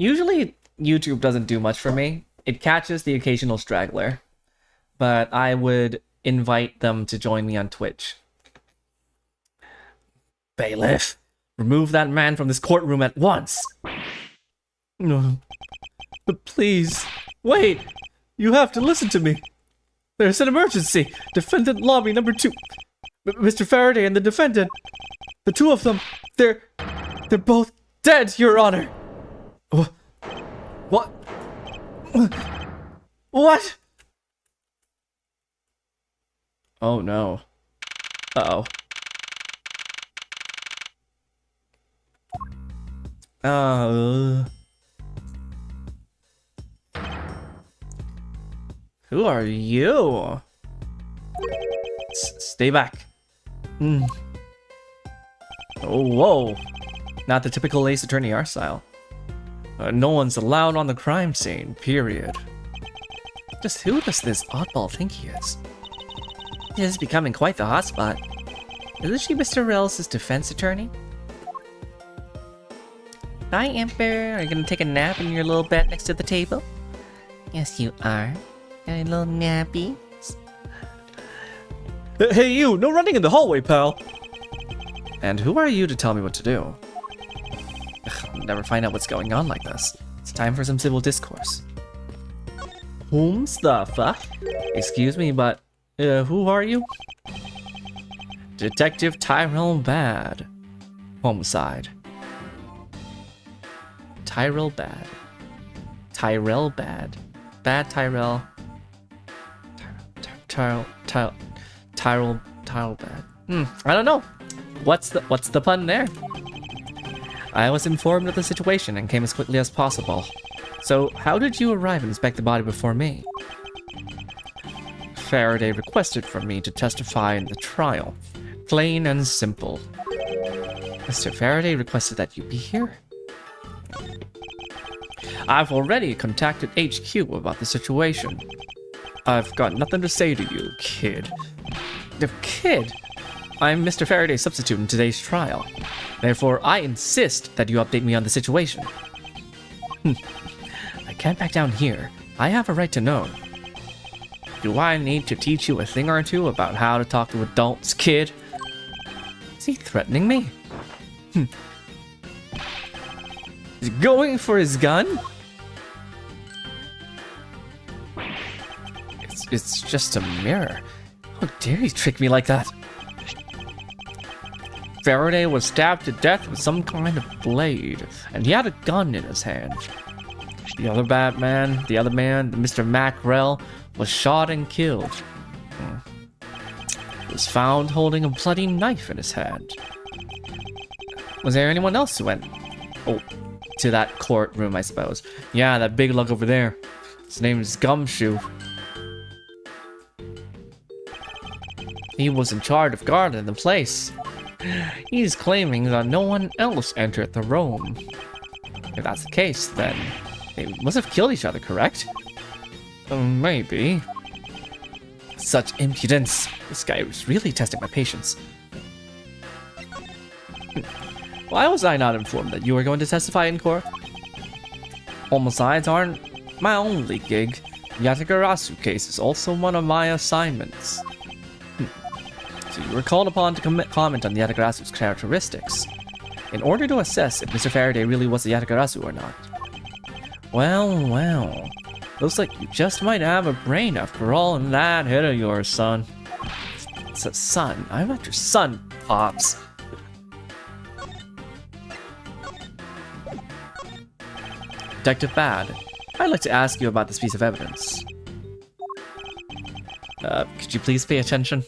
Usually, YouTube doesn't do much for me. It catches the occasional straggler. But I would invite them to join me on Twitch. Bailiff, remove that man from this courtroom at once. No. But please, wait. You have to listen to me. There's an emergency. Defendant lobby number 2. Mr. Faraday and the defendant. The two of them, they're both dead, Your Honor. What? What? Oh no. Uh-oh. Who are you? Stay back. Oh, whoa. Not the typical Ace Attorney art style. No one's allowed on the crime scene, period. Just who does this oddball think he is? He is becoming quite the hotspot. Isn't she Mr. Rells' defense attorney? Hi, Emperor. Are you gonna take a nap in your little bed next to the table? Yes, you are. Got a little nappy. Hey, you! No running in the hallway, pal! And who are you to tell me what to do? Ugh, I'll never find out what's going on like this. It's time for some civil discourse. Whom's the fuck? Excuse me, but who are you? Detective Tyrell Bad. Homicide. Tyrell Bad. Tyrell Bad. Bad Tyrell. Tyrell Bad. I don't know. What's the pun there? I was informed of the situation and came as quickly as possible. So, how did you arrive and inspect the body before me? Faraday requested from me to testify in the trial. Plain and simple. Mr. Faraday requested that you be here? I've already contacted HQ about the situation. I've got nothing to say to you, kid. The kid? I'm Mr. Faraday's substitute in today's trial. Therefore, I insist that you update me on the situation. I can't back down here. I have a right to know. Do I need to teach you a thing or two about how to talk to adults, kid? Is he threatening me? He's going for his gun? It's just a mirror. How dare he trick me like that? Faraday was stabbed to death with some kind of blade, and he had a gun in his hand. The other man, Mr. Mackrell, was shot and killed. He was found holding a bloody knife in his hand. Was there anyone else who went to that courtroom, I suppose? Yeah, that big lug over there. His name is Gumshoe. He was in charge of guarding the place. He's claiming that no one else entered the room. If that's the case, then they must have killed each other, correct? Maybe. Such impudence. This guy was really testing my patience. Why was I not informed that you were going to testify in court? Homicides aren't my only gig. Yatagarasu case is also one of my assignments. So you were called upon to comment on the Yatagarasu's characteristics, in order to assess if Mr. Faraday really was a Yatagarasu or not. Well, looks like you just might have a brain after all in that head of yours, son. It's a son. I'm not your son, Pops. Detective Bad, I'd like to ask you about this piece of evidence. Could you please pay attention?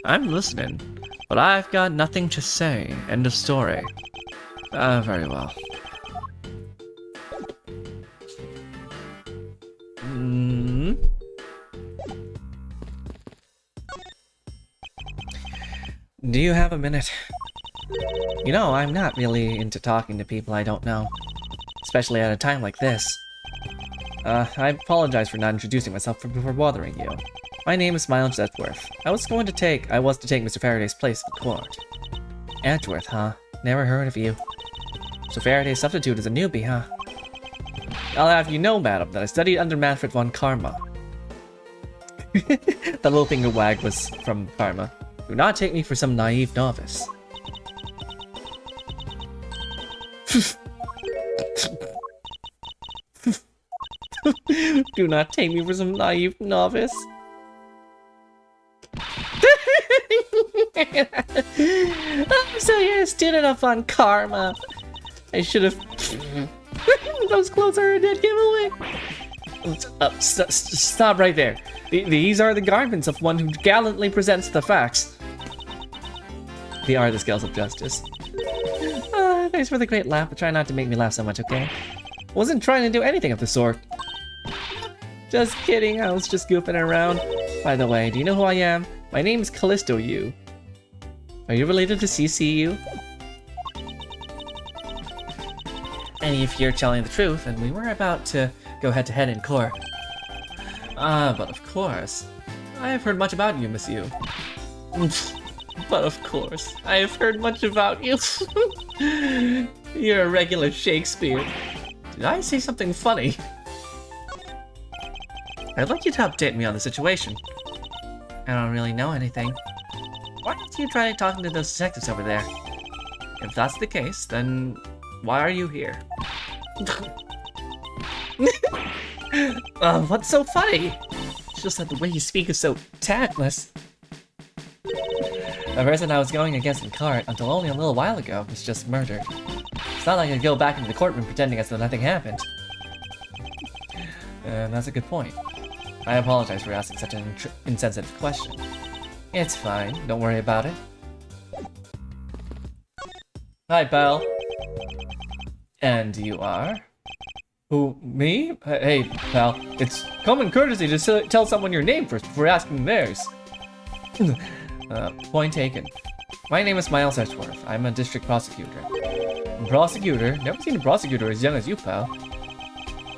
I'm listening, but I've got nothing to say. End of story. Very well. Do you have a minute? You know, I'm not really into talking to people I don't know. Especially at a time like this. I apologize for not introducing myself before bothering you. My name is Miles Edgeworth. I was to take Mr. Faraday's place in court. Edgeworth, huh? Never heard of you. So Faraday's substitute is a newbie, huh? I'll have you know, madam, that I studied under Manfred von Karma. The little finger wag was from Karma. Do not take me for some naive novice. Do not take me for some naive novice. So you're a student of Von Karma. I should have... Those clothes are a dead giveaway. Stop right there. These are the garments of one who gallantly presents the facts. They are the scales of justice. Thanks for the great laugh, but try not to make me laugh so much, okay? Wasn't trying to do anything of the sort. Just kidding, I was just goofing around. By the way, do you know who I am? My name is Callisto Yu. Are you related to CCU? And if you're telling the truth, then we were about to go head-to-head in court. But of course. I have heard much about you, Miss Yu. But of course, I have heard much about you. You're a regular Shakespeare. Did I say something funny? I'd like you to update me on the situation. I don't really know anything. Why don't you try talking to those detectives over there? If that's the case, then why are you here? What's so funny? It's just that the way you speak is so tactless. The person I was going against in court until only a little while ago was just murdered. It's not like I could go back into the courtroom pretending as though nothing happened. That's a good point. I apologize for asking such an insensitive question. It's fine, don't worry about it. Hi, pal. And you are? Who, me? Hey, pal, it's common courtesy to tell someone your name first before asking theirs. Point taken. My name is Miles Edgeworth. I'm a district prosecutor. Prosecutor? Never seen a prosecutor as young as you, pal.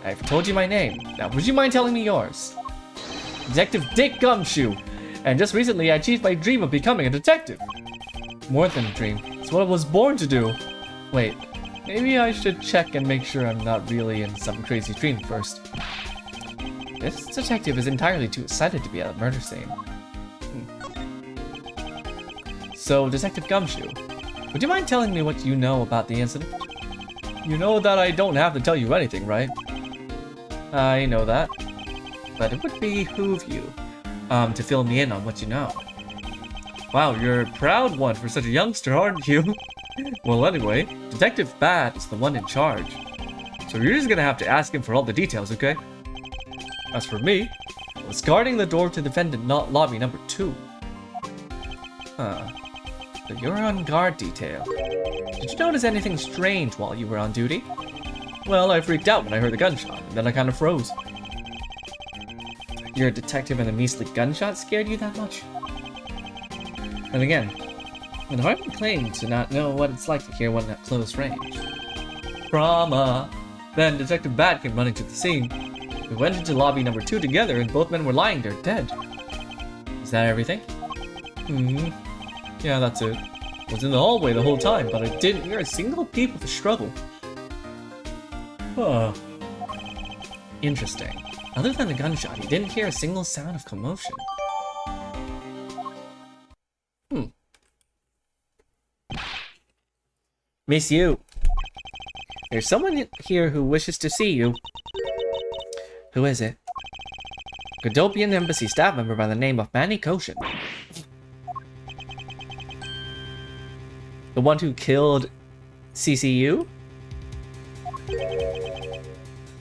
I've told you my name. Now, would you mind telling me yours? Detective Dick Gumshoe. And just recently, I achieved my dream of becoming a detective. More than a dream. It's what I was born to do. Wait, maybe I should check and make sure I'm not really in some crazy dream first. This detective is entirely too excited to be at a murder scene. So, Detective Gumshoe, would you mind telling me what you know about the incident? You know that I don't have to tell you anything, right? I know that. But it would behoove you to fill me in on what you know. Wow, you're a proud one for such a youngster, aren't you? Well, anyway, Detective Bat is the one in charge. So you're just gonna have to ask him for all the details, okay? As for me, I was guarding the door to the defendant lobby number 2. So you're on guard detail. Did you notice anything strange while you were on duty? Well, I freaked out when I heard the gunshot, and then I kind of froze. You're a detective and a measly gunshot scared you that much? And again, I'd hardly claim to not know what it's like to hear one at close range. Trauma! Then Detective Bat came running to the scene. We went into lobby number 2 together and both men were lying there dead. Is that everything? Yeah, that's it. I was in the hallway the whole time, but I didn't hear a single peep of a struggle. Huh. Interesting. Other than the gunshot, he didn't hear a single sound of commotion. Miss Yu. There's someone here who wishes to see you. Who is it? Godopian Embassy staff member by the name of Manny Koshin. The one who killed CCU?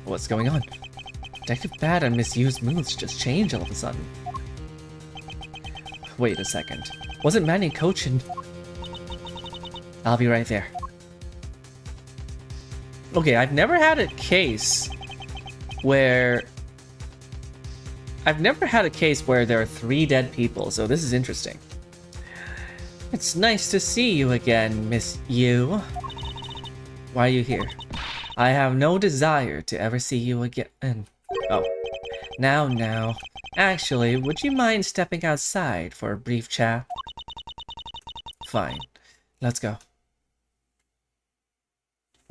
What's going on? Detective Bat and Miss Yu's moods just changed all of a sudden. Wait a second. Wasn't Manny Koshin? I'll be right there. Okay, I've never had a case where there are 3 dead people, so this is interesting. It's nice to see you again, Miss Yu. Why are you here? I have no desire to ever see you again. Oh. Now. Actually, would you mind stepping outside for a brief chat? Fine. Let's go.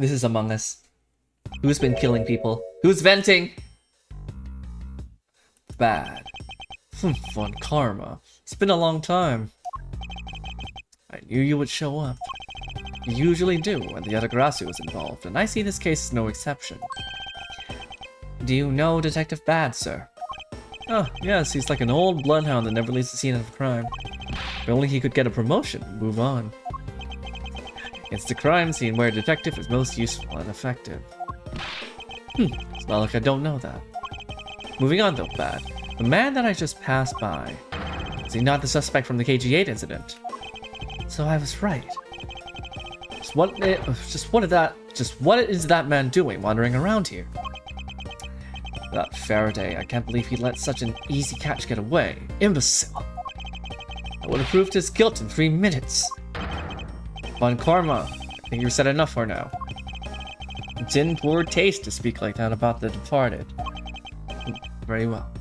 This is Among Us. Who's been killing people? Who's venting? Bad. Von Karma. It's been a long time. I knew you would show up. You usually do when the Yatagarasu is involved, and I see this case as no exception. Do you know Detective Bad, sir? Oh, yes, he's like an old bloodhound that never leaves the scene of a crime. If only he could get a promotion and move on. It's the crime scene where a detective is most useful and effective. It's not like I don't know that. Moving on though, Bad. The man that I just passed by, is he not the suspect from the KG8 incident? So I was right. What is that man doing wandering around here? That Faraday, I can't believe he let such an easy catch get away. Imbecile. I would have proved his guilt in 3 minutes. Von Karma, I think you've said enough for now. It's in poor taste to speak like that about the departed. Very well.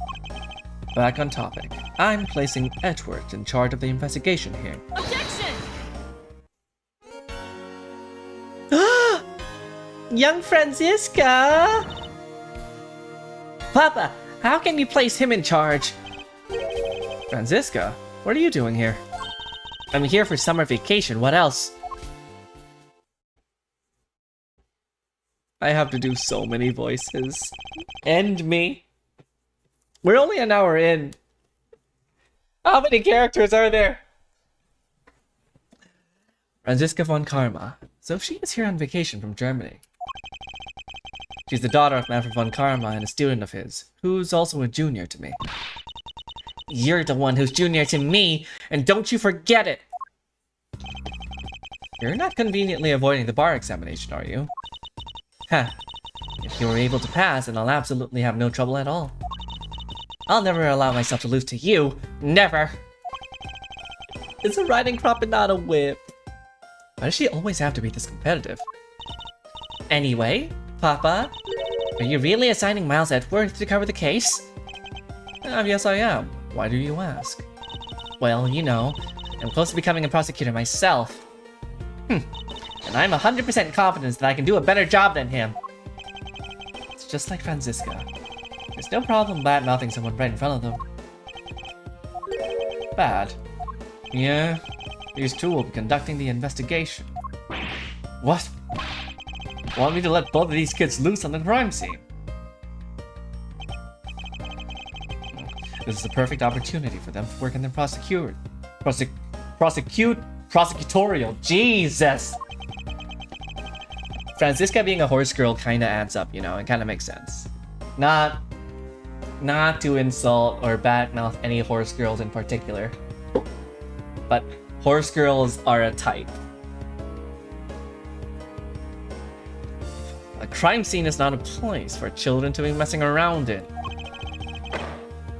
Back on topic. I'm placing Edward in charge of the investigation here. Objection! Young Franziska! Papa, how can you place him in charge? Franziska, what are you doing here? I'm here for summer vacation, what else? I have to do so many voices. And me. We're only an hour in. How many characters are there? Franziska von Karma. So she is here on vacation from Germany. She's the daughter of Manfred von Karma and a student of his, who's also a junior to me. You're the one who's junior to me, and don't you forget it! You're not conveniently avoiding the bar examination, are you? Huh. If you were able to pass, then I'll absolutely have no trouble at all. I'll never allow myself to lose to you. Never! It's a riding crop and not a whip. Why does she always have to be this competitive? Anyway, Papa, are you really assigning Miles Edgeworth to cover the case? Yes, I am. Why do you ask? Well, you know, I'm close to becoming a prosecutor myself. And I'm 100% confident that I can do a better job than him. It's just like Franziska. There's no problem bad-mouthing someone right in front of them. Bad. Yeah, these two will be conducting the investigation. What? Want me to let both of these kids loose on the crime scene? This is the perfect opportunity for them to work in their prosecutorial. Jesus! Franziska being a horse girl kinda adds up, you know, it kinda makes sense. Not to insult or badmouth any horse girls in particular, but horse girls are a type. A crime scene is not a place for children to be messing around in.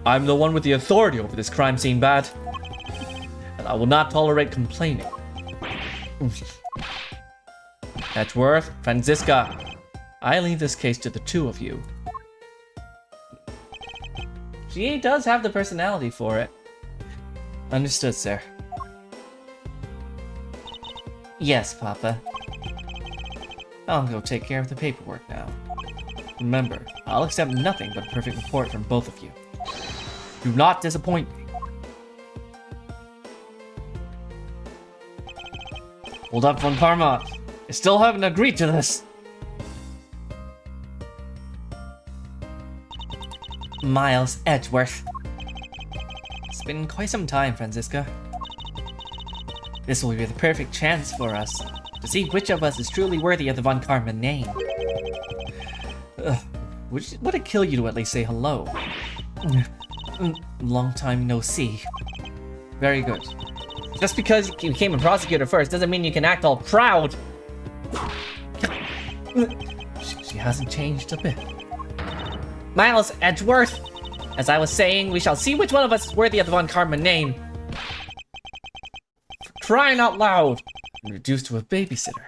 I'm the one with the authority over this crime scene, Bad. And I will not tolerate complaining. Edgeworth, Franziska, I leave this case to the two of you. She does have the personality for it. Understood, sir. Yes, Papa. I'll go take care of the paperwork now. Remember, I'll accept nothing but a perfect report from both of you. Do not disappoint me. Hold up, Von Karma. I still haven't agreed to this. Miles Edgeworth. It's been quite some time, Franziska. This will be the perfect chance for us to see which of us is truly worthy of the Von Karma name. Would it kill you to at least say hello? Long time no see. Very good. Just because you became a prosecutor first doesn't mean you can act all proud. She hasn't changed a bit. Miles Edgeworth! As I was saying, we shall see which one of us is worthy of the Von Karma name. For crying out loud! And reduced to a babysitter.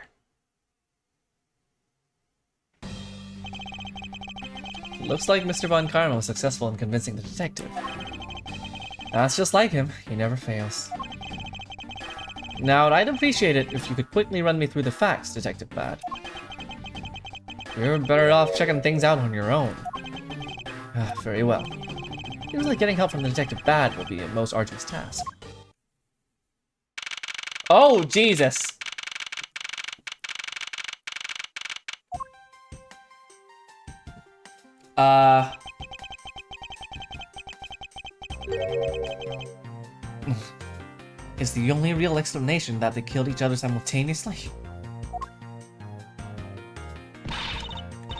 Looks like Mr. Von Karma was successful in convincing the detective. That's just like him, he never fails. Now, I'd appreciate it if you could quickly run me through the facts, Detective Bad. You're better off checking things out on your own. Very well. Seems like getting help from the Detective Bad will be a most arduous task. Oh, Jesus! Is the only real explanation that they killed each other simultaneously?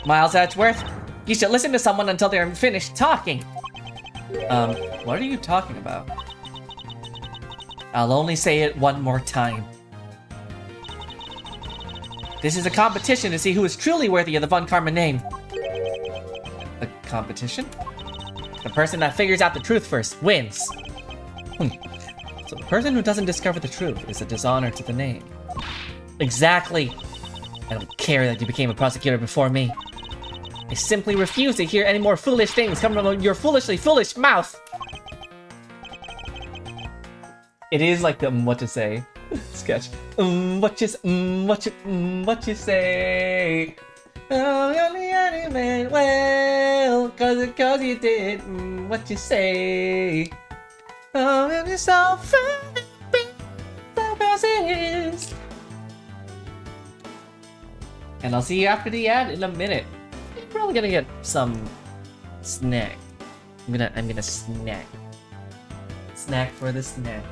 Miles Edgeworth, you should listen to someone until they're finished talking. What are you talking about? I'll only say it one more time. This is a competition to see who is truly worthy of the Von Karma name. A competition? The person that figures out the truth first wins. So the person who doesn't discover the truth is a dishonor to the name. Exactly. I don't care that you became a prosecutor before me. I simply refuse to hear any more foolish things coming from your foolishly foolish mouth. It is like the what to say sketch. What you say? Oh, you only meant well, cause you did what you say. Oh, and you're so fast. And I'll see you after the ad in a minute. I'm probably gonna get some snack. I'm gonna snack. Snack for the snack.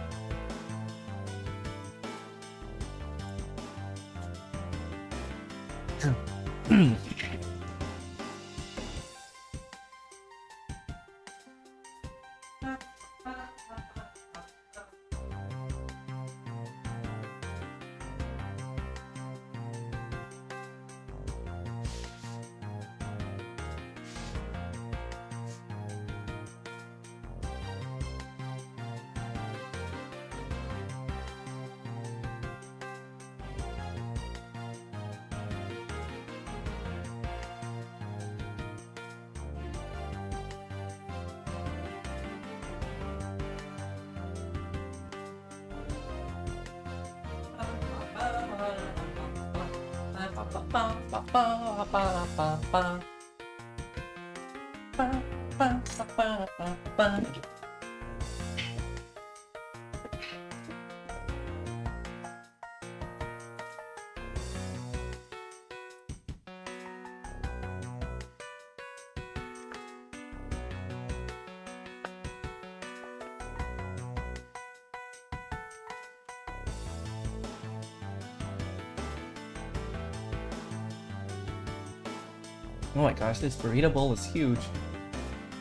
Oh my gosh, this burrito bowl is huge.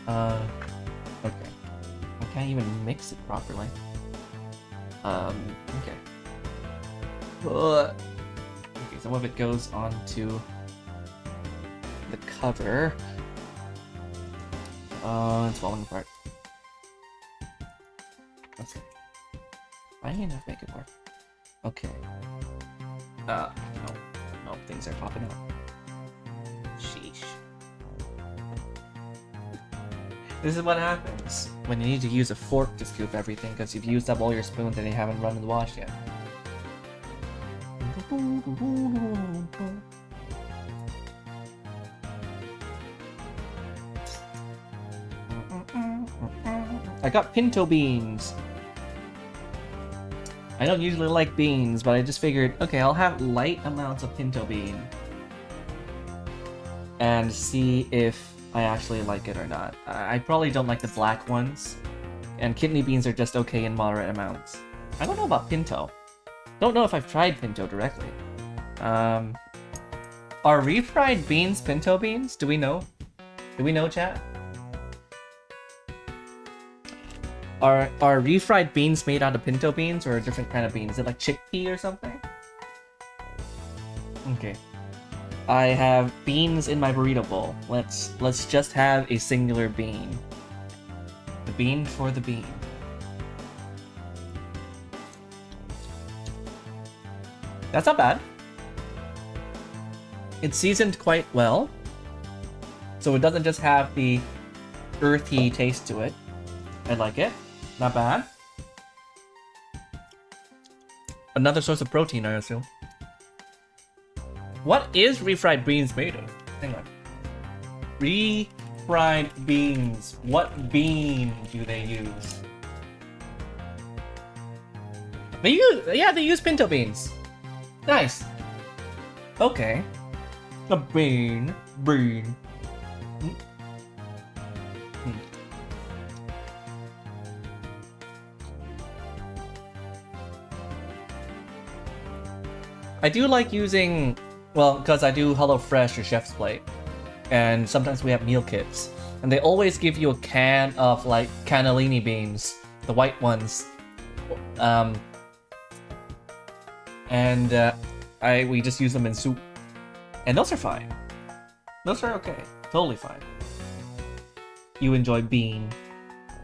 Okay. I can't even mix it properly. Okay. Okay, some of it goes onto the cover. It's falling apart. Okay. I need to make it work. Okay. No. No, things are popping out. Sheesh. This is what happens when you need to use a fork to scoop everything because you've used up all your spoons and you haven't run in the wash yet. I got pinto beans. I don't usually like beans, but I just figured, okay, I'll have light amounts of pinto bean and see if I actually like it or not. I probably don't like the black ones, and kidney beans are just okay in moderate amounts. I don't know about pinto. Don't know if I've tried pinto directly. Are refried beans pinto beans? Do we know? Do we know, chat? Are refried beans made out of pinto beans or a different kind of bean? Is it like chickpea or something? Okay. I have beans in my burrito bowl. Let's just have a singular bean. The bean for the bean. That's not bad. It's seasoned quite well, so it doesn't just have the earthy taste to it. I like it. Not bad. Another source of protein, I assume. What is refried beans made of? Hang on. Refried beans. What bean do they use? They use pinto beans. Nice. Okay. A bean. Bean. I do like using, well, because I do HelloFresh or Chef's Plate, and sometimes we have meal kits, and they always give you a can of like cannellini beans, the white ones, we just use them in soup, and those are fine. Those are okay, totally fine. You enjoy bean.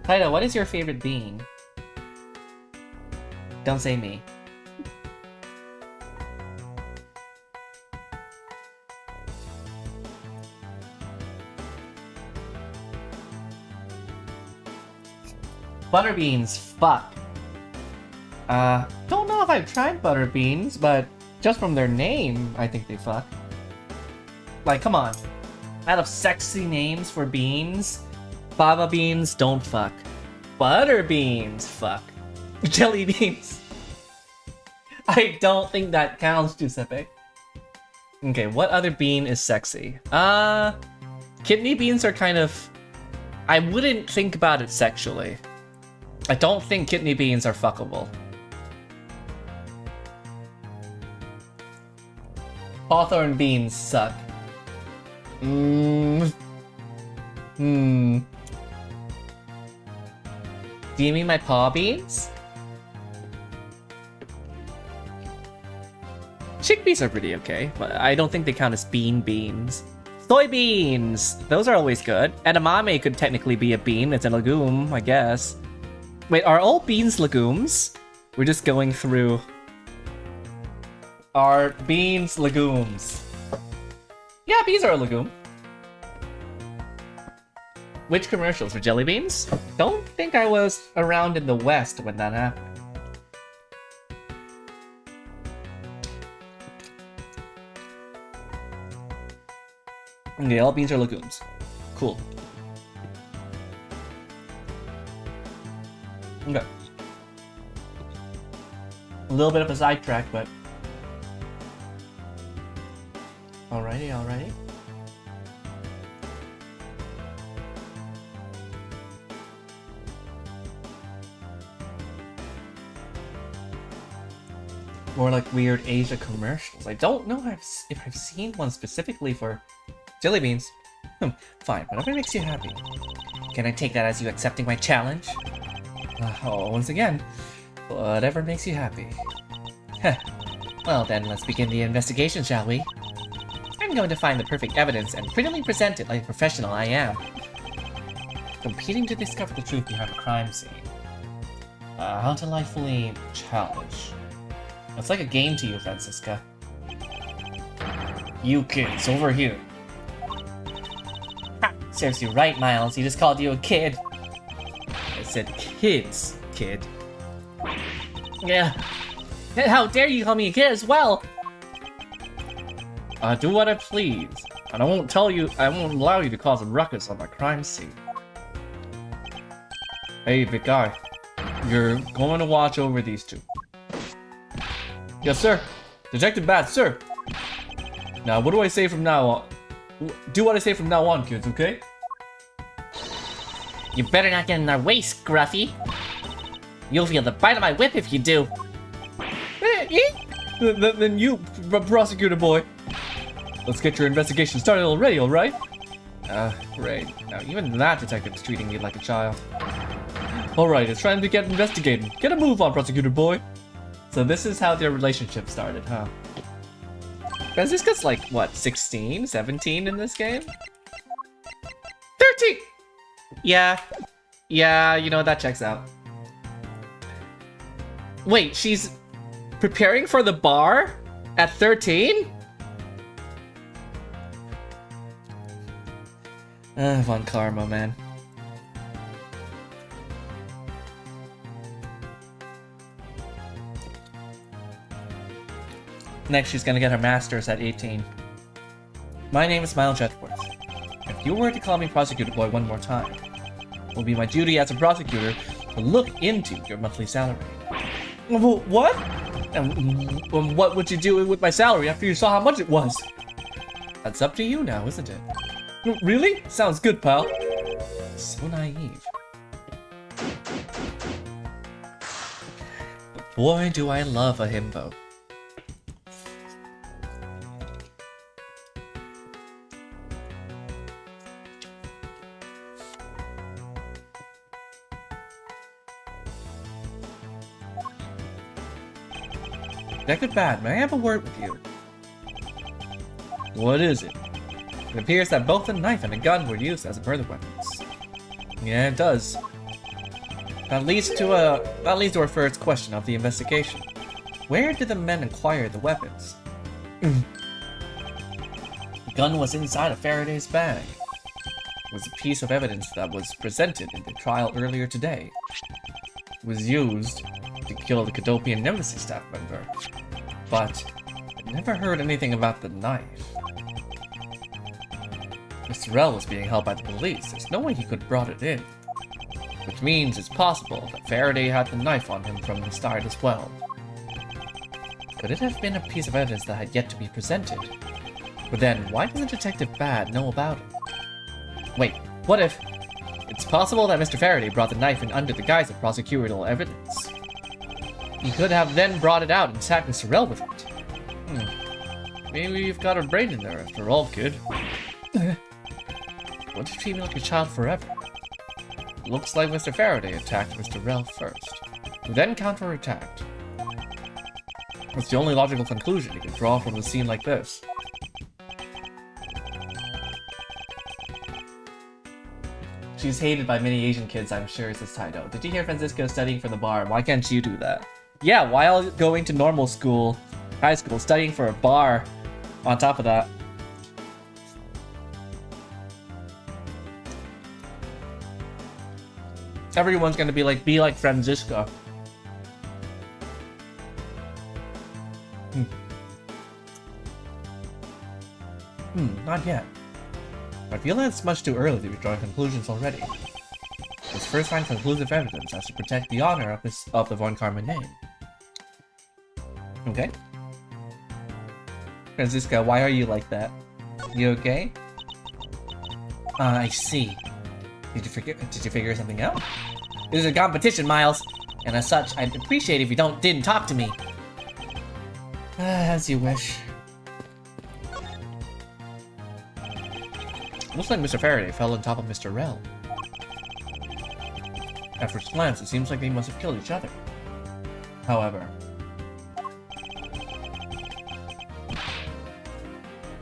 Taito, what is your favorite bean? Don't say me. Butter beans, fuck. Don't know if I've tried butter beans, but just from their name, I think they fuck. Like, come on. Out of sexy names for beans, fava beans don't fuck. Butter beans, fuck. Jelly beans. I don't think that counts, Giuseppe. Okay, what other bean is sexy? Kidney beans are kind of... I wouldn't think about it sexually. I don't think kidney beans are fuckable. Hawthorn beans suck. Do you mean my paw beans? Chickpeas are pretty okay, but I don't think they count as beans. Soybeans! Those are always good. Edamame could technically be a bean. It's a legume, I guess. Wait, are all beans legumes? We're just going through... Are beans legumes? Yeah, beans are a legume. Which commercials for jelly beans? Don't think I was around in the West when that happened. Okay, all beans are legumes. Cool. Okay. A little bit of a sidetrack, but... Alrighty. More like weird Asia commercials. I don't know if I've seen one specifically for jelly beans. Fine, whatever makes you happy. Can I take that as you accepting my challenge? Once again, whatever makes you happy. Well then, let's begin the investigation, shall we? I'm going to find the perfect evidence and prettily present it like a professional I am. Competing to discover the truth behind a crime scene. How delightfully challenge. It's like a game to you, Francisca. You kids, over here. Ha! Serves you right, Miles. He just called you a kid. I said kids, kid. Yeah. How dare you call me a kid as well? Do what I please. And I won't allow you to cause a ruckus on my crime scene. Hey, big guy. You're going to watch over these two. Yes, sir. Detective Bat, sir. Now, what do I say from now on? Do what I say from now on, kids, okay? You better not get in our way, Scruffy. You'll feel the bite of my whip if you do. Then you, prosecutor boy. Let's get your investigation started already, alright? Great. Now, even that detective's treating me like a child. Alright, it's time to get investigating. Get a move on, prosecutor boy. So this is how their relationship started, huh? Francisca's like, what, 16, 17 in this game? 13! Yeah, you know, that checks out. Wait, she's preparing for the bar at 13? Von Karma, man. Next, she's gonna get her master's at 18. My name is Miles Jetworth. If you were to call me Prosecutor Boy one more time, it will be my duty as a prosecutor to look into your monthly salary. What? And what would you do with my salary after you saw how much it was? That's up to you now, isn't it? Really? Sounds good, pal. So naive. But boy, do I love a himbo. Detective Bad, may I have a word with you? What is it? It appears that both a knife and a gun were used as murder weapons. Yeah, it does. That leads to our first question of the investigation. Where did the men acquire the weapons? The gun was inside of Faraday's bag. It was a piece of evidence that was presented in the trial earlier today. It was used to kill the Cadopian Nemesis staff member. But I never heard anything about the knife. Mr. Rell was being held by the police. There's no way he could have brought it in. Which means it's possible that Faraday had the knife on him from the start as well. Could it have been a piece of evidence that had yet to be presented? But then, why doesn't Detective Bad know about it? Wait, what if... It's possible that Mr. Faraday brought the knife in under the guise of prosecutorial evidence. He could have then brought it out and attacked Mr. Rell with it. Maybe you've got a brain in there after all, kid. What if you treat me like a child forever? Looks like Mr. Faraday attacked Mr. Rell first, who then counterattacked. That's the only logical conclusion you can draw from a scene like this. She's hated by many Asian kids, I'm sure, says Taido. Did you hear Francisco studying for the bar? Why can't you do that? Yeah, while going to normal school, high school, studying for a bar on top of that. Everyone's gonna be like Francisco. Not yet. I feel that it's much too early to be drawing conclusions already. Let's first find conclusive evidence as to protect the honor of the Von Karma name. Okay? Francisco, why are you like that? You okay? I see. Did you figure something out? This is a competition, Miles, and as such, I'd appreciate if you didn't talk to me. As you wish. Looks like Mr. Faraday fell on top of Mr. Rell. At first glance, it seems like they must have killed each other. However,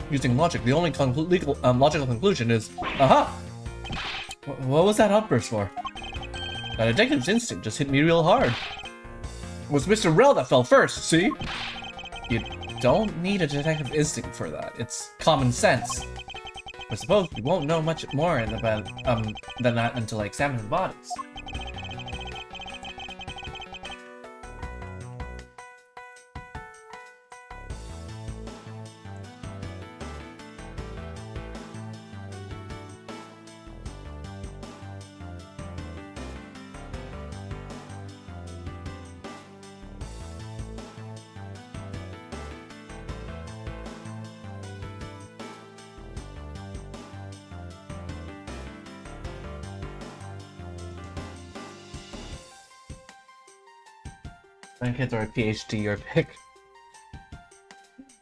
using logic, the only logical conclusion is, aha! What was that outburst for? That detective's instinct just hit me real hard. It was Mr. Rell that fell first, see? You don't need a detective instinct for that. It's common sense. I suppose we won't know much more than that until I examine the bodies. Kids or a PhD, your pick.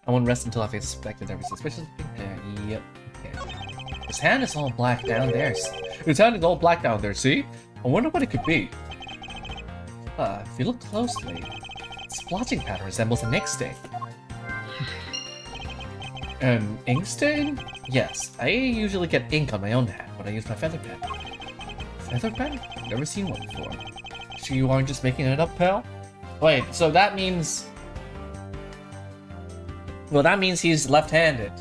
I won't rest until I've inspected every suspicious thing there. Yep. Okay. His hand is all black down there. His hand is all black down there, see? I wonder what it could be. If you look closely, its splotching pattern resembles an ink stain. An ink stain? Yes, I usually get ink on my own hand when I use my feather pen. Feather pen? I've never seen one before. Sure you aren't just making it up, pal? Wait, so that means... Well, that means he's left-handed.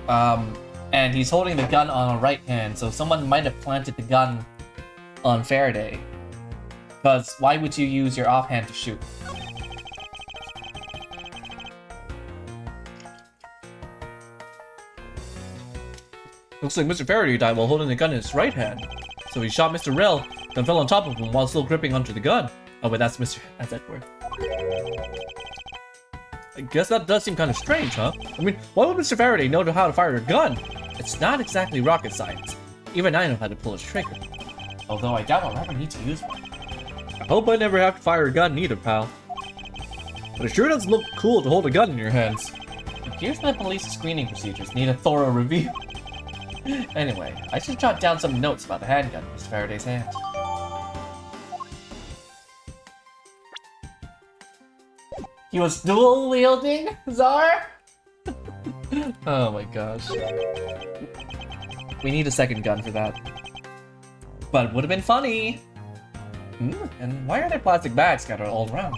And he's holding the gun on a right hand, so someone might have planted the gun on Faraday. Because why would you use your offhand to shoot? Looks like Mr. Faraday died while holding the gun in his right hand. So he shot Mr. Rel, then fell on top of him while still gripping onto the gun. Oh, but that's Edward. I guess that does seem kind of strange, huh? I mean, why would Mr. Faraday know how to fire a gun? It's not exactly rocket science. Even I know how to pull a trigger. Although I doubt I'll ever need to use one. I hope I never have to fire a gun either, pal. But it sure does look cool to hold a gun in your hands. Here's my police screening procedures need a thorough review. Anyway, I should jot down some notes about the handgun in Mr. Faraday's hand. He was dual wielding, Czar? Oh my gosh. We need a second gun for that. But it would have been funny. And why are there plastic bags scattered all around?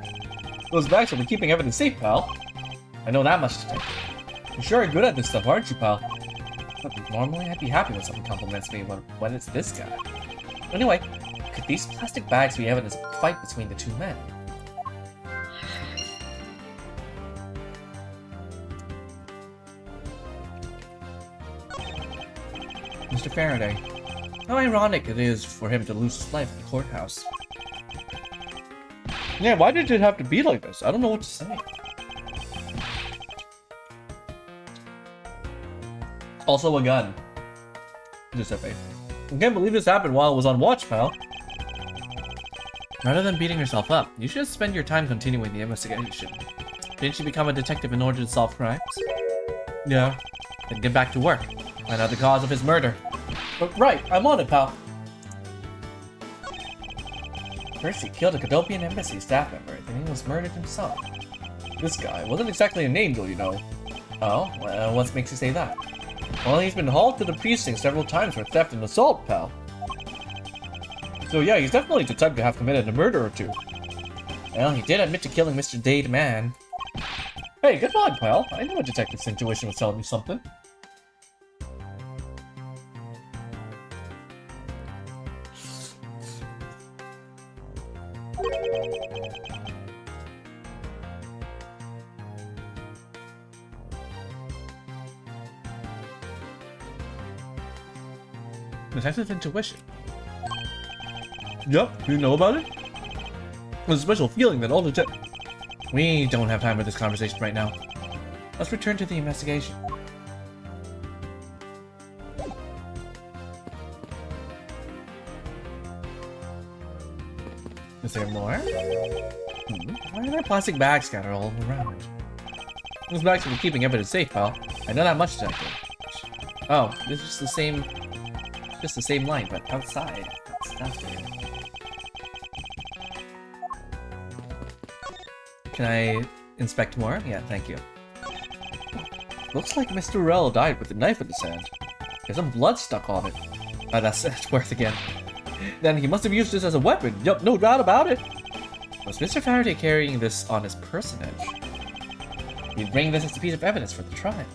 Those bags will be keeping everything safe, pal. I know that much today. You're sure good at this stuff, aren't you, pal? But normally I'd be happy when someone compliments me when it's this guy. Anyway, could these plastic bags be evidence of a fight between the two men? Mr. Faraday. How ironic it is for him to lose his life in the courthouse. Yeah, why did it have to be like this? I don't know what to say. Also a gun. Giuseppe. I can't believe this happened while I was on watch, pal. Rather than beating yourself up, you should spend your time continuing the investigation. Didn't you become a detective in order to solve crimes? Yeah. Then get back to work. Find out the cause of his murder. Right, I'm on it, pal. First, he killed a Cadopian embassy staff member, then he was murdered himself. This guy wasn't exactly an angel, you know. Oh? Well, what makes you say that? Well, he's been hauled to the precinct several times for theft and assault, pal. So yeah, he's definitely the type to have committed a murder or two. Well, he did admit to killing Mr. Dade Man. Hey, good luck, pal. I knew a detective's intuition was telling me something. Detective intuition. Yep, you know about it? There's a special feeling that all We don't have time for this conversation right now. Let's return to the investigation. Is there more? Why are there plastic bags scattered all around? Those bags will be keeping evidence safe, pal. I know that much, detective. Oh, this is the same... Just the same line, but outside. That's weird. Can I inspect more? Yeah, thank you. Looks like Mr. Rel died with a knife in his hand. There's some blood stuck on it. Oh, that's worth again. Then he must have used this as a weapon. Yup, no doubt about it. Was Mr. Faraday carrying this on his personage? He'd bring this as a piece of evidence for the trial.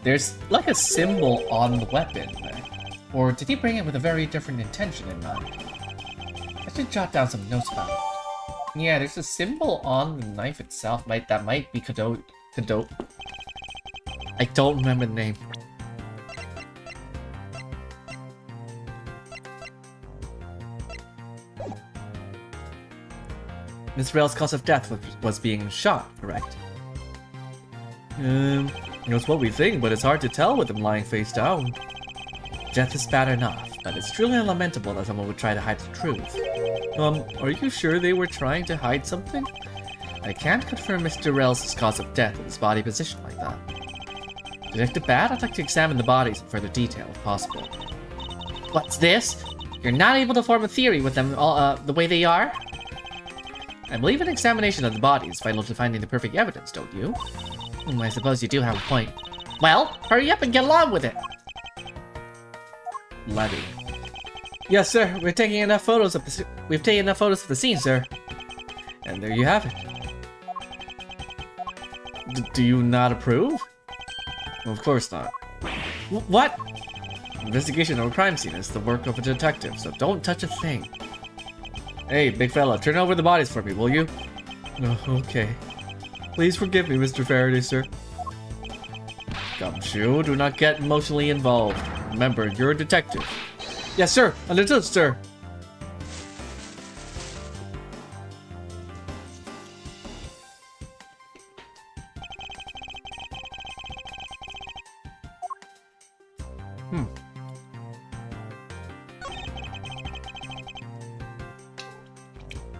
There's like a symbol on the weapon. Or did he bring it with a very different intention in mind? I should jot down some notes about it. Yeah, there's a symbol on the knife itself. That might be Cadope. I don't remember the name. Miss Rail's cause of death was being shot, correct? That's what we think, but it's hard to tell with him lying face down. Death is bad enough, but it's truly lamentable that someone would try to hide the truth. Are you sure they were trying to hide something? I can't confirm Mr. Rail's cause of death with his body positioned like that. Detective Bat, I'd like to examine the bodies in further detail if possible. What's this? You're not able to form a theory with them all, the way they are? I believe an examination of the body is vital to finding the perfect evidence, don't you? I suppose you do have a point. Well, hurry up and get along with it! Levy. Yes, sir. We've taken enough photos of the scene, sir. And there you have it. Do you not approve? Well, of course not. What? Investigation of a crime scene is the work of a detective, so don't touch a thing. Hey, big fella, turn over the bodies for me, will you? Oh, okay. Please forgive me, Mr. Faraday, sir. Gumshoe, do not get emotionally involved. Remember, you're a detective. Yes, sir. Understood, sir.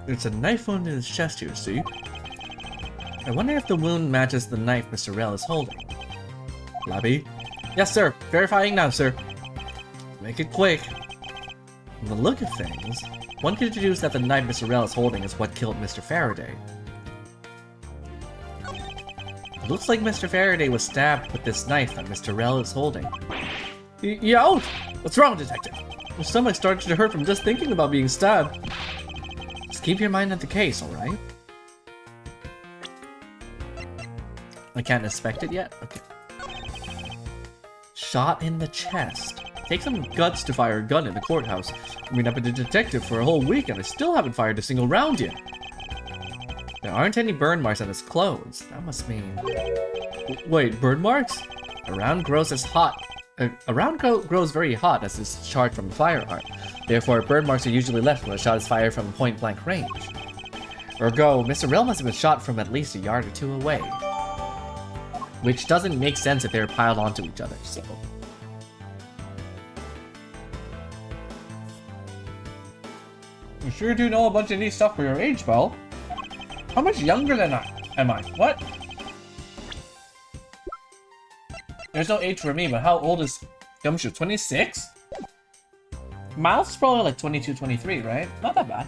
It's a knife wound in his chest here, see? I wonder if the wound matches the knife Mr. Rel is holding. Labby? Yes, sir. Verifying now, sir. Make it quick. From the look of things, one could deduce that the knife Mr. Rel is holding is what killed Mr. Faraday. It looks like Mr. Faraday was stabbed with this knife that Mr. Rel is holding. Yo! What's wrong, detective? My stomach started to hurt from just thinking about being stabbed. Just keep your mind on the case, alright? I can't inspect it yet? Okay. Shot in the chest. Takes some guts to fire a gun in the courthouse. I mean, I've been a detective for a whole week and I still haven't fired a single round yet. There aren't any burn marks on his clothes. That must mean... Wait, burn marks? A round grows very hot as it's charged from a firearm. Therefore, burn marks are usually left when a shot is fired from point-blank range. Ergo, Mr. Rel must have been shot from at least a yard or two away. Which doesn't make sense if they're piled onto each other, so... You sure do know a bunch of neat stuff for your age, pal. How much younger than am I? What? There's no age for me, but how old is Gumshoe? 26? Miles is probably like 22, 23, right? Not that bad.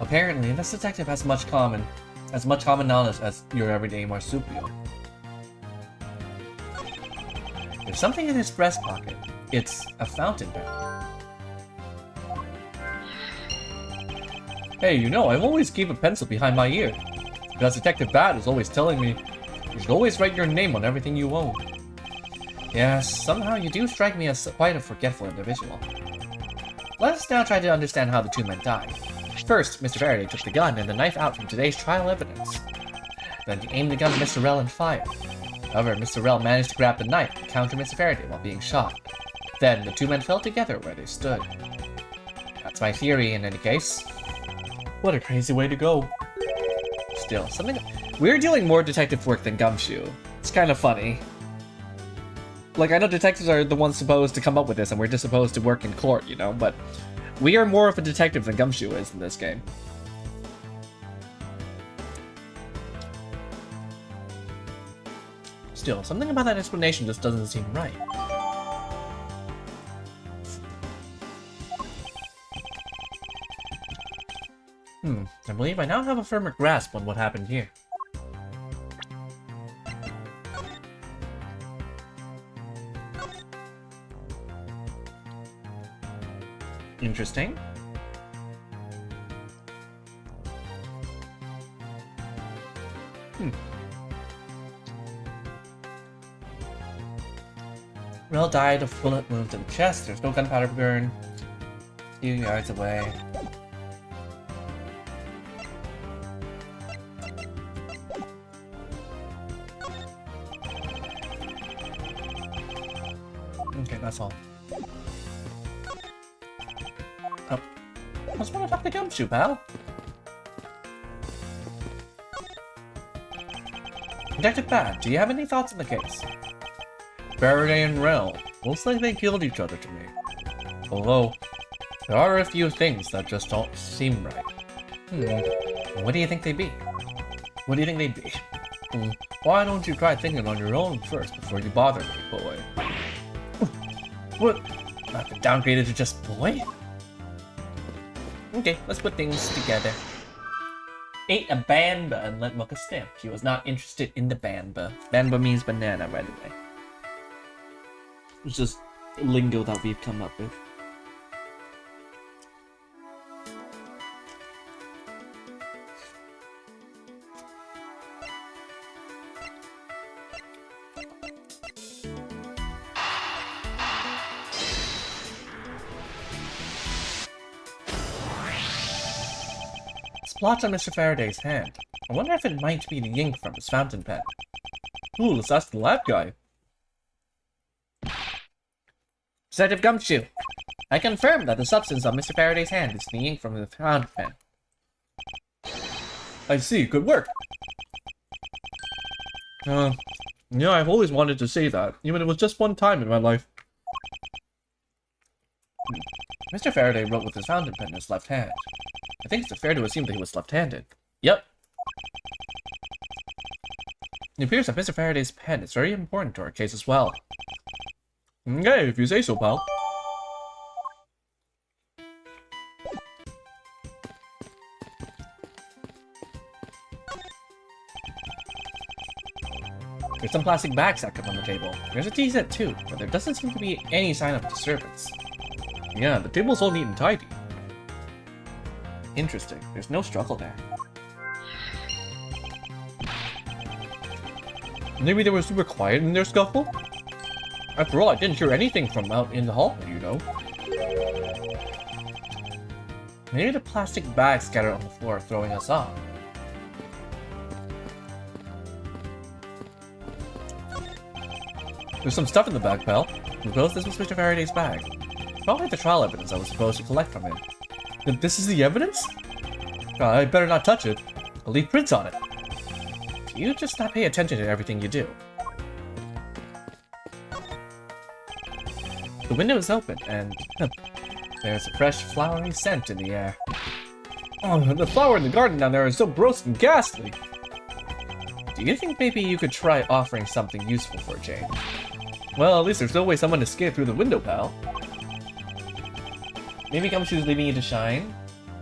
Apparently, this detective has much common knowledge as your everyday marsupial. There's something in his breast pocket. It's a fountain pen. Hey, you know, I always keep a pencil behind my ear. Because Detective Bat is always telling me, you should always write your name on everything you own. Yes, somehow you do strike me as quite a forgetful individual. Let us now try to understand how the two men died. First, Mr. Faraday took the gun and the knife out from today's trial evidence. Then he aimed the gun at Mr. Rel and fired. However, Mr. Rel managed to grab the knife and counter Mr. Faraday while being shot. Then, the two men fell together where they stood. That's my theory in any case. What a crazy way to go. Still, we're doing more detective work than Gumshoe. It's kind of funny. Like, I know detectives are the ones supposed to come up with this and we're just supposed to work in court, you know, but we are more of a detective than Gumshoe is in this game. Still, something about that explanation just doesn't seem right. I believe I now have a firmer grasp on what happened here. Interesting. Rel died of bullet wound to the chest. There's no gunpowder burn. A few yards away. Okay, that's all. Oh. I just want to talk to Gumshoe, pal. Detective Bat, do you have any thoughts on the case? Faraday and Rel. Looks like they killed each other to me. Although, there are a few things that just don't seem right. What do you think they'd be? What do you think they'd be? Why don't you try thinking on your own first before you bother me, boy? What? I've been downgraded to just boy? Okay, let's put things together. Ate a banba and let Mucka stamp. He was not interested in the banba. Banba means banana, by the way. It's just lingo that we've come up with. splotch on Mr. Faraday's hand. I wonder if it might be the ink from his fountain pen. Ooh, let's ask the lab guy. Detective Gumshoe, I confirm that the substance on Mr. Faraday's hand is the ink from the fountain pen. I see, good work. Yeah, I've always wanted to say that, even if it was just one time in my life. Mr. Faraday wrote with his fountain pen in his left hand. I think it's fair to assume that he was left-handed. Yep. It appears that Mr. Faraday's pen is very important to our case as well. Okay, if you say so, pal. There's some plastic bags stacked up on the table. There's a tea set too, but there doesn't seem to be any sign of disturbance. Yeah, the table's all neat and tidy. Interesting. There's no struggle there. Maybe they were super quiet in their scuffle? After all, I didn't hear anything from out in the hall, you know. Maybe the plastic bags scattered on the floor are throwing us off. There's some stuff in the bag, pal. Suppose this was Mr. Faraday's bag. Probably the trial evidence I was supposed to collect from him. This is the evidence? I better not touch it. I'll leave prints on it. You just not pay attention to everything you do. The window is open, and there's a fresh, flowery scent in the air. Oh, the flower in the garden down there is so gross and ghastly. Do you think maybe you could try offering something useful for a change? Well, at least there's no way someone to escape through the window, pal. Maybe Gumshoe's leaving you to shine?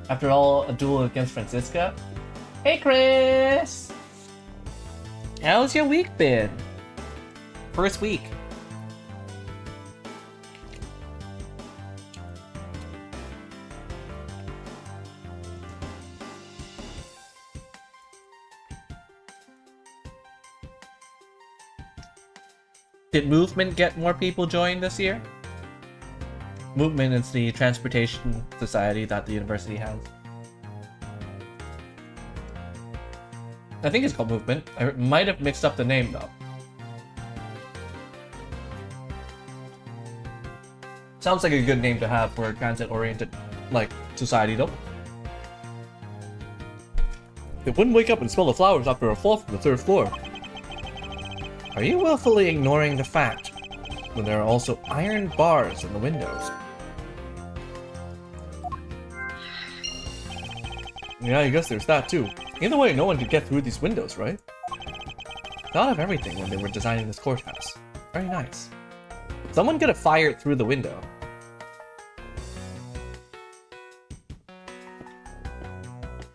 After all, a duel against Francisca? Hey, Chris! How's your week been? First week. Did Movement get more people join this year? Movement is the transportation society that the university has. I think it's called Movement. I might have mixed up the name though. Sounds like a good name to have for a transit-oriented, like, society though. It wouldn't wake up and smell the flowers after a fall from the 3rd floor. Are you willfully ignoring the fact when there are also iron bars in the windows? Yeah, I guess there's that too. Either way, no one could get through these windows, right? Thought of everything when they were designing this courthouse. Very nice. Someone could have fired through the window.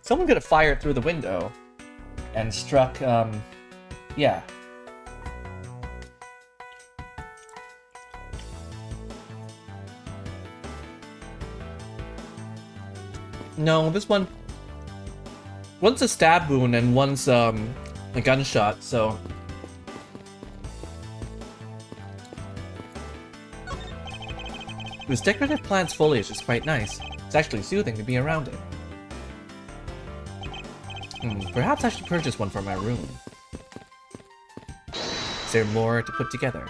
Someone could have fired through the window and struck, yeah. No, this one... One's a stab wound and one's, a gunshot, so... This decorative plant's foliage is quite nice. It's actually soothing to be around it. Perhaps I should purchase one for my room. Is there more to put together?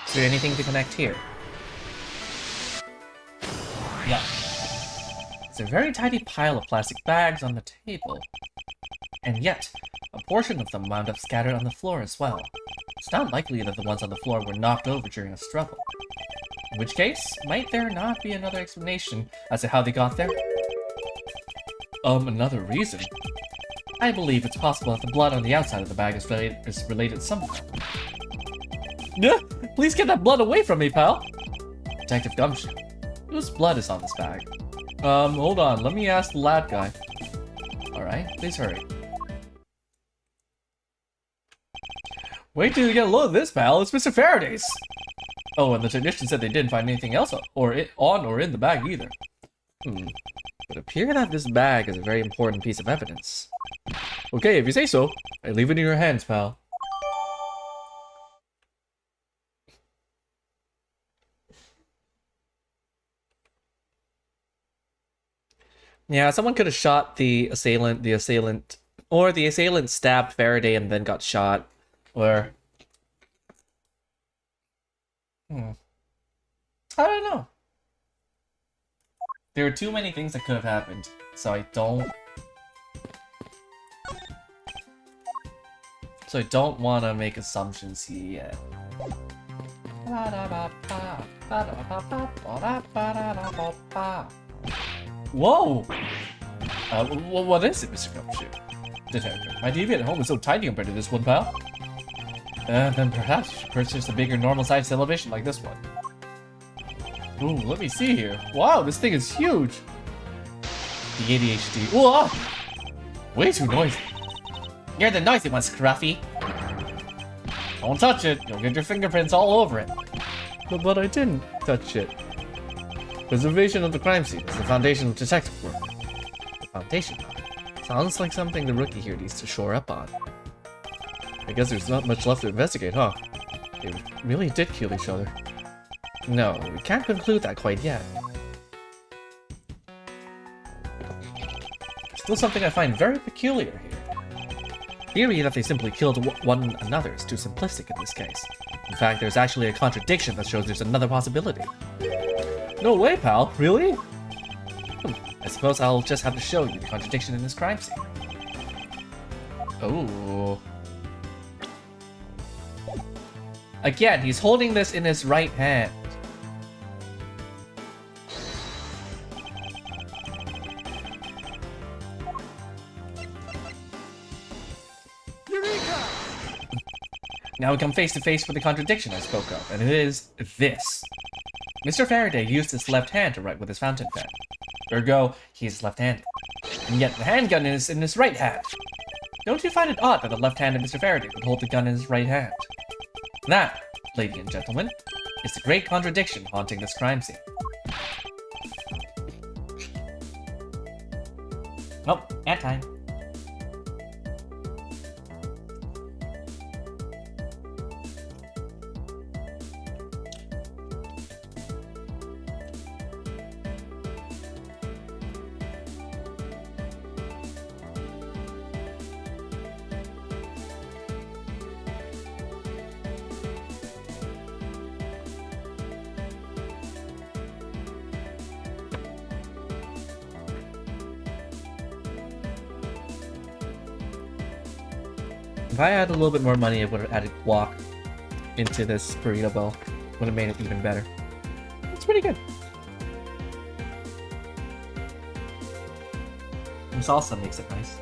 Is there anything to connect here? Yeah. It's a very tidy pile of plastic bags on the table. And yet, a portion of them wound up scattered on the floor as well. It's not likely that the ones on the floor were knocked over during a struggle. In which case, might there not be another explanation as to how they got there? Another reason? I believe it's possible that the blood on the outside of the bag is related somehow. Yeah, please get that blood away from me, pal! Detective Gumshoe, whose blood is on this bag? Hold on, let me ask the lab guy. Alright, please hurry. Wait till you get a load of this, pal, it's Mr. Faraday's! Oh, and the technician said they didn't find anything else on or in the bag either. It would appear that this bag is a very important piece of evidence. Okay, if you say so, I leave it in your hands, pal. Yeah, someone could have shot the assailant, or the assailant stabbed Faraday and then got shot, or... I don't know. There are too many things that could have happened, so I don't want to make assumptions yet. Whoa! What is it, Mr. Gumshoe? Detective, my TV at home is so tiny compared to this one, pal. Then perhaps you should purchase a bigger normal-sized television like this one. Ooh, let me see here. Wow, this thing is huge! The ADHD. Whoa! Way too noisy. You're the noisy one, Scruffy. Don't touch it. You'll get your fingerprints all over it. But I didn't touch it. Preservation of the crime scene is the foundation of detective work. The foundation? Sounds like something the rookie here needs to shore up on. I guess there's not much left to investigate, huh? They really did kill each other. No, we can't conclude that quite yet. Still something I find very peculiar here. The theory that they simply killed one another is too simplistic in this case. In fact, there's actually a contradiction that shows there's another possibility. No way, pal. Really? I suppose I'll just have to show you the contradiction in this crime scene. Oh. Again, he's holding this in his right hand. Eureka! Now we come face to face with the contradiction I spoke of, and it is this. Mr. Faraday used his left hand to write with his fountain pen. Ergo, he's left-handed. And yet the handgun is in his right hand. Don't you find it odd that the left-handed Mr. Faraday would hold the gun in his right hand? That, ladies and gentlemen, is the great contradiction haunting this crime scene. Oh, ad time. If I had a little bit more money, I would have added guac into this burrito bowl. Would have made it even better. It's pretty good. And salsa makes it nice.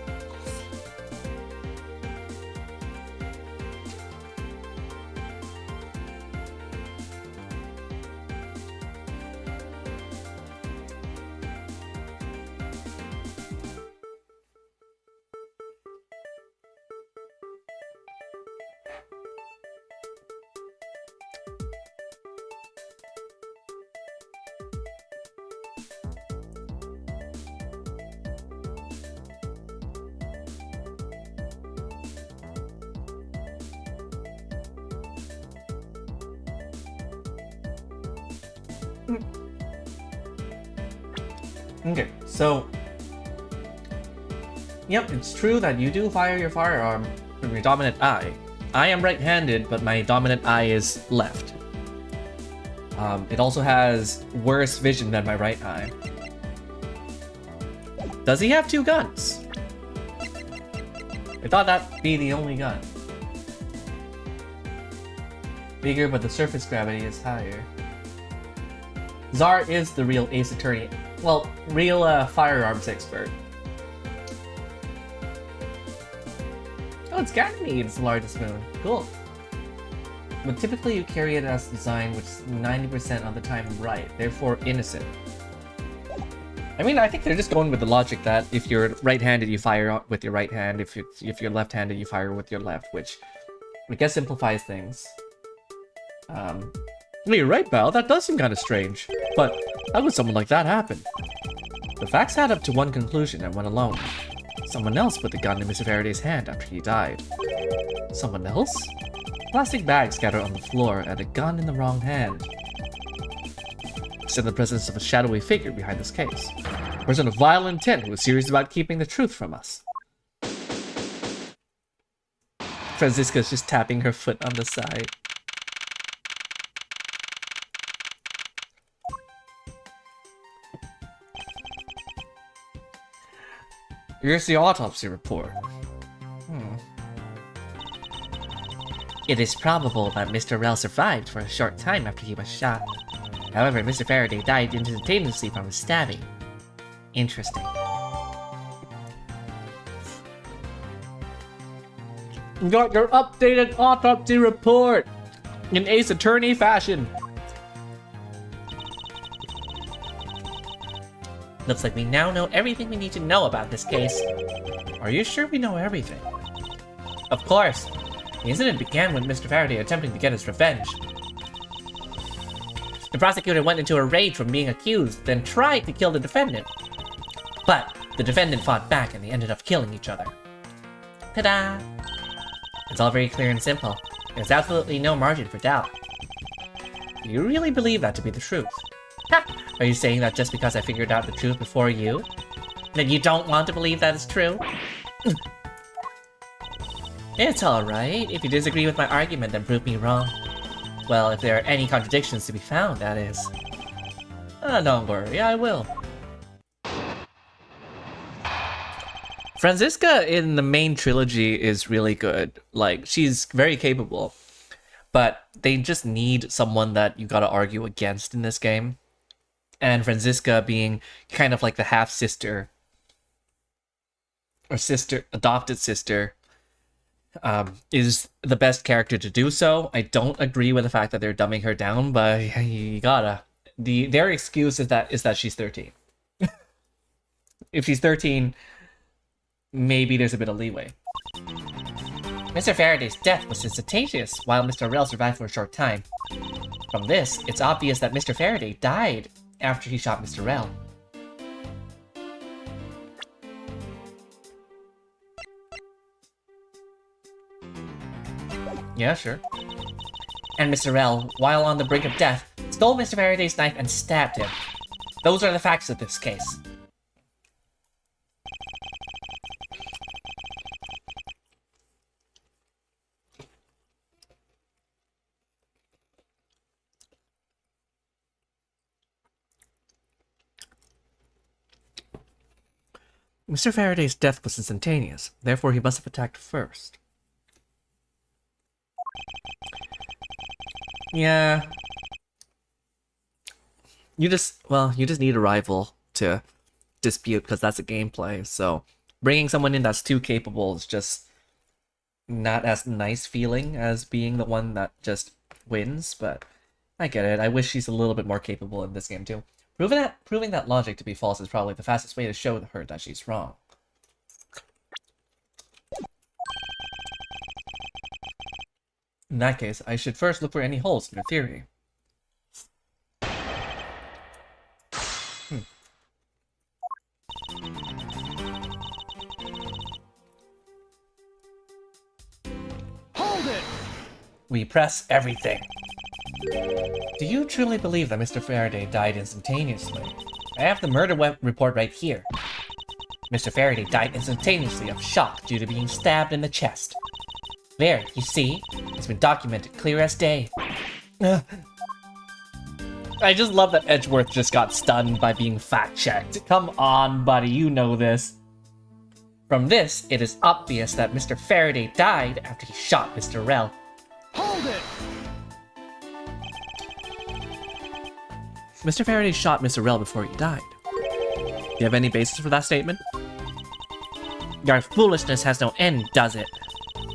Okay, so... Yep, it's true that you do fire your firearm from your dominant eye. I am right-handed, but my dominant eye is left. It also has worse vision than my right eye. Does he have two guns? I thought that'd be the only gun. Bigger, but the surface gravity is higher. Czar is the real ace attorney. Well, real firearms expert. Oh, it's Ganymede's largest moon. Cool. But typically you carry it as designed, which is 90% of the time right, therefore innocent. I mean, I think they're just going with the logic that if you're right-handed, you fire with your right hand. If you're left-handed, you fire with your left, which I guess simplifies things. You're right, Val, that does seem kind of strange. But how would something like that happen? The facts add up to one conclusion and one alone. Someone else put the gun in Mr. Faraday's hand after he died. Someone else? Plastic bags scattered on the floor and a gun in the wrong hand. weeks in the presence of a shadowy figure behind this case. A person of vile intent who was serious about keeping the truth from us. Franziska's just tapping her foot on the side. Here's the autopsy report. It is probable that Mr. Rell survived for a short time after he was shot. However, Mr. Faraday died instantaneously from his stabbing. Interesting. You got your updated autopsy report in Ace Attorney fashion. Looks like we now know everything we need to know about this case. Are you sure we know everything? Of course. The incident began when Mr. Faraday attempting to get his revenge. The prosecutor went into a rage from being accused, then tried to kill the defendant. But the defendant fought back and they ended up killing each other. Ta-da! It's all very clear and simple. There's absolutely no margin for doubt. Do you really believe that to be the truth? Ha! Are you saying that just because I figured out the truth before you? That you don't want to believe that it's true? It's alright. If you disagree with my argument, then prove me wrong. Well, if there are any contradictions to be found, that is. Don't worry, I will. Franziska in the main trilogy is really good. Like, she's very capable. But they just need someone that you gotta argue against in this game. And Franziska being kind of like the half-sister, or sister, adopted sister, is the best character to do so. I don't agree with the fact that they're dumbing her down, but you gotta. Their excuse is that she's 13. If she's 13, maybe there's a bit of leeway. Mr. Faraday's death was instantaneous, while Mr. Rell survived for a short time. From this, it's obvious that Mr. Faraday died after he shot Mr. Rell. Yeah, sure. And Mr. Rell, while on the brink of death, stole Mr. Faraday's knife and stabbed him. Those are the facts of this case. Mr. Faraday's death was instantaneous, therefore he must have attacked first. Yeah. You just need a rival to dispute, because that's a gameplay, so bringing someone in that's too capable is just not as nice feeling as being the one that just wins, but I get it. I wish she's a little bit more capable in this game too. Proving that logic to be false is probably the fastest way to show her that she's wrong. In that case, I should first look for any holes in your theory. Hold it! We press everything. Do you truly believe that Mr. Faraday died instantaneously? I have the murder report right here. Mr. Faraday died instantaneously of shock due to being stabbed in the chest. There, you see? It's been documented clear as day. I just love that Edgeworth just got stunned by being fact-checked. Come on, buddy, you know this. From this, it is obvious that Mr. Faraday died after he shot Mr. Rell. Hold it! Mr. Faraday shot Mr. Rell before he died. Do you have any basis for that statement? Your foolishness has no end, does it?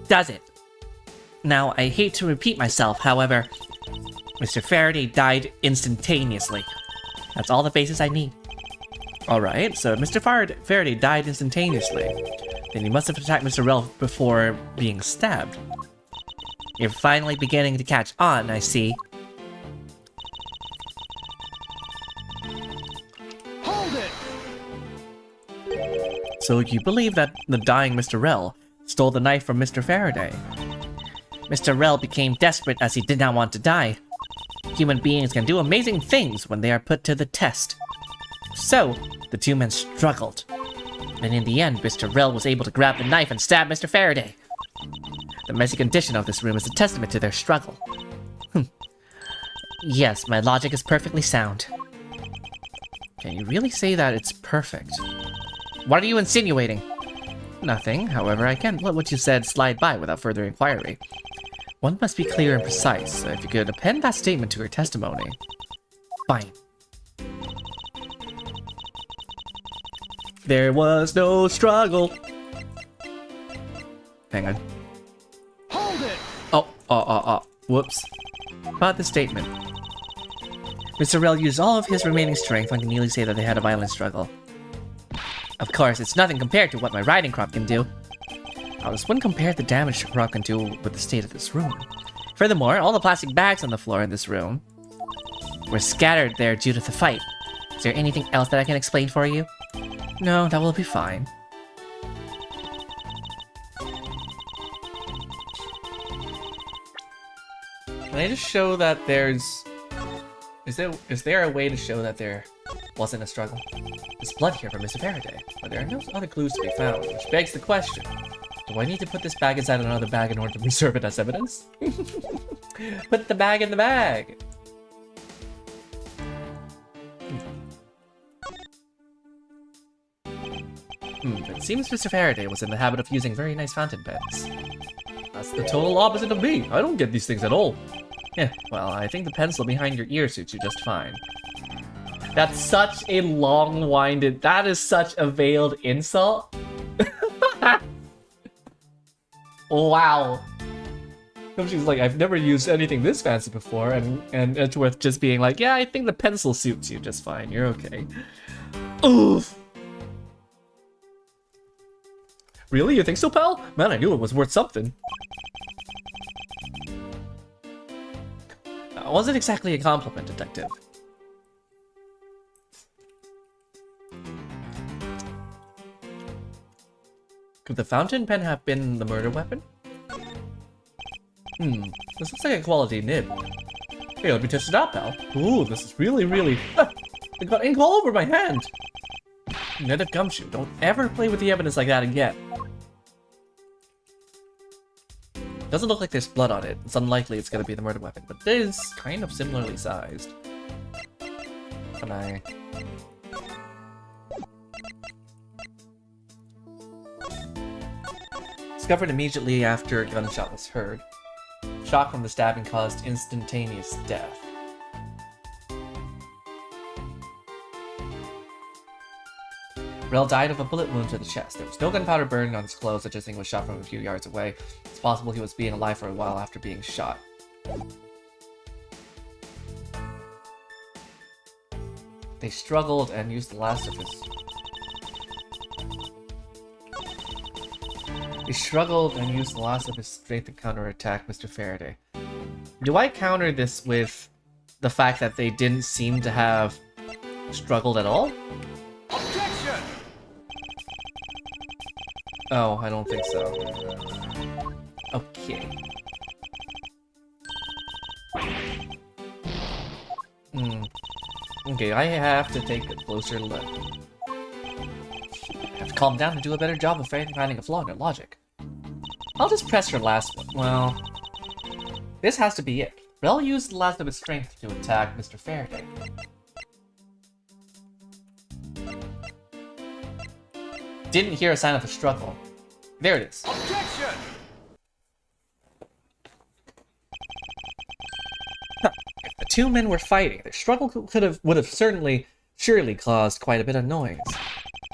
Does it? Now, I hate to repeat myself, however, Mr. Faraday died instantaneously. That's all the basis I need. Alright, so Mr. Faraday died instantaneously. Then he must have attacked Mr. Rell before being stabbed. You're finally beginning to catch on, I see. Hold it! So you believe that the dying Mr. Rell stole the knife from Mr. Faraday? Mr. Rell became desperate as he did not want to die. Human beings can do amazing things when they are put to the test. So, the two men struggled. And in the end, Mr. Rill was able to grab the knife and stab Mr. Faraday. The messy condition of this room is a testament to their struggle. Yes, my logic is perfectly sound. Can you really say that it's perfect? What are you insinuating? Nothing, however, I can't let what you said slide by without further inquiry. One must be clear and precise. If you could append that statement to your testimony. Fine. There was no struggle. Hang on. Hold it! Whoops. About the statement. Mr. Rell used all of his remaining strength. One can nearly say that they had a violent struggle. Of course, it's nothing compared to what my riding crop can do. How does one compare the damage the crop can do with the state of this room? Furthermore, all the plastic bags on the floor in this room were scattered there due to the fight. Is there anything else that I can explain for you? No, that will be fine. Can I just show that there's... Is there a way to show that there wasn't a struggle? There's blood here from Mr. Faraday, but there are no other clues to be found, which begs the question. Do I need to put this bag inside another bag in order to preserve it as evidence? Put the bag in the bag! It seems Mr. Faraday was in the habit of using very nice fountain pens. That's the total opposite of me. I don't get these things at all. Yeah, well, I think the pencil behind your ear suits you just fine. That's such a long-winded... That is such a veiled insult. Wow. She's like, I've never used anything this fancy before, and Edgeworth just being like, yeah, I think the pencil suits you just fine. You're okay. Oof. Really? You think so, pal? Man, I knew it was worth something. Wasn't exactly a compliment, Detective. Could the fountain pen have been the murder weapon? This looks like a quality nib. Hey, let me test it out, pal. Ooh, this is really... It got ink all over my hand! Native gumshoe, don't ever play with the evidence like that again. Doesn't look like there's blood on it. It's unlikely it's gonna be the murder weapon, but it is kind of similarly sized. Can I... Discovered immediately after a gunshot was heard. Shock from the stabbing caused instantaneous death. Rell died of a bullet wound to the chest. There was no gunpowder burning on his clothes, suggesting he was shot from a few yards away. It's possible he was being alive for a while after being shot. They struggled and used the last of his... strength to counterattack Mr. Faraday. Do I counter this with the fact that they didn't seem to have struggled at all? Objection! Oh, I don't think so. Okay. Okay, I have to take a closer look. I have to calm down and do a better job of finding a flaw in her logic. I'll just press her last one. Well, this has to be it. Rell used the last of his strength to attack Mr. Faraday. Didn't hear a sign of a struggle. There it is. Objection! If the two men were fighting, their struggle would have surely caused quite a bit of noise.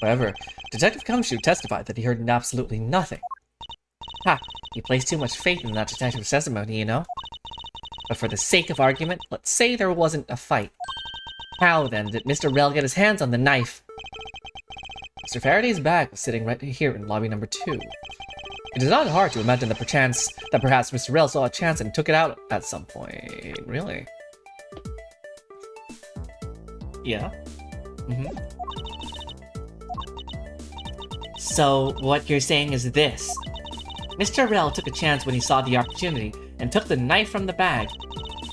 However, Detective Gumshoe testified that he heard absolutely nothing. Ha! You place too much faith in that detective's testimony, you know? But for the sake of argument, let's say there wasn't a fight. How, then, did Mr. Rell get his hands on the knife? Mr. Faraday's bag was sitting right here in lobby number 2. It is not hard to imagine that perhaps Mr. Rell saw a chance and took it out at some point. Really? Yeah. So, what you're saying is this. Mr. Rell took a chance when he saw the opportunity and took the knife from the bag.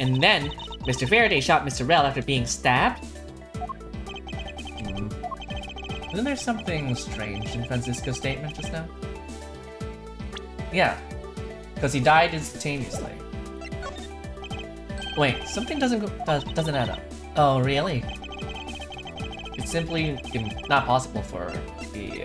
And then, Mr. Faraday shot Mr. Rel after being stabbed? Isn't there something strange in Francisco's statement just now? Yeah, because he died instantaneously. Wait, something doesn't add up. Oh, really? It's simply not possible for the,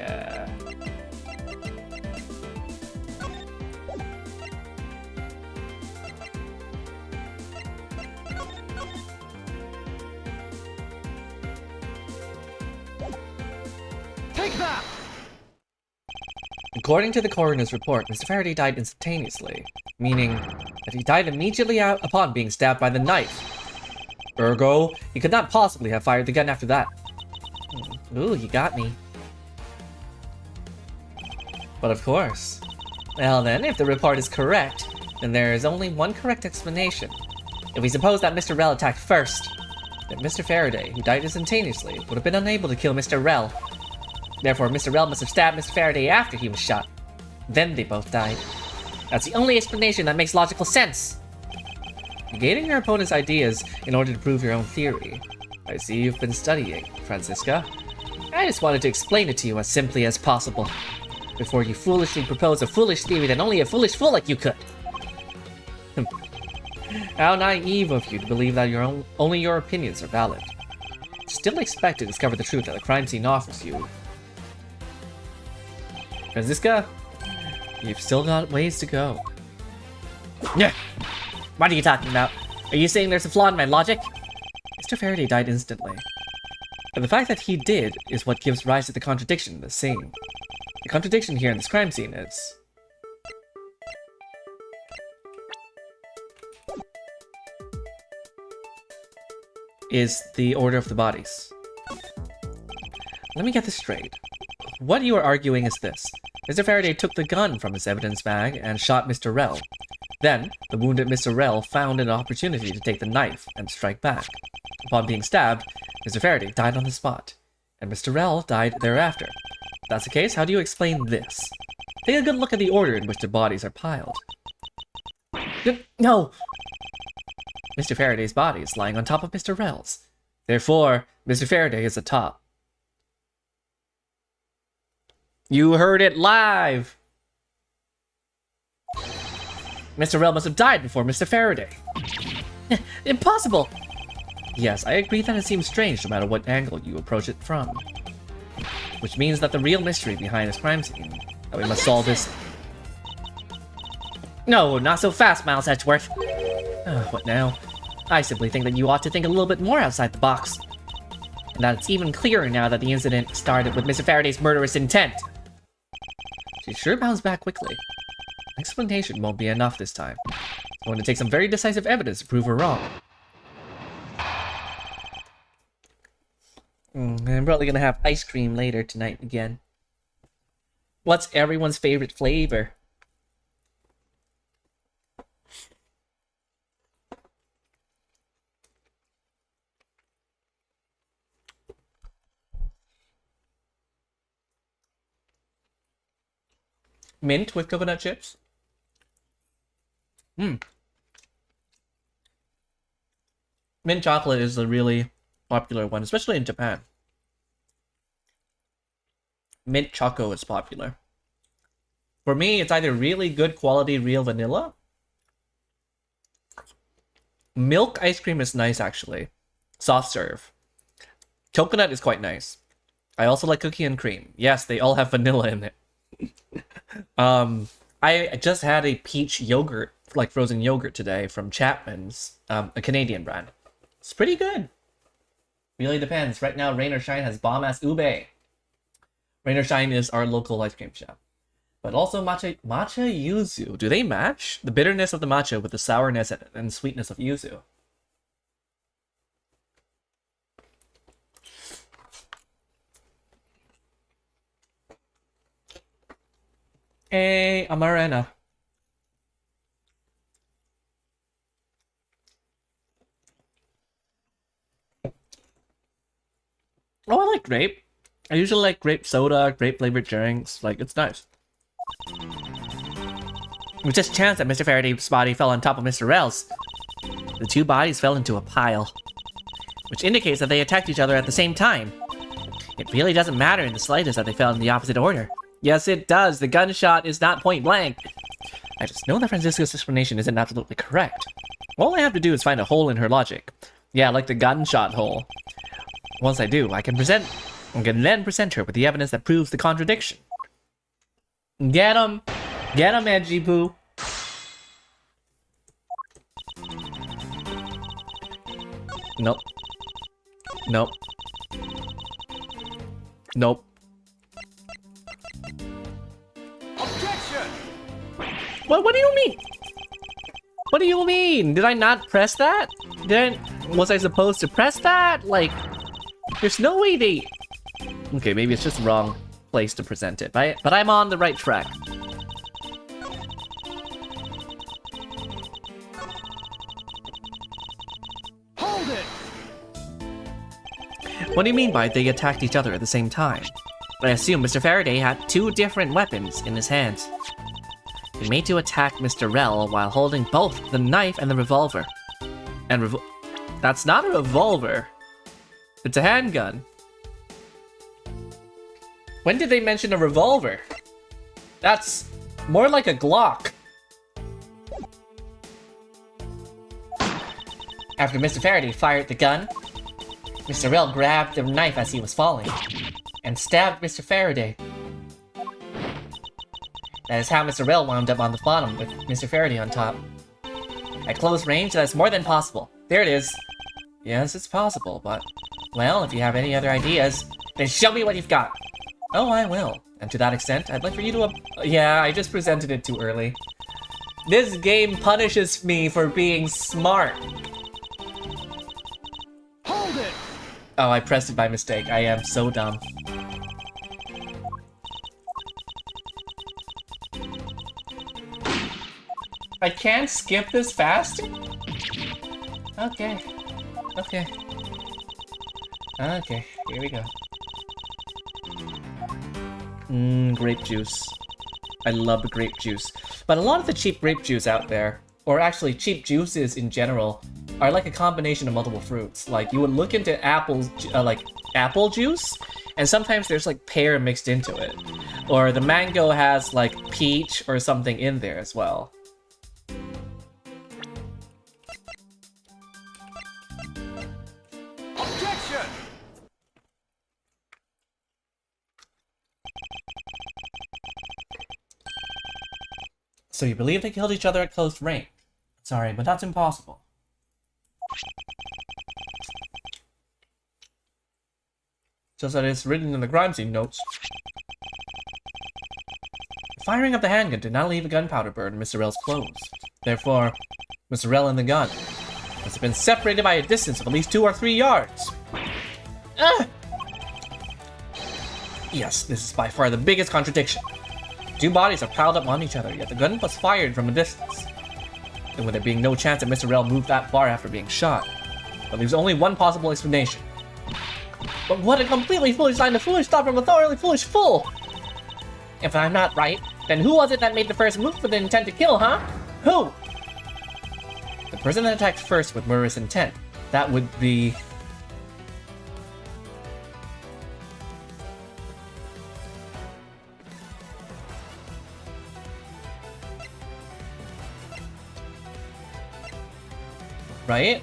Take that! According to the coroner's report, Mr. Faraday died instantaneously, meaning that he died immediately upon being stabbed by the knife. Ergo, he could not possibly have fired the gun after that. Ooh, you got me. But of course, Well then, if the report is correct, then there is only one correct explanation. If we suppose that Mr. Rel attacked first, that Mr. Faraday, who died instantaneously, would have been unable to kill Mr. Rel. therefore Mr. Rel must have stabbed Mr. Faraday after he was shot. Then they both died. That's the only explanation that makes logical sense. Negating your opponent's ideas in order to prove your own theory. I see you've been studying, Francisca. I just wanted to explain it to you as simply as possible, before you foolishly propose a foolish theory that only a foolish fool like you could. How naive of you to believe that only your opinions are valid. Still expect to discover the truth that the crime scene offers you. Francisca, you've still got ways to go. Yeah. What are you talking about? Are you saying there's a flaw in my logic? Mr. Faraday died instantly. And the fact that he did is what gives rise to the contradiction in the scene. The contradiction here in this crime scene is the order of the bodies. Let me get this straight. What you are arguing is this. Mr. Faraday took the gun from his evidence bag and shot Mr. Rel. Then, the wounded Mr. Rel found an opportunity to take the knife and strike back. Upon being stabbed, Mr. Faraday died on the spot, and Mr. Rel died thereafter. If that's the case, how do you explain this? Take a good look at the order in which the bodies are piled. No! Mr. Faraday's body is lying on top of Mr. Rel's. Therefore, Mr. Faraday is atop. You heard it live! Mr. Rel must have died before Mr. Faraday. Impossible! Yes, I agree that it seems strange no matter what angle you approach it from. Which means that the real mystery behind this crime scene, that we must solve is... No, not so fast, Miles Edgeworth. What now? I simply think that you ought to think a little bit more outside the box. And that it's even clearer now that the incident started with Mr. Faraday's murderous intent. She sure bounced back quickly. Explanation won't be enough this time. It's going to take some very decisive evidence to prove her wrong. I'm probably gonna have ice cream later tonight again. What's everyone's favorite flavor? Mint with coconut chips? Mint chocolate is a really popular one, especially in Japan. Mint choco is popular. For me, it's either really good quality real vanilla. Milk ice cream is nice, actually. Soft serve. Coconut is quite nice. I also like cookie and cream. Yes, they all have vanilla in it. I just had a peach yogurt, like frozen yogurt today from Chapman's, a Canadian brand. It's pretty good. Really depends. Right now, Rain or Shine has bomb-ass ube. Rain or Shine is our local ice cream shop. But also matcha yuzu. Do they match? The bitterness of the matcha with the sourness and sweetness of yuzu. Hey, Amarena. Oh, I like grape. I usually like grape soda, grape flavored drinks. Like, it's nice. It was just chance that Mr. Faraday's body fell on top of Mr. Rel's. The two bodies fell into a pile, which indicates that they attacked each other at the same time. It really doesn't matter in the slightest that they fell in the opposite order. Yes, it does. The gunshot is not point blank. I just know that Francisco's explanation isn't absolutely correct. All I have to do is find a hole in her logic. Yeah, like the gunshot hole. Once I do, I can then present her with the evidence that proves the contradiction. Get him! Get him, Edgy Poo! Nope. Nope. Nope. Objection! What do you mean? What do you mean? Did I not press that? Was I supposed to press that? Like, there's no way they... Okay, maybe it's just the wrong place to present it, right? But I'm on the right track. Hold it! What do you mean by they attacked each other at the same time? I assume Mr. Faraday had two different weapons in his hands. He made to attack Mr. Rel while holding both the knife and the revolver. And that's not a revolver. It's a handgun. When did they mention a revolver? That's more like a Glock. After Mr. Faraday fired the gun, Mr. Rel grabbed the knife as he was falling and stabbed Mr. Faraday. That is how Mr. Rel wound up on the bottom with Mr. Faraday on top. At close range, that's more than possible. There it is. Yes, it's possible, but... Well, if you have any other ideas, then show me what you've got. Oh, I will. And to that extent, I'd like for you to... Yeah, I just presented it too early. This game punishes me for being smart. Hold it! Oh, I pressed it by mistake. I am so dumb. I can't skip this fast? Okay. Okay. Okay, here we go. Grape juice. I love grape juice. But a lot of the cheap grape juice out there, or actually cheap juices in general, are like a combination of multiple fruits. Like, you would look into apples, like apple juice, and sometimes there's like pear mixed into it. Or the mango has like peach or something in there as well. Objection! So you believe they killed each other at close range? Sorry, but that's impossible. Just that it's written in the crime scene notes. The firing of the handgun did not leave a gunpowder burn in Mr. Rel's clothes. Therefore, Mr. Rel and the gun must have been separated by a distance of at least 2 or 3 yards. Ah! Yes, this is by far the biggest contradiction. Two bodies are piled up on each other, yet the gun was fired from a distance. And with there being no chance that Mr. Rel moved that far after being shot, but there's only one possible explanation. But what a completely foolish line, a foolish thought from a thoroughly foolish fool! If I'm not right, then who was it that made the first move with the intent to kill, huh? Who? The person that attacked first with murderous intent. That would be... right?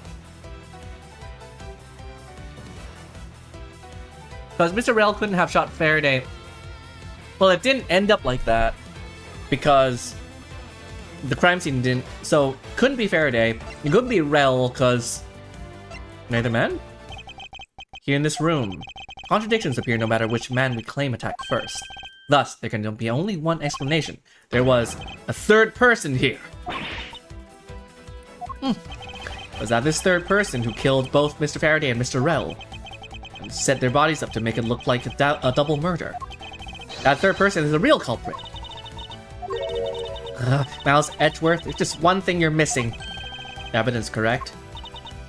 Because Mr. Rel couldn't have shot Faraday. Well, it didn't end up like that. Because the crime scene didn't... So, couldn't be Faraday. It couldn't be Rel, because... Neither man? Here in this room, contradictions appear no matter which man we claim attacked first. Thus, there can be only one explanation. There was a third person here. Was that this third person who killed both Mr. Faraday and Mr. Rel? And set their bodies up to make it look like a double murder. That third person is the real culprit. Miles Edgeworth, there's just one thing you're missing. Evidence, correct?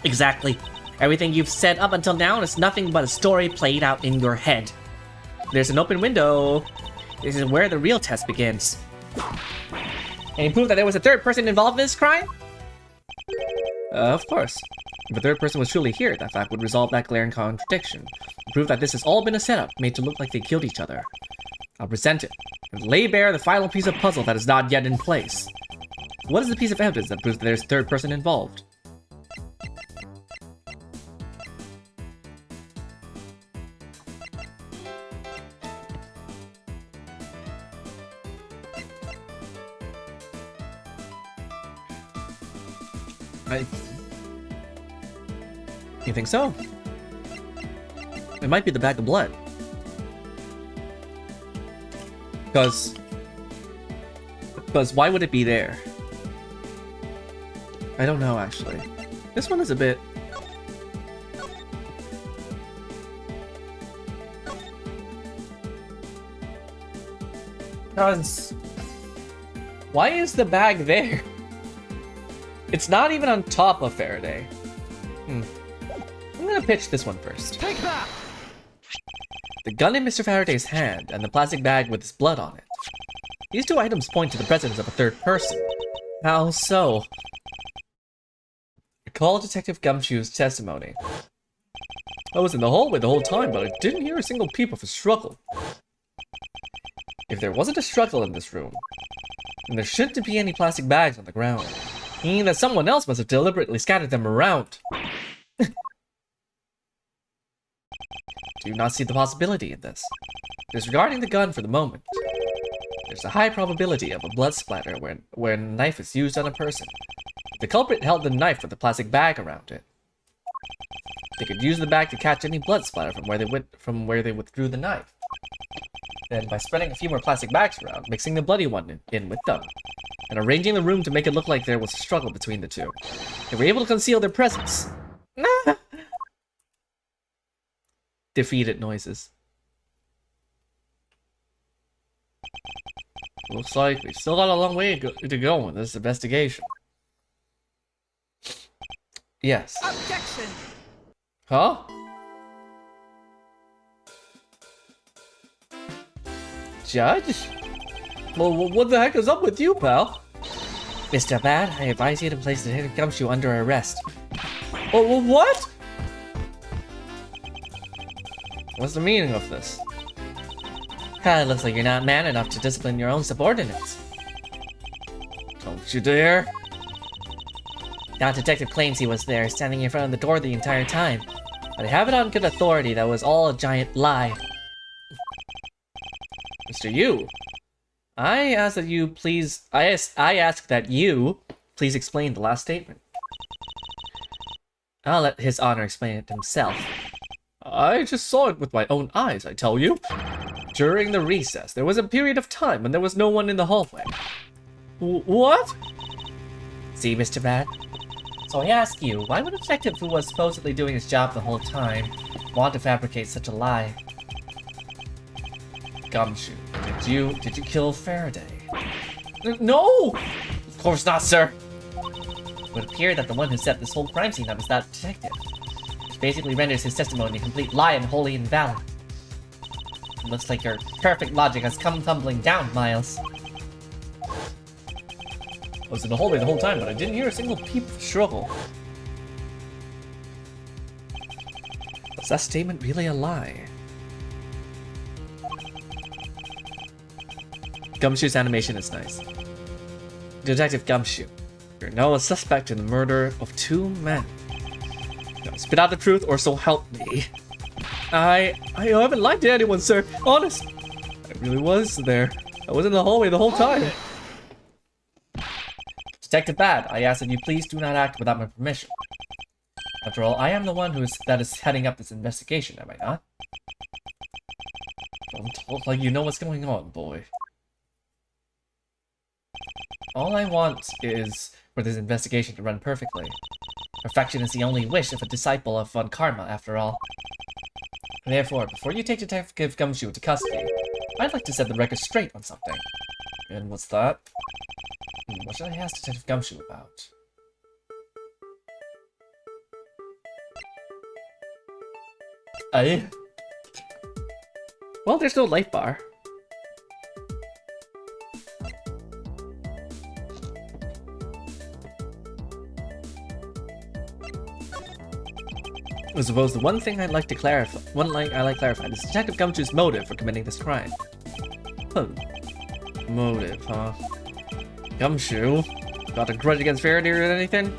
Exactly. Everything you've said up until now is nothing but a story played out in your head. There's an open window. This is where the real test begins. Can you prove that there was a third person involved in this crime? Of course. If a third person was truly here, that fact would resolve that glaring contradiction. And prove that this has all been a setup, made to look like they killed each other. I'll present it, and lay bare the final piece of puzzle that is not yet in place. What is the piece of evidence that proves that there's a third person involved? You think so? It might be the bag of blood. Because why would it be there? I don't know, actually. This one is a bit... Because... Why is the bag there? It's not even on top of Faraday. I'm gonna pitch this one first. Take that! The gun in Mr. Faraday's hand and the plastic bag with his blood on it. These two items point to the presence of a third person. How so? Recall Detective Gumshoe's testimony. I was in the hallway the whole time, but I didn't hear a single peep of a struggle. If there wasn't a struggle in this room, then there shouldn't be any plastic bags on the ground, meaning that someone else must have deliberately scattered them around. Do you not see the possibility in this? Disregarding the gun for the moment, there's a high probability of a blood splatter when a knife is used on a person. The culprit held the knife with a plastic bag around it. They could use the bag to catch any blood splatter from where they withdrew the knife. Then, by spreading a few more plastic bags around, mixing the bloody one in with them, and arranging the room to make it look like there was a struggle between the two, they were able to conceal their presence. Defeated noises. Looks like we've still got a long way to go in this investigation. Yes. Objection! Huh? Judge? Well, what the heck is up with you, pal? Mr. Bad, I advise you to place Detective Gumshoe under arrest. Oh, what? What's the meaning of this? It looks like you're not man enough to discipline your own subordinates. Don't you dare. Now, Detective claims he was there, standing in front of the door the entire time. But I have it on good authority that was all a giant lie. Mr. Yu, I ask that you please explain the last statement. I'll let His Honor explain it himself. I just saw it with my own eyes, I tell you. During the recess, there was a period of time when there was no one in the hallway. What? See, Mr. Bad? So I ask you, why would a detective who was supposedly doing his job the whole time want to fabricate such a lie? Gumshoe, did you kill Faraday? No! Of course not, sir. It would appear that the one who set this whole crime scene up is that detective, which basically renders his testimony a complete lie and wholly invalid. It looks like your perfect logic has come tumbling down, Miles. I was in the hallway the whole time, but I didn't hear a single peep of struggle. Was that statement really a lie? Gumshoe's animation is nice. Detective Gumshoe, you're now a suspect in the murder of 2 men. Now spit out the truth or so help me. I haven't lied to anyone, sir. Honest. I really was there. I was in the hallway the whole time. Detective Bad, I ask that you please do not act without my permission. After all, I am the one that is heading up this investigation, am I not? Don't talk like you know what's going on, boy. All I want is for this investigation to run perfectly. Perfection is the only wish of a disciple of Von Karma, after all. Therefore, before you take Detective Gumshoe into custody, I'd like to set the record straight on something. And what's that? What should I ask Detective Gumshoe about? Well, there's no light bar. I suppose the one thing I'd like to clarify, is Detective Gumshoe's motive for committing this crime. Motive, huh? Gumshoe? Got a grudge against Faraday or anything?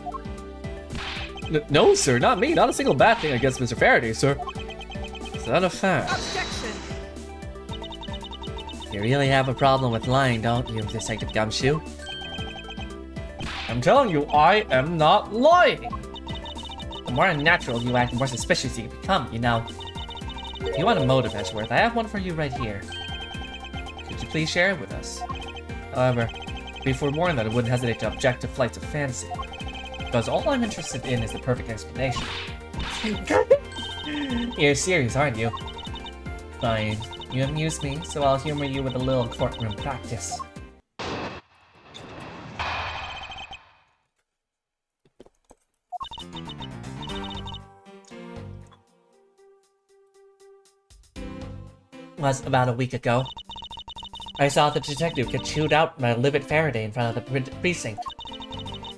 No, sir, not me. Not a single bad thing against Mr. Faraday, sir. Is that a fact? Objection! You really have a problem with lying, don't you, Detective Gumshoe? I'm telling you, I am not lying! The more unnatural you act, the more suspicious you become, you know. If you want a motive, Edgeworth, I have one for you right here. Could you please share it with us? However, be forewarned that I wouldn't hesitate to object to flights of fancy. Because all I'm interested in is the perfect explanation. You're serious, aren't you? Fine. You amuse me, so I'll humor you with a little courtroom practice. Was about a week ago. I saw the detective get chewed out by a livid Faraday in front of the precinct.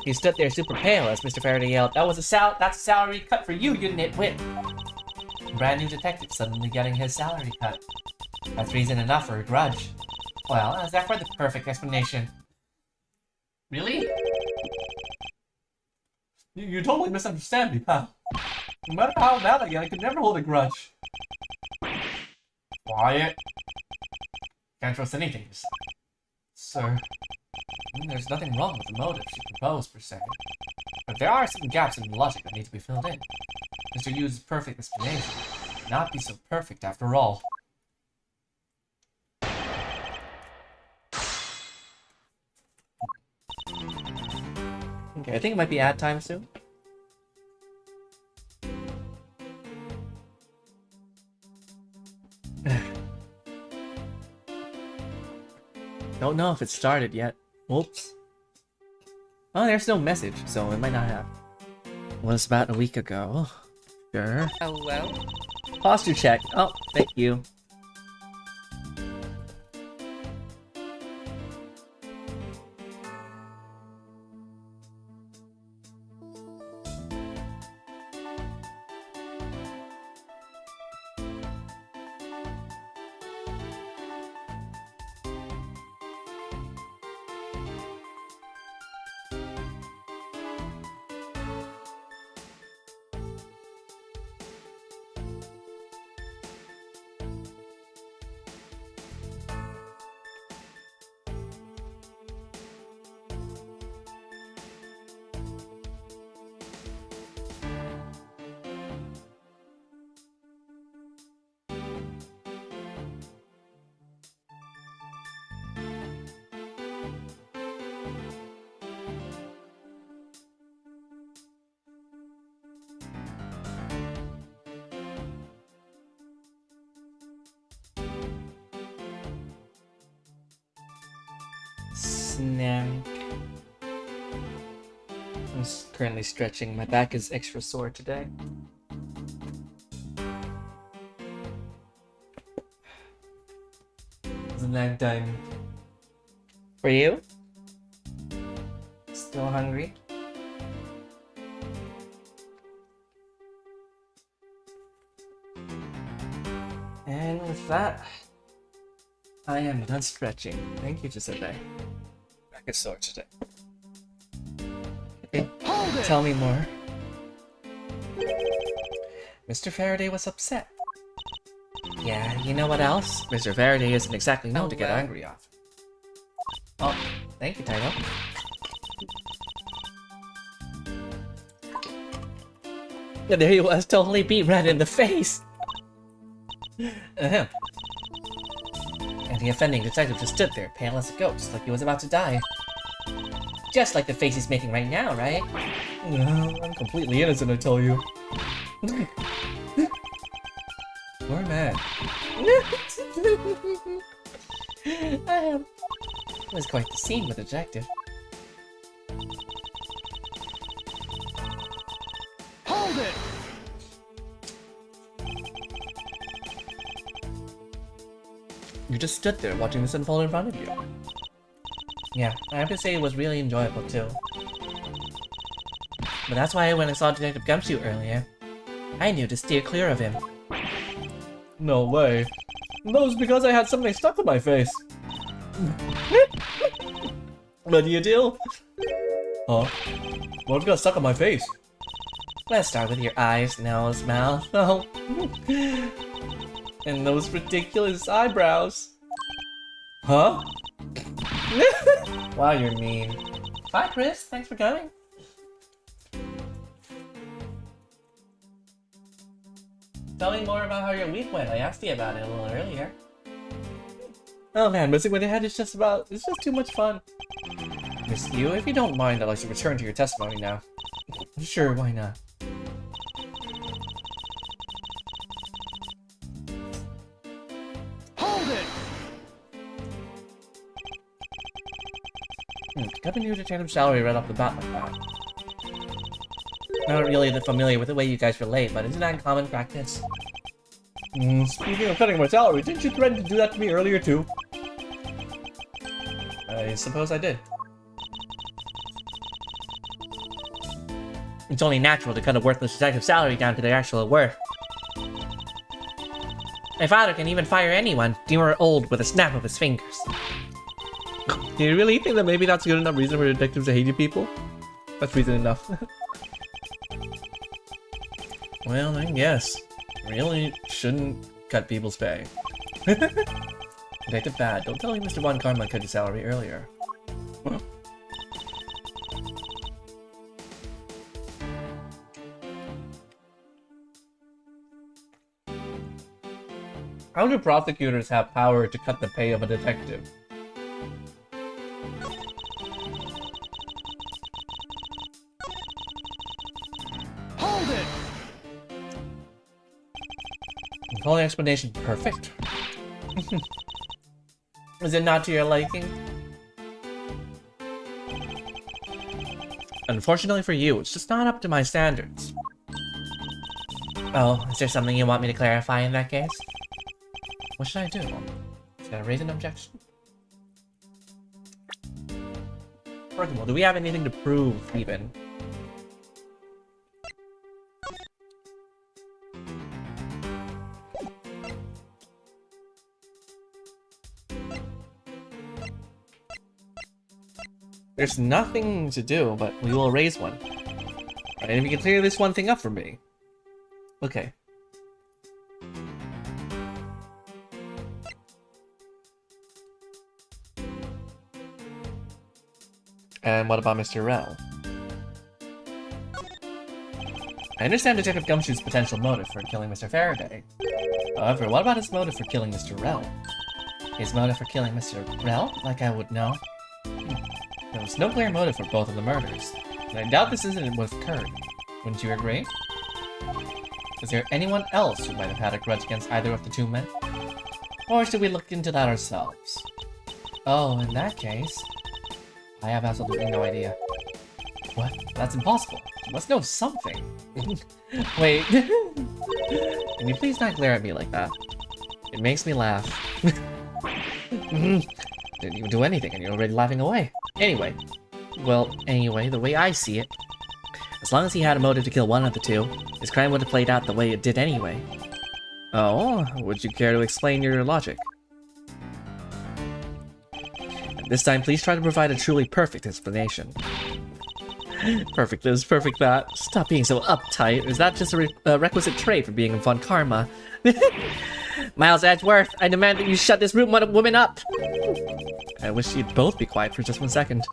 He stood there super pale as Mr. Faraday yelled, "That's a salary cut for you, you nitwit!" Brand new detective suddenly getting his salary cut. That's reason enough for a grudge. Well, is that for the perfect explanation? Really? You totally misunderstand me, pal. No matter how mad I get, I could never hold a grudge. Quiet. Can't trust anything you say. Sir, there's nothing wrong with the motive she proposed, per se. But there are some gaps in the logic that need to be filled in. Mr. Yu's perfect explanation may not be so perfect after all. Okay, I think it might be ad time soon. Don't know if it started yet. Whoops. Oh, there's no message, so it might not have. Was about a week ago. Sure. Hello? Posture check. Oh, thank you. Snack. I'm currently stretching. My back is extra sore today. It's nap time. For you? Still hungry? And with that, I am done stretching. Thank you, Giuseppe. Back is sore today. Okay, tell me more. Mr. Faraday was upset. Yeah, you know what else? Mr. Faraday isn't exactly known to get angry often. Oh, thank you, Taito. Yeah, there he was, totally beat red in the face. And the offending detective just stood there, pale as a ghost, like he was about to die. Just like the face he's making right now, right? No, I'm completely innocent, I tell you. Poor man. It was quite the scene with the detective. Hold it! You just stood there watching this unfold in front of you. Yeah, I have to say it was really enjoyable too. But that's why when I saw Detective Gumshoe earlier, I knew to steer clear of him. No way. That was because I had something stuck to my face. What do you do? Huh? What got stuck on my face? Let's start with your eyes, nose, mouth. Oh. And those ridiculous eyebrows. Huh? Wow, you're mean. Bye, Chris. Thanks for coming. Tell me more about how your week went. I asked you about it a little earlier. Oh man, missing what they had is just too much fun. Miss you, if you don't mind, I'd like to return to your testimony now. Sure, why not? Hold it! Got a new detective salary right off the bat like that. Not really that familiar with the way you guys relate, but isn't that common practice? Speaking of cutting my salary, didn't you threaten to do that to me earlier too? I suppose I did. It's only natural to cut a worthless detective salary down to their actual worth. My father can even fire anyone, new or old, with a snap of his fingers. Do you really think that maybe that's good enough reason for detectives to hate you people? That's reason enough. Well, I guess. Really shouldn't cut people's pay. Detective Bad, don't tell me Mr. Von Karma cut his salary earlier. Huh? How do prosecutors have power to cut the pay of a detective? Hold it! I'm calling explanation perfect. Is it not to your liking? Unfortunately for you, it's just not up to my standards. Oh, is there something you want me to clarify in that case? What should I do? Should I raise an objection? First of all, do we have anything to prove, even? There's nothing to do, but we will raise one. Alright, and if you can clear this one thing up for me. Okay. And what about Mr. Rel? I understand Detective Gumshoe's potential motive for killing Mr. Faraday. However, what about his motive for killing Mr. Rel? His motive for killing Mr. Rel? Like I would know. There was no clear motive for both of the murders, and I doubt this incident would have occurred. Wouldn't you agree? Is there anyone else who might have had a grudge against either of the two men? Or should we look into that ourselves? Oh, in that case... I have absolutely no idea. What? That's impossible. You must know something. Wait. Can you please not glare at me like that? It makes me laugh. Didn't even do anything and you're already laughing away. Anyway, the way I see it, as long as he had a motive to kill one of the two, his crime would have played out the way it did anyway. Oh, would you care to explain your logic? And this time, please try to provide a truly perfect explanation. Perfect this, perfect that. Stop being so uptight. Is that just a requisite trait for being in Von Karma? Miles Edgeworth, I demand that you shut this woman up! I wish you'd both be quiet for just 1 second.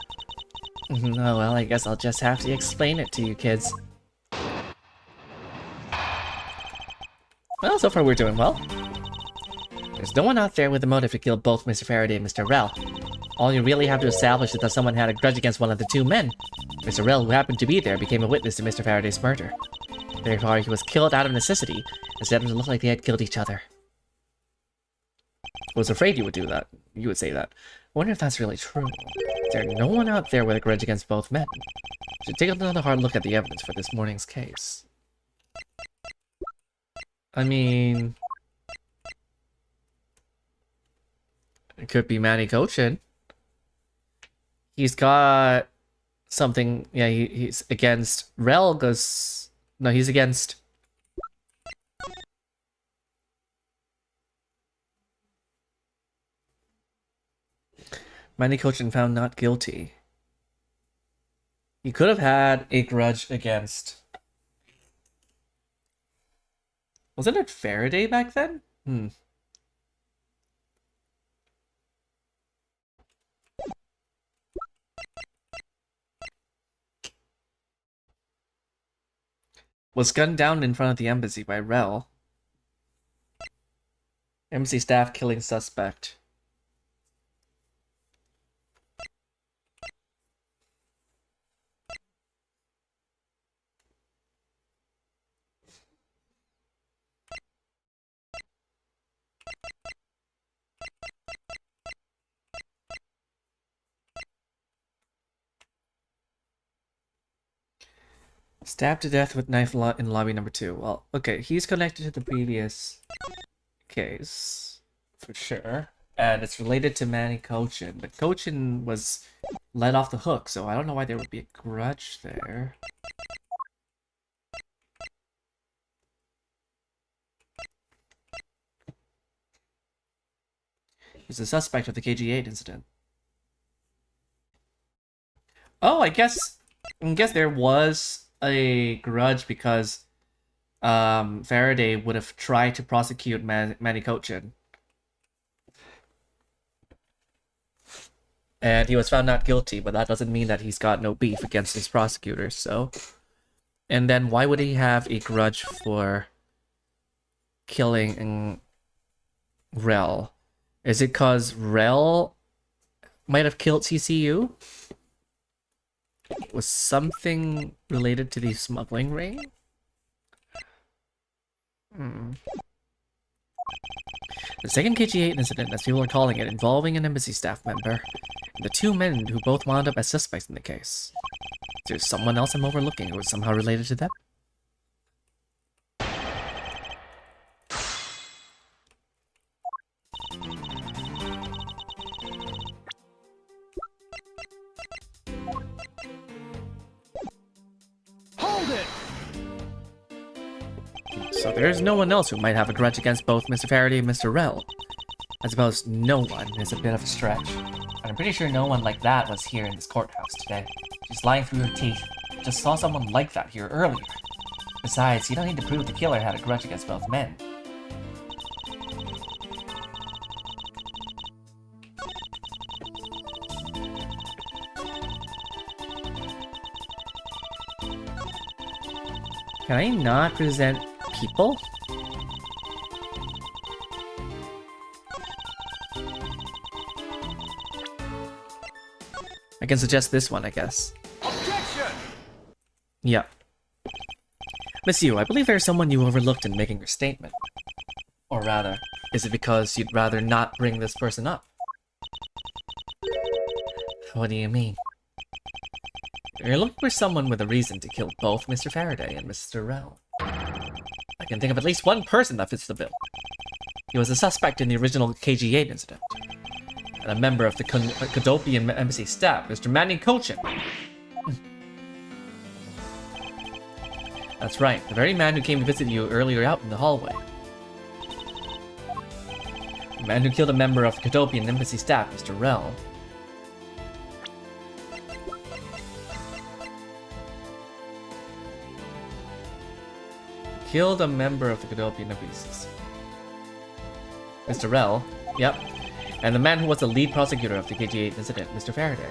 Oh well, I guess I'll just have to explain it to you kids. Well, so far we're doing well. There's no one out there with a motive to kill both Mr. Faraday and Mr. Rel. All you really have to establish is that someone had a grudge against one of the two men. Mr. Rel, who happened to be there, became a witness to Mr. Faraday's murder. Therefore, he was killed out of necessity, instead of it to look like they had killed each other. I was afraid you would do that. You would say that. I wonder if that's really true. Is there no one out there with a grudge against both men? Should take another hard look at the evidence for this morning's case. I mean... it could be Manny Cochin. He's got something... yeah, he's against Rel, because... no, he's against Manny Kochin found not guilty. He could have had a grudge against... Wasn't it Faraday back then? Was gunned down in front of the embassy by Rel. Embassy staff killing suspect. Stabbed to death with knife in lobby number 2. Well, okay, he's connected to the previous case, for sure. And it's related to Manny Kochin. But Kochin was let off the hook, so I don't know why there would be a grudge there. He's a suspect of the KG8 incident. Oh, I guess there was a grudge because Faraday would have tried to prosecute Manny Kochin. And he was found not guilty, but that doesn't mean that he's got no beef against his prosecutors, so... And then why would he have a grudge for killing Rel? Is it because Rel might have killed CCU? Was something related to the smuggling ring? The second KG8 incident, as people are calling it, involving an embassy staff member, and the 2 men who both wound up as suspects in the case. Is there someone else I'm overlooking who is somehow related to them? So there's no one else who might have a grudge against both Mr. Faraday and Mr. Rel. I suppose no one is a bit of a stretch. But I'm pretty sure no one like that was here in this courthouse today. She's lying through her teeth. Just saw someone like that here earlier. Besides, you don't need to prove the killer had a grudge against both men. Can I not present people? I can suggest this one, I guess. Objection! Yeah. Miss Yu, I believe there's someone you overlooked in making your statement. Or rather, is it because you'd rather not bring this person up? What do you mean? You're looking for someone with a reason to kill both Mr. Faraday and Mr. Rel. I can think of at least one person that fits the bill. He was a suspect in the original KG8 incident. And a member of the Cadopian embassy staff, Mr. Manny Kochin. That's right, the very man who came to visit you earlier out in the hallway. The man who killed a member of the Cadopian embassy staff, Mr. Rel. Killed a member of the Cadopian embassy. Mr. Rel, yep. And the man who was the lead prosecutor of the KG8 incident, Mr. Faraday.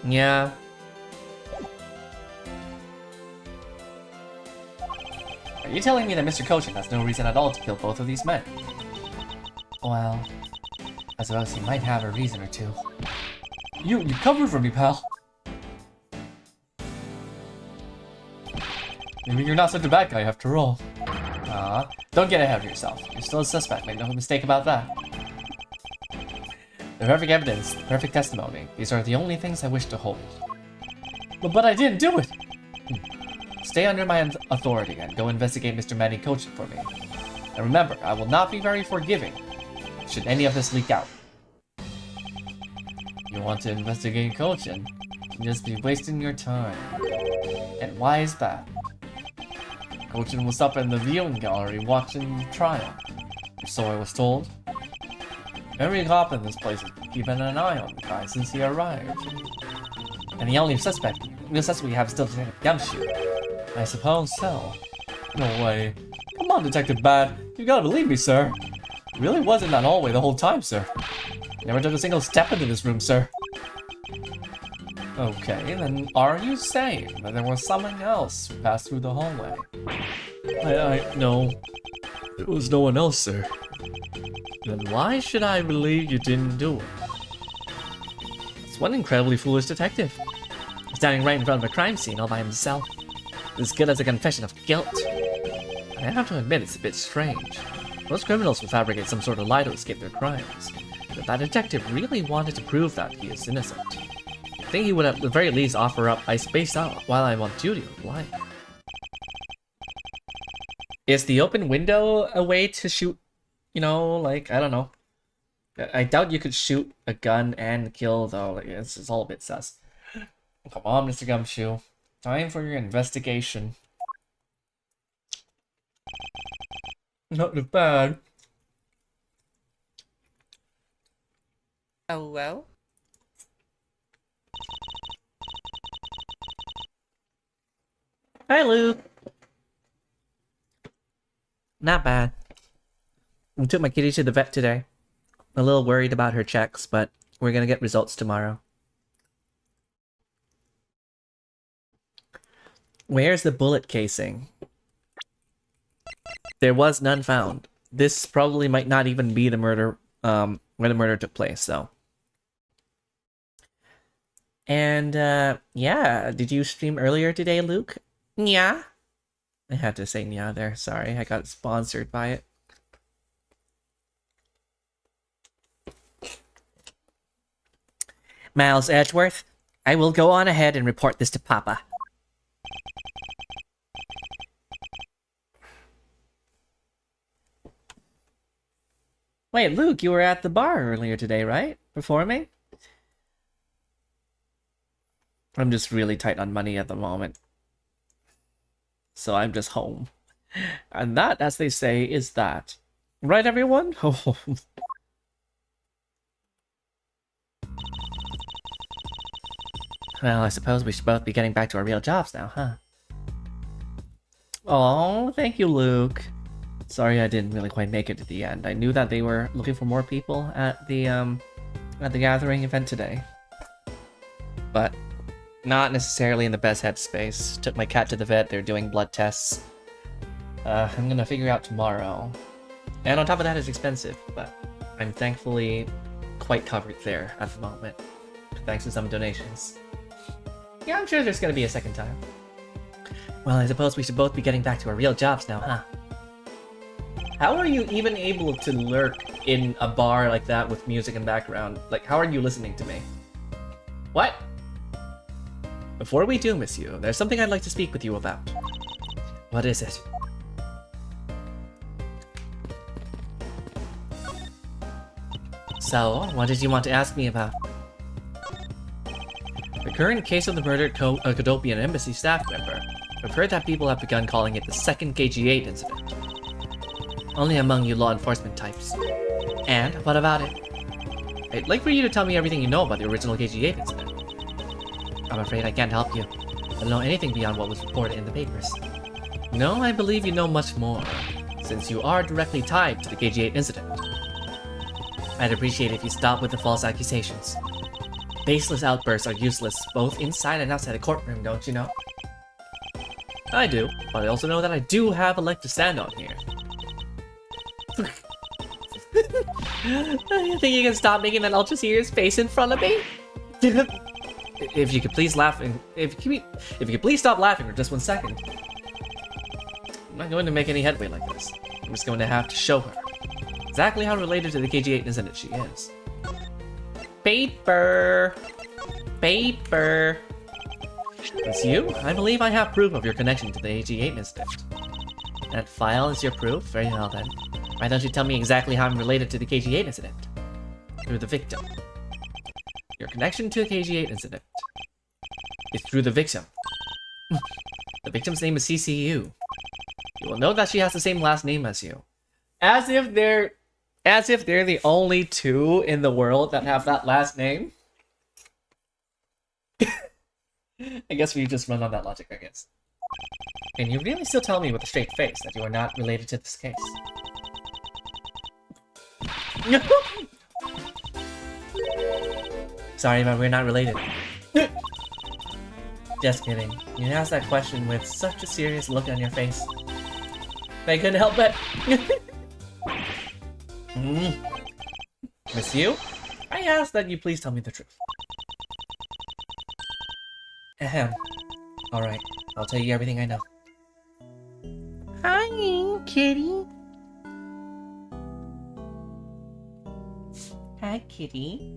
Yeah. Are you telling me that Mr. Kochin has no reason at all to kill both of these men? Well, I suppose he might have a reason or two. You covered for me, pal. Maybe you're not such a bad guy after all. Don't get ahead of yourself. You're still a suspect, make no mistake about that. The perfect evidence, the perfect testimony, these are the only things I wish to hold. But I didn't do it! Stay under my authority and go investigate Mr. Manny Kochin for me. And remember, I will not be very forgiving should any of this leak out. You want to investigate Kochin? You'll just be wasting your time. And why is that? Kochin was up in the viewing gallery watching the trial. So I was told. Every cop in this place has been keeping an eye on the guy since he arrived. And the only suspect we have is still Detective Gumshoe. I suppose so. No way. Come on, Detective Bad. You gotta believe me, sir. It really was in that hallway the whole time, sir. Never took a single step into this room, sir. Okay, then are you saying that there was someone else who passed through the hallway? No. It was no one else, sir. Then why should I believe you didn't do it? It's one incredibly foolish detective. Standing right in front of a crime scene all by himself. As good as a confession of guilt. I have to admit it's a bit strange. Most criminals will fabricate some sort of lie to escape their crimes. But that detective really wanted to prove that he is innocent. I think he would at the very least offer up I spaced out while I'm on duty or lying. Is the open window a way to shoot, you know, like, I don't know. I doubt you could shoot a gun and kill, though. Like, it's all a bit sus. Come on, Mr. Gumshoe. Time for your investigation. Not too bad. Hello? Hi, Luke. Not bad. I took my kitty to the vet today. A little worried about her checks, but we're gonna get results tomorrow. Where's the bullet casing? There was none found. This probably might not even be the murder, where the murder took place, though. And, yeah, did you stream earlier today, Luke? Yeah. I had to say yeah there, sorry, I got sponsored by it. Miles Edgeworth, I will go on ahead and report this to Papa. Wait, Luke, you were at the bar earlier today, right? Performing? I'm just really tight on money at the moment. So I'm just home. And that, as they say, is that. Right, everyone? Oh. Well, I suppose we should both be getting back to our real jobs now, huh? Oh, thank you, Luke. Sorry I didn't really quite make it to the end. I knew that they were looking for more people at the gathering event today. But not necessarily in the best headspace. Took my cat to the vet, they're doing blood tests. I'm gonna figure out tomorrow. And on top of that, it's expensive, but I'm thankfully quite covered there at the moment. Thanks to some donations. Yeah, I'm sure there's gonna be a second time. Well, I suppose we should both be getting back to our real jobs now, huh? How are you even able to lurk in a bar like that with music in background? Like, how are you listening to me? What? Before we do miss you, there's something I'd like to speak with you about. What is it? So, what did you want to ask me about? The current case of the murdered Cadopian embassy staff member. I've heard that people have begun calling it the second KG-8 incident. Only among you law enforcement types. And, what about it? I'd like for you to tell me everything you know about the original KG-8 incident. I'm afraid I can't help you. I don't know anything beyond what was reported in the papers. No, I believe you know much more, since you are directly tied to the KG-8 incident. I'd appreciate it if you stop with the false accusations. Baseless outbursts are useless, both inside and outside the courtroom, don't you know? I do, but I also know that I do have a leg to stand on here. You think you can stop making that ultra serious face in front of me? If you could please laugh, and if you could please stop laughing for just 1 second. I'm not going to make any headway like this. I'm just going to have to show her exactly how related to the KG-8 incident she is. Paper! Paper! It's you? I believe I have proof of your connection to the KG-8 incident. That file is your proof? Very well then. Why don't you tell me exactly how I'm related to the KG-8 incident? Through the victim. Your connection to the KG-8 incident is through the victim. The victim's name is CCU. You will know that she has the same last name as you. As if they're As if they're the only two in the world that have that last name. I guess we just run on that logic, I guess. Can you really still tell me with a straight face that you are not related to this case? Sorry, but we're not related. Just kidding. You asked that question with such a serious look on your face. I couldn't help it. Miss you? I ask that you please tell me the truth. Ahem. Alright, I'll tell you everything I know. Hi, kitty. Hi, kitty.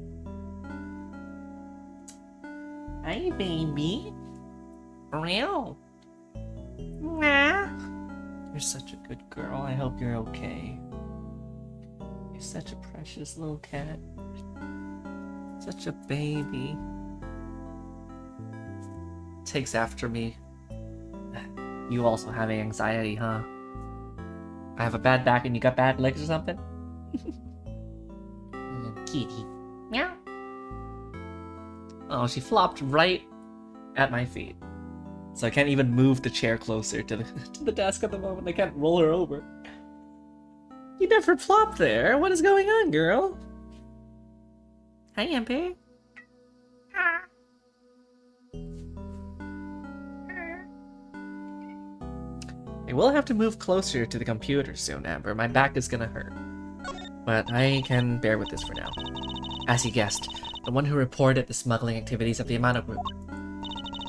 Hi, baby. Real. Nah. You're such a good girl. I hope you're okay. You're such a precious little cat. Such a baby. Takes after me. You also have anxiety, huh? I have a bad back and you got bad legs or something? Kitty. Meow. Oh, she flopped right at my feet. So I can't even move the chair closer to the desk at the moment. I can't roll her over. You never plopped there. What is going on, girl? Hi, MP. I will have to move closer to the computer soon, Amber. My back is gonna hurt. But I can bear with this for now. As you guessed, the one who reported the smuggling activities of the Amano Group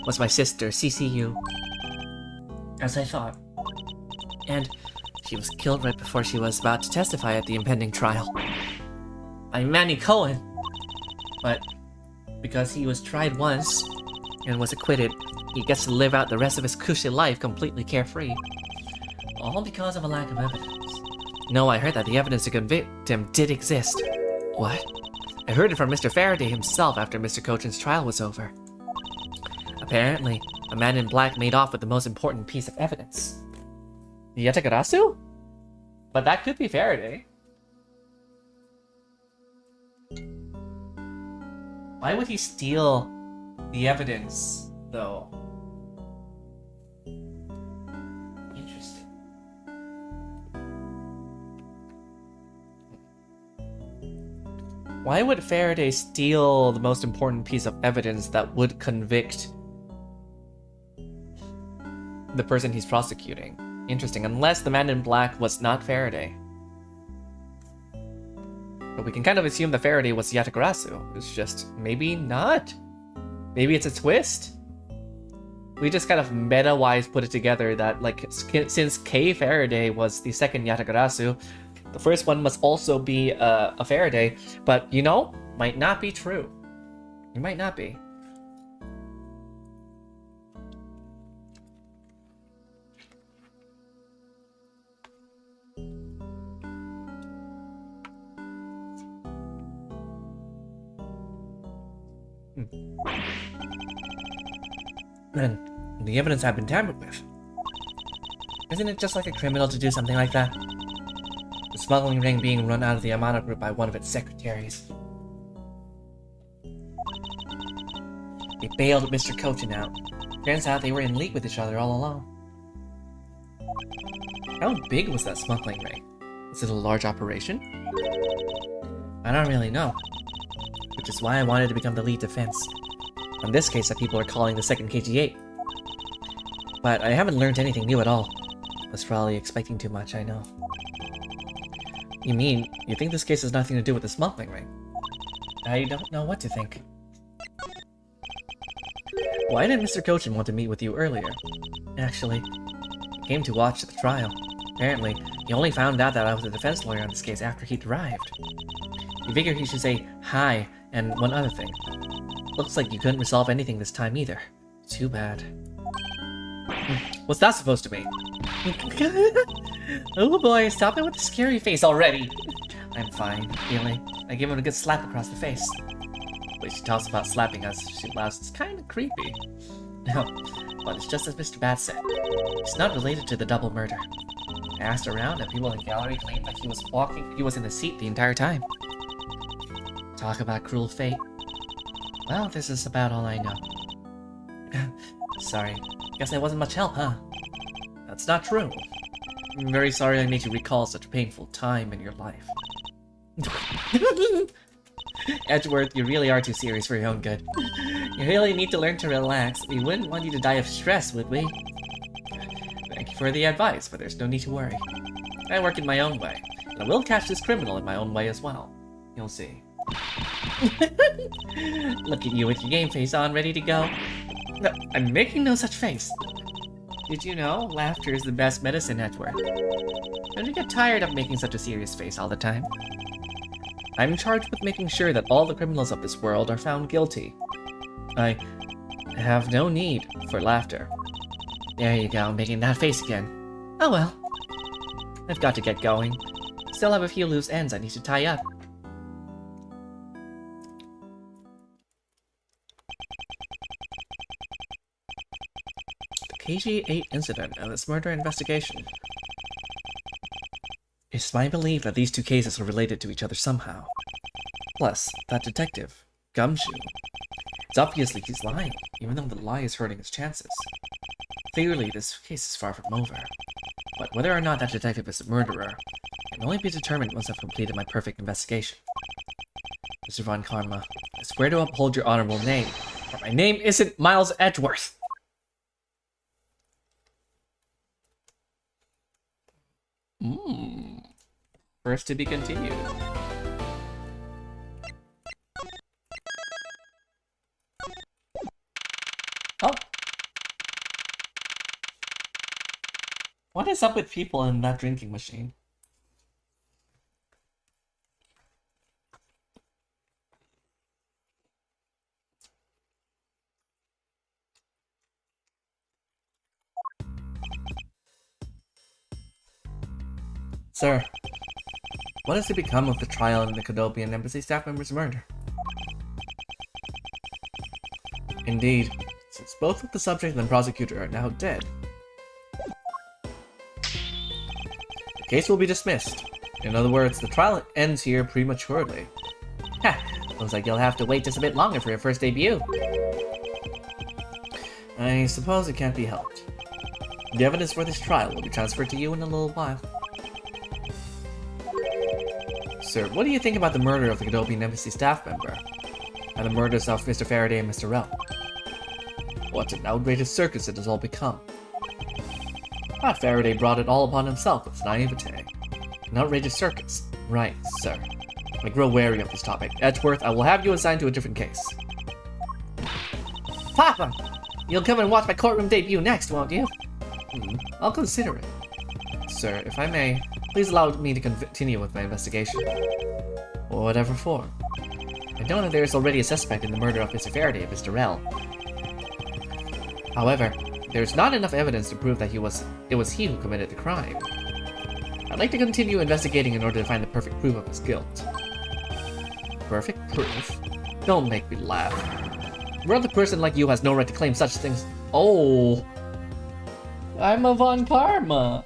was my sister, CCU. As I thought. And she was killed right before she was about to testify at the impending trial. By Manny Cohen. But because he was tried once and was acquitted, he gets to live out the rest of his cushy life completely carefree. All because of a lack of evidence. No, I heard that the evidence to convict him did exist. What? I heard it from Mr. Faraday himself after Mr. Cochin's trial was over. Apparently, a man in black made off with the most important piece of evidence. Yatakarasu? But that could be Faraday. Why would he steal the evidence, though? Interesting. Why would Faraday steal the most important piece of evidence that would convict the person he's prosecuting? Interesting, unless the man in black was not Faraday. But we can kind of assume that Faraday was Yatakarasu. It's just, maybe not? Maybe it's a twist? We just kind of meta-wise put it together that, like, since Kei Faraday was the second Yatakarasu, the first one must also be a Faraday, but, you know, might not be true. It might not be. Then, the evidence had been tampered with. Isn't it just like a criminal to do something like that? The smuggling ring being run out of the Amano Group by one of its secretaries. They bailed Mr. Cochin out. Turns out they were in league with each other all along. How big was that smuggling ring? Was it a large operation? I don't really know. Which is why I wanted to become the lead defense. On this case that people are calling the second KG8. But I haven't learned anything new at all. I was probably expecting too much, I know. You mean, you think this case has nothing to do with the smuggling ring? I don't know what to think. Why did Mr. Cochin want to meet with you earlier? Actually, he came to watch the trial. Apparently, he only found out that I was a defense lawyer on this case after he'd arrived. He figured he should say hi and one other thing. Looks like you couldn't resolve anything this time either. Too bad. What's that supposed to be? Oh boy, stop it with the scary face already! I'm fine, really. I give him a good slap across the face. The way she talks about slapping us, she laughs, it's kinda creepy. No, but it's just as Mr. Bat said. It's not related to the double murder. Asked around and people in the gallery claimed that he was in the seat the entire time. Talk about cruel fate. Well, this is about all I know. Sorry. Guess I wasn't much help, huh? That's not true. I'm very sorry I made you recall such a painful time in your life. Edgeworth, you really are too serious for your own good. You really need to learn to relax. We wouldn't want you to die of stress, would we? Thank you for the advice, but there's no need to worry. I work in my own way, and I will catch this criminal in my own way as well. You'll see. Look at you with your game face on, ready to go. No, I'm making no such face. Did you know laughter is the best medicine, Edgeworth? Don't you get tired of making such a serious face all the time? I'm charged with making sure that all the criminals of this world are found guilty. I have no need for laughter. There you go, making that face again. Oh well. I've got to get going. Still have a few loose ends I need to tie up. KG-8 incident and its murder investigation. It's my belief that these two cases are related to each other somehow. Plus, that detective, Gumshoe, it's obviously he's lying, even though the lie is hurting his chances. Clearly, this case is far from over. But whether or not that detective is a murderer can only be determined once I've completed my perfect investigation. Mr. Von Karma, I swear to uphold your honorable name, but my name isn't Miles Edgeworth! First to be continued. Oh. What is up with people in that drinking machine? Sir, what has to become of the trial in the Cadobian Embassy staff member's murder? Indeed, since both of the subject and prosecutor are now dead, the case will be dismissed. In other words, the trial ends here prematurely. Ha! Looks like you'll have to wait just a bit longer for your first debut. I suppose it can't be helped. The evidence for this trial will be transferred to you in a little while. Sir, what do you think about the murder of the Cadobian Embassy staff member? And the murders of Mr. Faraday and Mr. Rell? What an outrageous circus it has all become. But Faraday brought it all upon himself with naivete. An outrageous circus. Right, sir. I grow wary of this topic. Edgeworth, I will have you assigned to a different case. Papa! You'll come and watch my courtroom debut next, won't you? I'll consider it. Sir, if I may, please allow me to continue with my investigation. Whatever for. I know that there is already a suspect in the murder of Mr. Faraday and Mr. Rell. However, there is not enough evidence to prove that it was he who committed the crime. I'd like to continue investigating in order to find the perfect proof of his guilt. Perfect proof? Don't make me laugh. A brother person like you has no right to claim such things. Oh! I'm a Von Karma!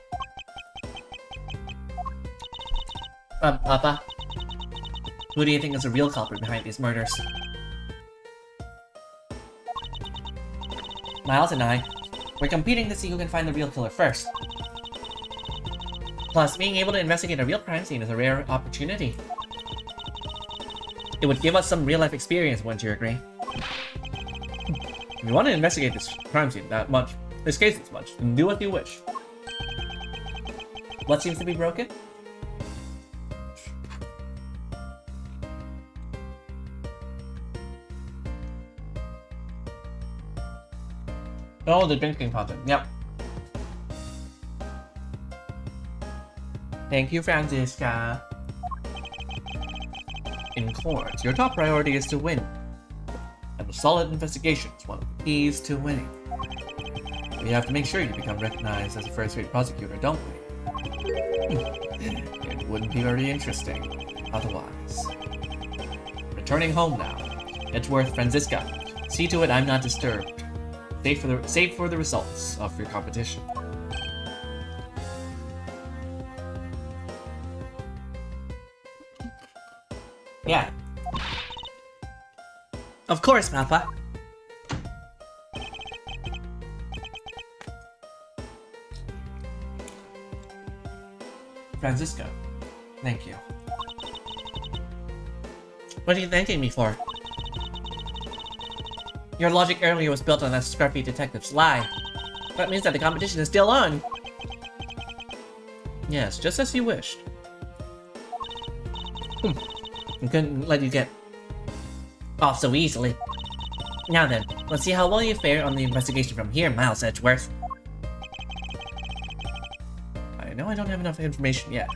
Papa? Who do you think is the real culprit behind these murders? Miles and I, we're competing to see who can find the real killer first. Plus, being able to investigate a real crime scene is a rare opportunity. It would give us some real-life experience, wouldn't you agree? If you want to investigate this crime scene that much, this case this much, then do what you wish. What seems to be broken? Oh, the drinking fountain. Yep. Thank you, Franziska. In court, your top priority is to win. And a solid investigation is one of the keys to winning. We have to make sure you become recognized as a first-rate prosecutor, don't we? It wouldn't be very interesting otherwise. Returning home now. Edgeworth, Franziska, see to it I'm not disturbed. Save for the results of your competition. Yeah. Of course, Papa. Francisco, thank you. What are you thanking me for? Your logic earlier was built on that scruffy detective's lie. That means that the competition is still on. Yes, just as you wished. I couldn't let you get off so easily. Now then, let's see how well you fare on the investigation from here, Miles Edgeworth. I know I don't have enough information yet.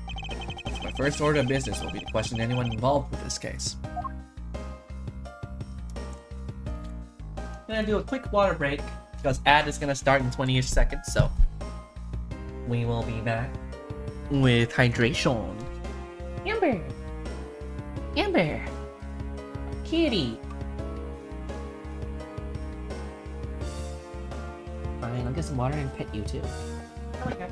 My first order of business will be to question anyone involved with this case. I'm gonna do a quick water break because ad is gonna start in 20-ish seconds, so we will be back with hydration. Amber! Amber! Kitty! Fine, I'll get some water and pet you too. Oh my god.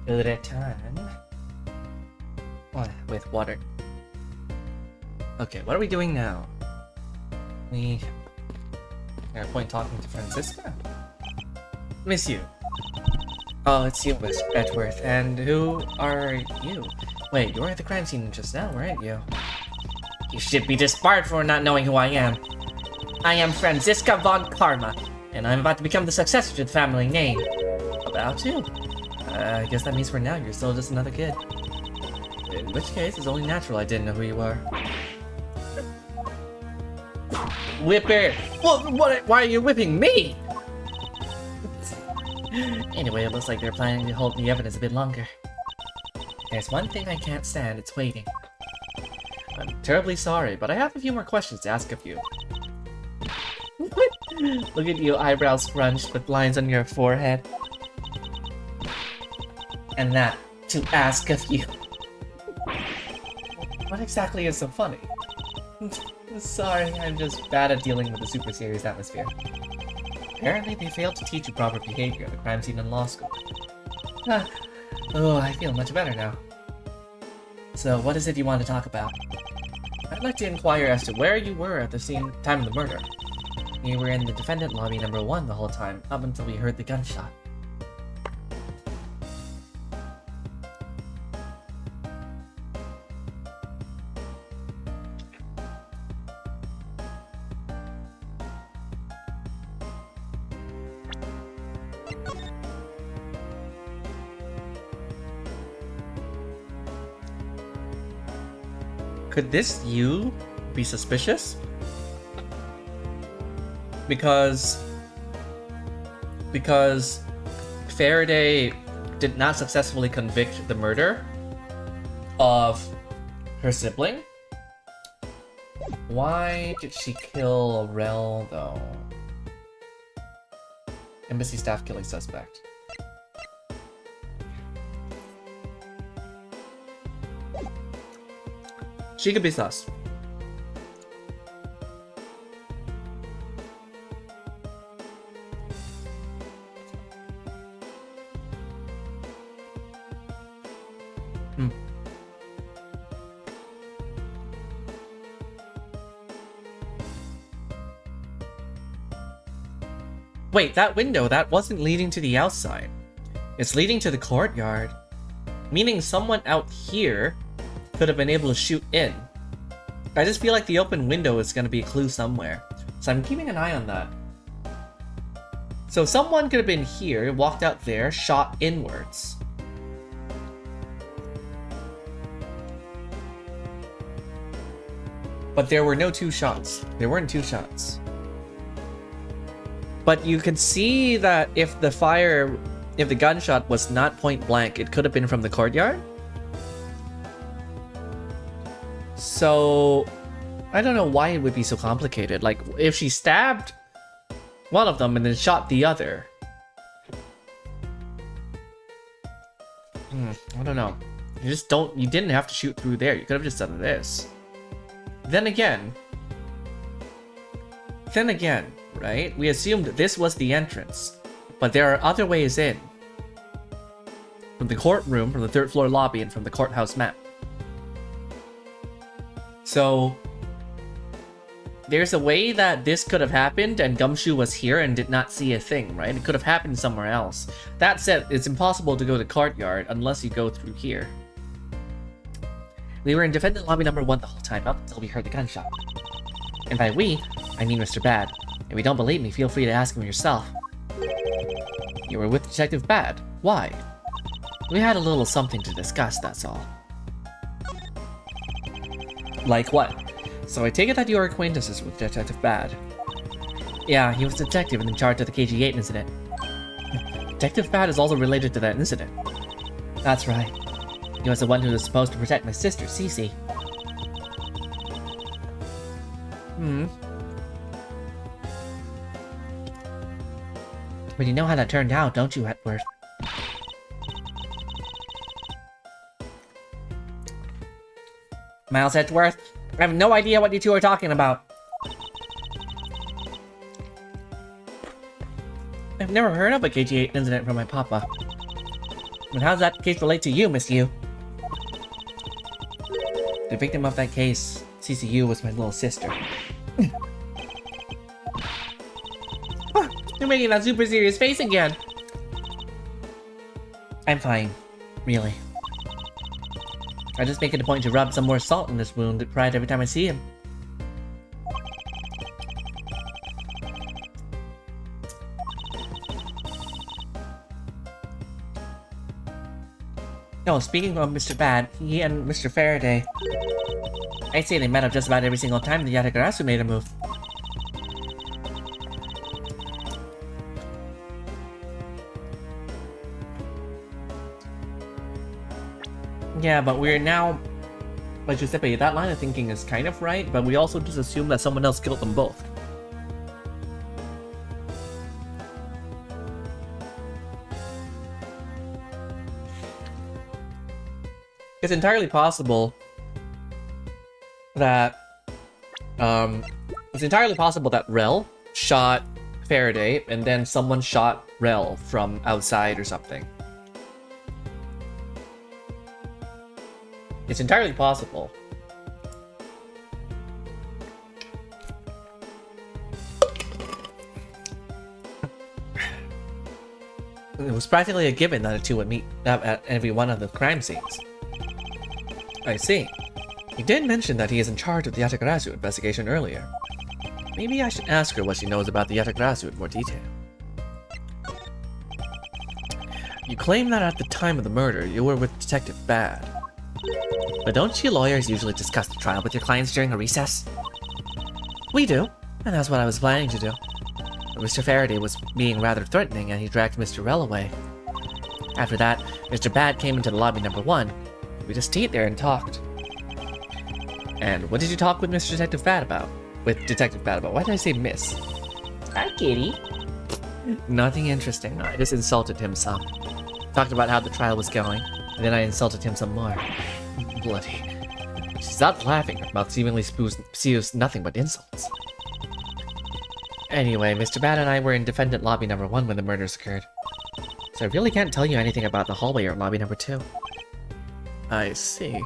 Good at time. With water. Okay, what are we doing now? We got a point talking to Francisca. Miss you. Oh, it's you, Miss Edgeworth. And who are you? Wait, you were at the crime scene just now, weren't you? You should be disbarred for not knowing who I am. I am Francisca von Karma, and I'm about to become the successor to the family name. About to? I guess that means for now you're still just another kid. In which case, it's only natural I didn't know who you were. Whip it! What? Why are you whipping me? Anyway, it looks like they're planning to hold the evidence a bit longer. There's one thing I can't stand, it's waiting. I'm terribly sorry, but I have a few more questions to ask of you. What? Look at you, eyebrows scrunched with lines on your forehead. And that, to ask of you. What exactly is so funny? Sorry, I'm just bad at dealing with the super serious atmosphere. Apparently they failed to teach you proper behavior at the crime scene in law school. Oh, I feel much better now. So, what is it you want to talk about? I'd like to inquire as to where you were at the time of the murder. You were in the defendant lobby number 1 the whole time, up until we heard the gunshot. Could this you be suspicious? Because Faraday did not successfully convict the murder of her sibling. Why did she kill Rel though? Embassy staff killing suspect. She could be sus. Wait, that window, that wasn't leading to the outside. It's leading to the courtyard. Meaning someone out here could have been able to shoot in. I just feel like the open window is going to be a clue somewhere. So I'm keeping an eye on that. So someone could have been here, walked out there, shot inwards. But there were no 2 shots. There weren't 2 shots. But you can see that if the gunshot was not point blank, it could have been from the courtyard. So, I don't know why it would be so complicated. Like, if she stabbed one of them and then shot the other. I don't know. You didn't have to shoot through there. You could have just done this. Then again, right? We assumed this was the entrance, but there are other ways in. From the courtroom, from the 3rd floor lobby, and from the courthouse map. So, there's a way that this could have happened and Gumshoe was here and did not see a thing, right? It could have happened somewhere else. That said, it's impossible to go to the courtyard unless you go through here. We were in defendant lobby number 1 the whole time, up until we heard the gunshot. And by we, I mean Mr. Bad. If you don't believe me, feel free to ask him yourself. You were with Detective Bad. Why? We had a little something to discuss, that's all. Like what? So I take it that you are acquaintances with Detective Bad. Yeah, he was a detective in charge of the KG-8 incident. Detective Bad is also related to that incident. That's right. He was the one who was supposed to protect my sister, Cece. But you know how that turned out, don't you, Edward? Miles Edgeworth? I have no idea what you two are talking about. I've never heard of a KG-8 incident from my papa. But how does that case relate to you, Miss Yu? The victim of that case, CCU, was my little sister. You're making that super serious face again. I'm fine. Really. I just make it a point to rub some more salt in this wound at Pride every time I see him. Oh, speaking of Mr. Bad, he and Mr. Faraday, I'd say they met up just about every single time the Yatagarasu made a move. Yeah, but we're now... Like Giuseppe, that line of thinking is kind of right, but we also just assume that someone else killed them both. It's entirely possible that Rel shot Faraday and then someone shot Rel from outside or something. It's entirely possible. It was practically a given that the two would meet up at every one of the crime scenes. I see. He did mention that he is in charge of the Yatagarasu investigation earlier. Maybe I should ask her what she knows about the Yatagarasu in more detail. You claim that at the time of the murder, you were with Detective Bad. But don't you lawyers usually discuss the trial with your clients during a recess? We do, and that's what I was planning to do. But Mr. Faraday was being rather threatening and he dragged Mr. Rel away. After that, Mr. Bad came into the lobby number 1. We just stayed there and talked. And what did you talk with Mr. Detective Bad about? With Detective Bad about? Why did I say Miss? Hi, kitty. Nothing interesting. I just insulted him some. Talked about how the trial was going, and then I insulted him some more. Bloody. She stopped laughing. Her mouth seemingly spews nothing but insults. Anyway, Mr. Bad and I were in defendant lobby number 1 when the murders occurred. So I really can't tell you anything about the hallway or lobby number 2. I see.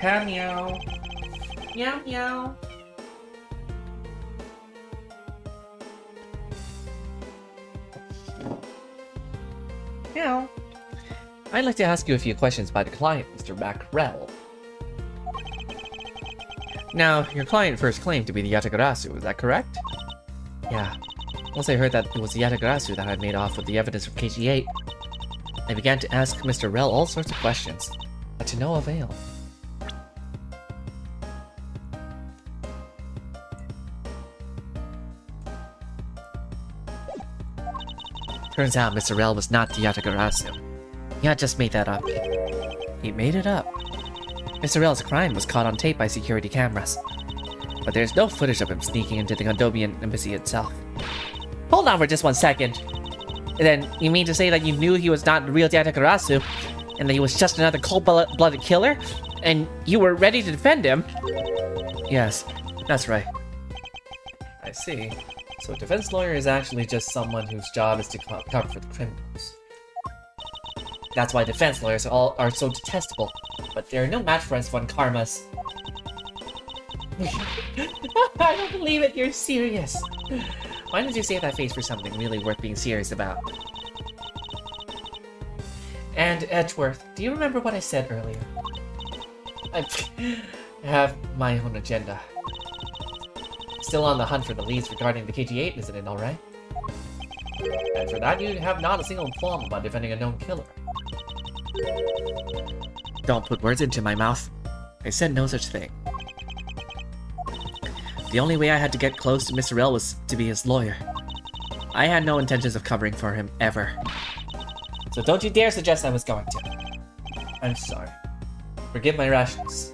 Meow. Meow meow. Meow. I'd like to ask you a few questions about your client, Mr. Mackrell. Now, your client first claimed to be the Yatagarasu, is that correct? Yeah. Once I heard that it was the Yatagarasu that had made off with the evidence from KG8, I began to ask Mr. Rel all sorts of questions, but to no avail. Turns out Mr. Rel was not the Yatagarasu. He had just made that up. He made it up. Mr. Rel's crime was caught on tape by security cameras. But there's no footage of him sneaking into the Gondobian embassy itself. Hold on for just 1 second. Then, you mean to say that you knew he was not the real Yatagarasu, and that he was just another cold-blooded killer, and you were ready to defend him? Yes, that's right. I see. So a defense lawyer is actually just someone whose job is to cover for the criminals. That's why defense lawyers are so detestable, but they're no match for us fun karmas. I don't believe it, you're serious. Why did you save that face for something really worth being serious about? And Edgeworth, do you remember what I said earlier? I have my own agenda. Still on the hunt for the leads regarding the KG8 incident, alright? And for that, you have not a single qualm about defending a known killer. Don't put words into my mouth. I said no such thing. The only way I had to get close to Mr. Rel was to be his lawyer. I had no intentions of covering for him, ever. So don't you dare suggest I was going to. I'm sorry. Forgive my rashness.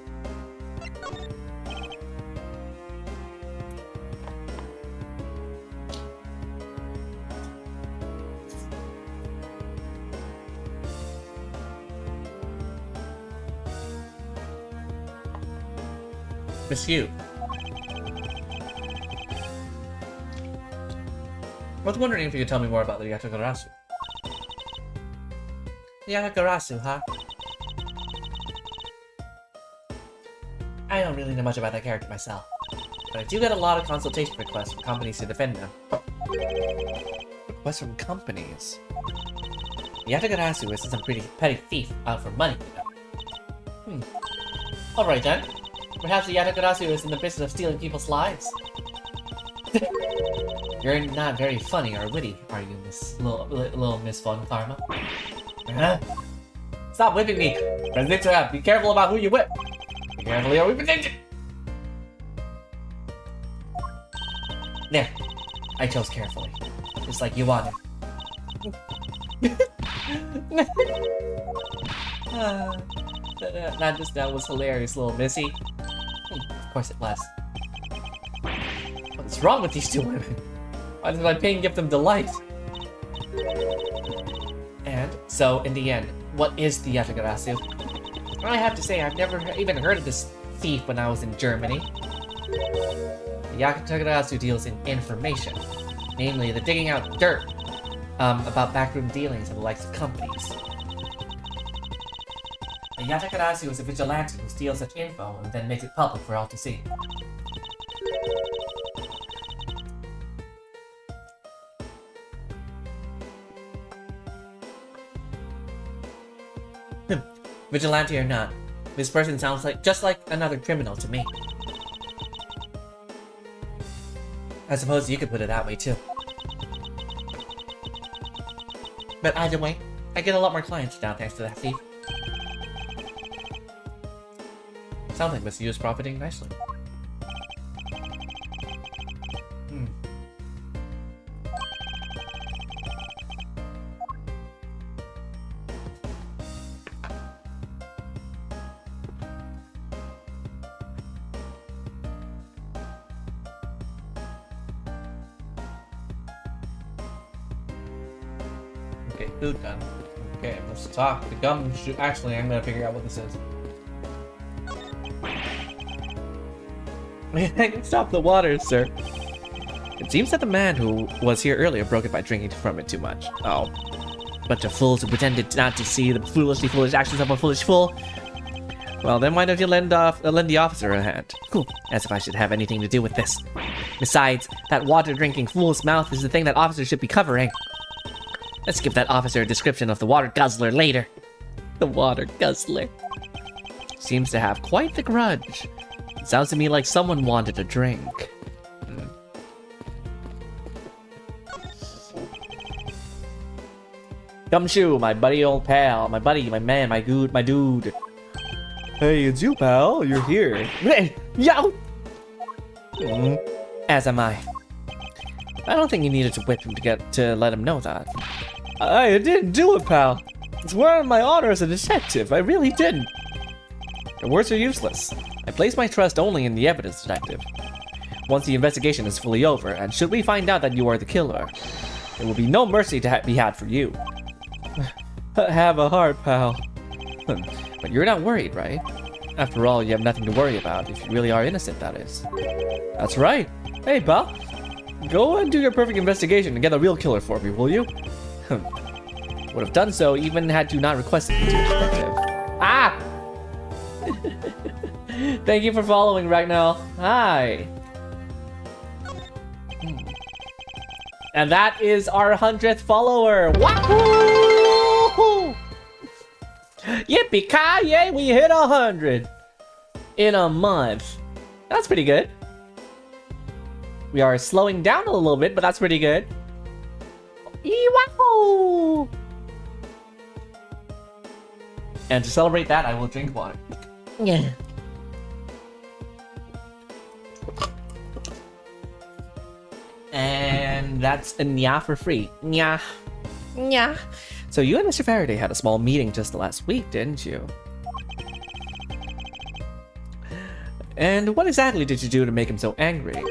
Miss Yu. I was wondering if you could tell me more about the Yatagarasu. The Yatagarasu, huh? I don't really know much about that character myself, but I do get a lot of consultation requests from companies to defend them. Requests from companies? The Yatagarasu is some pretty petty thief out for money, you know. Alright then. Perhaps the Yatagarasu is in the business of stealing people's lives. You're not very funny or witty, are you, little Miss Fun Karma? Huh? Stop whipping me! President Trap, be careful about who you whip! Be careful or we protect you! There. I chose carefully. Just like you wanted. That was hilarious, little Missy. Of course it was. What's wrong with these two women? Why does my pain give them delight? And so, in the end, what is the Yatagarasu? I have to say, I've never even heard of this thief when I was in Germany. The Yatagarasu deals in information, namely the digging out dirt about backroom dealings of the likes of companies. The Yatagarasu is a vigilante who steals such info and then makes it public for all to see. Vigilante or not, this person sounds just like another criminal to me. I suppose you could put it that way too. But either way, I get a lot more clients now thanks to that thief. Sounds like Miss Yu is profiting nicely. Okay, food done. Okay, let's talk. The gum should... Actually, I'm gonna figure out what this is. Stop the water, sir. It seems that the man who was here earlier broke it by drinking from it too much. Oh. Bunch of fools who pretended not to see the foolish actions of a foolish fool. Well, then why don't you lend the officer a hand? Cool. As if I should have anything to do with this. Besides, that water-drinking fool's mouth is the thing that officers should be covering. Let's give that officer a description of the water guzzler later. The water guzzler. Seems to have quite the grudge. It sounds to me like someone wanted a drink. Gumshoe, my buddy old pal. My buddy, my man, my dude. Hey, it's you, pal. You're here. Hey, yo! As am I. I don't think you needed to whip him to let him know that. I didn't do it, pal. It's on my honor as a detective. I really didn't. Your words are useless. I place my trust only in the evidence, detective. Once the investigation is fully over, and should we find out that you are the killer, there will be no mercy to be had for you. Have a heart, pal. But you're not worried, right? After all, you have nothing to worry about, if you really are innocent, that is. That's right. Hey, pal. Go and do your perfect investigation and get the real killer for me, will you? Would have done so even had you not requested me to, detective. Ah! Thank you for following right now. Hi. And that is our 100th follower. Wahoo! Yippee-ki-yay, we hit 100 in a month. That's pretty good. We are slowing down a little bit, but that's pretty good. Wahoo! And to celebrate that, I will drink water. Yeah. And that's a nya for free. Nya. Nya. So you and Mr. Faraday had a small meeting just last week, didn't you? And what exactly did you do to make him so angry?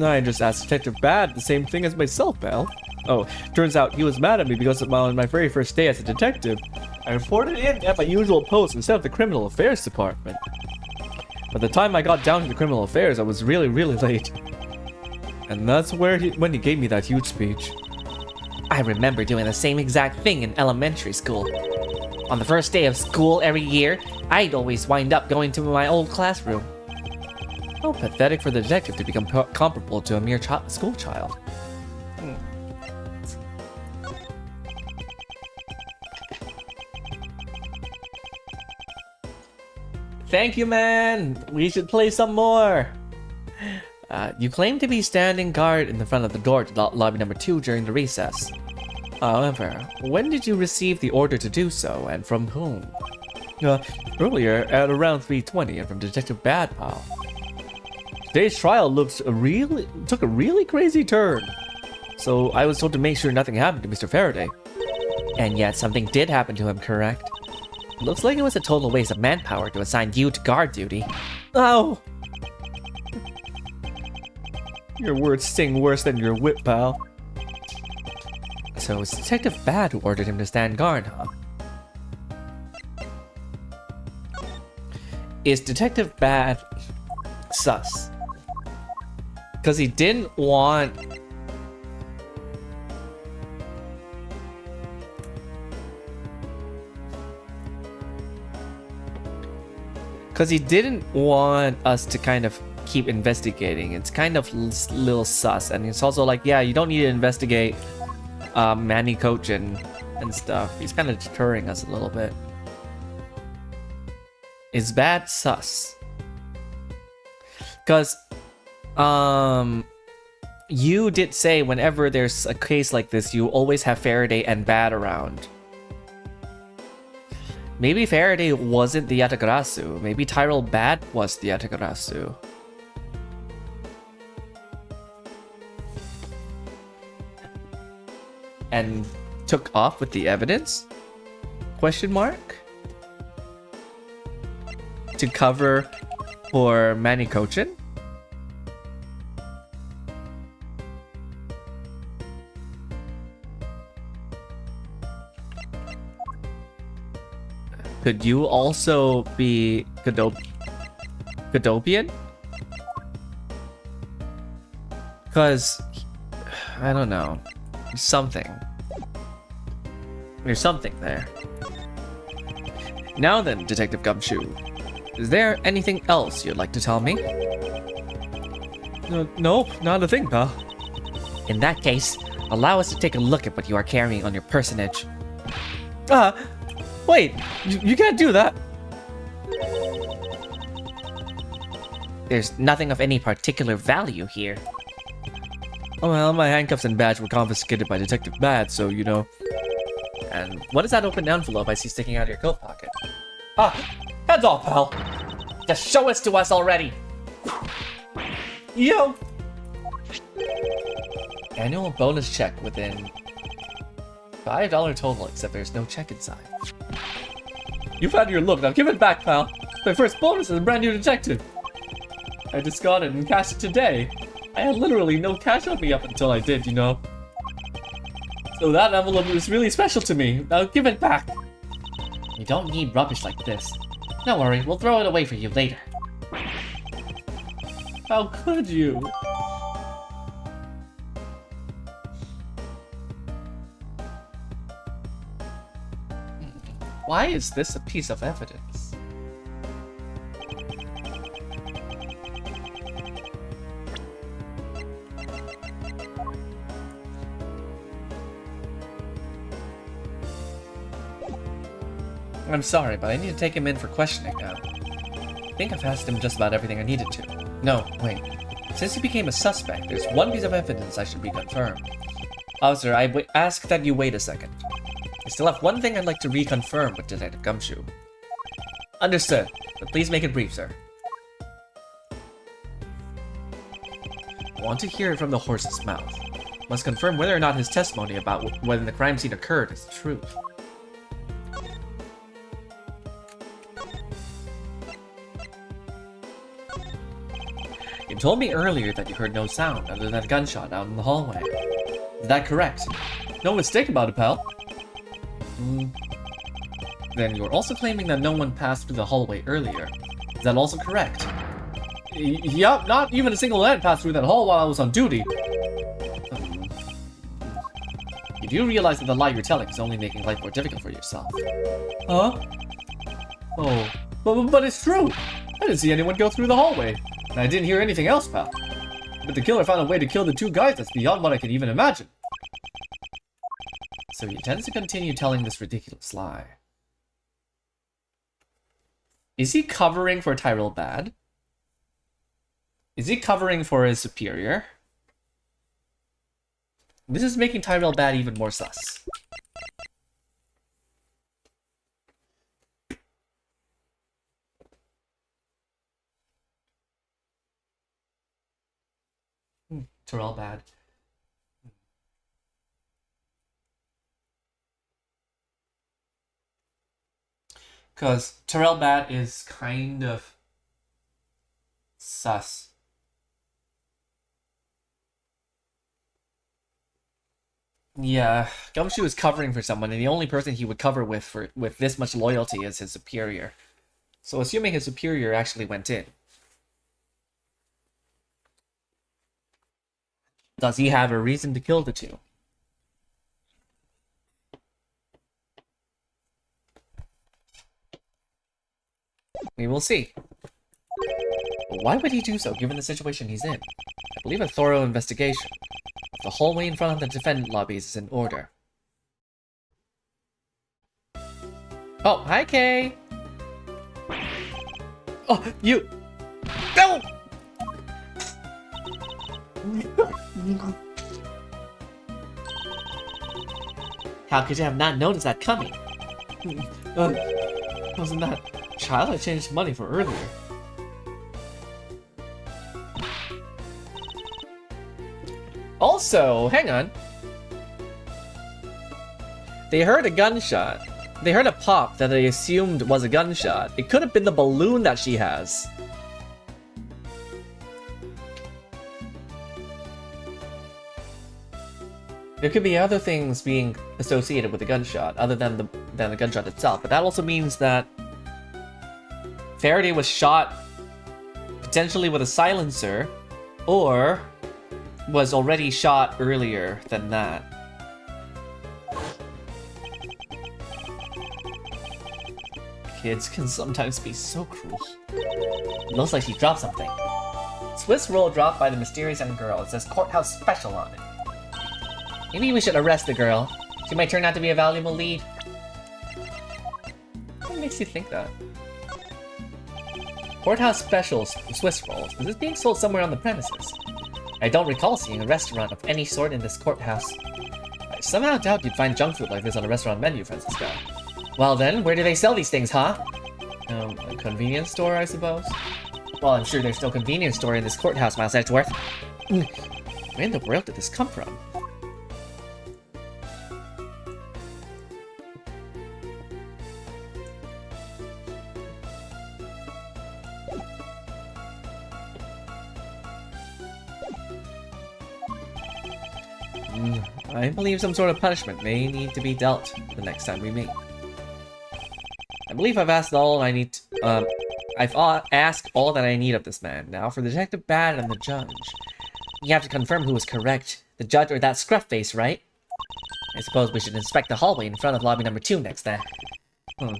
I just asked Detective Bad the same thing as myself, pal. Oh, turns out he was mad at me because on my very first day as a detective, I reported in at my usual post instead of the Criminal Affairs Department. By the time I got down to the Criminal Affairs, I was really late. And that's when he gave me that huge speech. I remember doing the same exact thing in elementary school. On the first day of school every year, I'd always wind up going to my old classroom. How pathetic for the detective to become comparable to a mere school child. Thank you, man! We should play some more! You claim to be standing guard in the front of the door to lobby number 2 during the recess. However, when did you receive the order to do so, and from whom? Earlier, at around 3:20, and from Detective Badpal. Today's trial took a really crazy turn. So I was told to make sure nothing happened to Mr. Faraday. And yet something did happen to him, correct? Looks like it was a total waste of manpower to assign you to guard duty. Oh! Your words sting worse than your whip, pal. So it's Detective Bad who ordered him to stand guard, huh? Is Detective Bad sus? Because he didn't want... Because he didn't want us to kind of keep investigating. It's kind of little sus. And it's also like, yeah, you don't need to investigate Manny Coach and stuff. He's kind of deterring us a little bit. Is Bad sus? Because you did say whenever there's a case like this, you always have Faraday and Bad around. Maybe Faraday wasn't the Yatagarasu. Maybe Tyrell Bad was the Yatagarasu. And took off with the evidence? Question mark? To cover for Manny Kochin? Could you also be Godopian? Because, I don't know. Something. There's something there. Now then, Detective Gumshoe. Is there anything else you'd like to tell me? Nope, not a thing, pal. In that case, allow us to take a look at what you are carrying on your personage. Wait, you can't do that. There's nothing of any particular value here. Oh, well, my handcuffs and badge were confiscated by Detective Bad, so, you know. And what is that open envelope I see sticking out of your coat pocket? Heads off, pal. Just show it to us already. Yo! Annual bonus check within $5 total, except there's no check inside. You've had your look, now give it back, pal. My first bonus as a brand new detective. I just got it and cashed it today. I had literally no cash on me up until I did, you know. So that envelope was really special to me. Now give it back. You don't need rubbish like this. Don't worry, we'll throw it away for you later. How could you? Why is this a piece of evidence? I'm sorry, but I need to take him in for questioning now. I think I've asked him just about everything I needed to. No, wait. Since he became a suspect, there's one piece of evidence I should be confirmed. Officer, I ask that you wait a second. I still have one thing I'd like to reconfirm with Detective Gumshoe. Understood, but please make it brief, sir. I want to hear it from the horse's mouth. Must confirm whether or not his testimony about when the crime scene occurred is the truth. You told me earlier that you heard no sound other than a gunshot out in the hallway. Is that correct? No mistake about it, pal. Then you're also claiming that no one passed through the hallway earlier. Is that also correct? Yup, not even a single head passed through that hall while I was on duty. You do realize that the lie you're telling is only making life more difficult for yourself. Huh? Oh, but it's true! I didn't see anyone go through the hallway. And I didn't hear anything else, pal. But the killer found a way to kill the two guys that's beyond what I could even imagine. So he intends to continue telling this ridiculous lie. Is he covering for Tyrell Bad? Is he covering for his superior? This is making Tyrell Bad even more sus. Tyrell Bad. Because Tyrell Bad is kind of sus. Yeah, Gumshoe is covering for someone, and the only person he would cover with this much loyalty is his superior. So assuming his superior actually went in. Does he have a reason to kill the two? We will see. But why would he do so, given the situation he's in? I believe a thorough investigation of the hallway in front of the defendant lobbies is in order. Oh, hi, Kay! Oh, you! No! How could you have not noticed that coming? Wasn't that child I changed money for earlier? Also, hang on. They heard a gunshot. They heard a pop that they assumed was a gunshot. It could have been the balloon that she has. There could be other things being associated with the gunshot, other than the gunshot itself. But that also means that Faraday was shot potentially with a silencer, or was already shot earlier than that. Kids can sometimes be so cruel. It looks like she dropped something. Swiss roll dropped by the mysterious young girl. It says courthouse special on it. Maybe we should arrest the girl. She might turn out to be a valuable lead. What makes you think that? Courthouse special Swiss rolls. Is this being sold somewhere on the premises? I don't recall seeing a restaurant of any sort in this courthouse. I somehow doubt you'd find junk food like this on a restaurant menu, Francisco. Well then, where do they sell these things, huh? A convenience store, I suppose? Well, I'm sure there's no convenience store in this courthouse, Miles Edgeworth. Where in the world did this come from? I believe some sort of punishment may need to be dealt the next time we meet. I believe I've asked all I need. I've asked all that I need of this man. Now for the Detective Bad and the judge. You have to confirm who was correct, the judge or that scruff face, right? I suppose we should inspect the hallway in front of lobby number 2 next then. I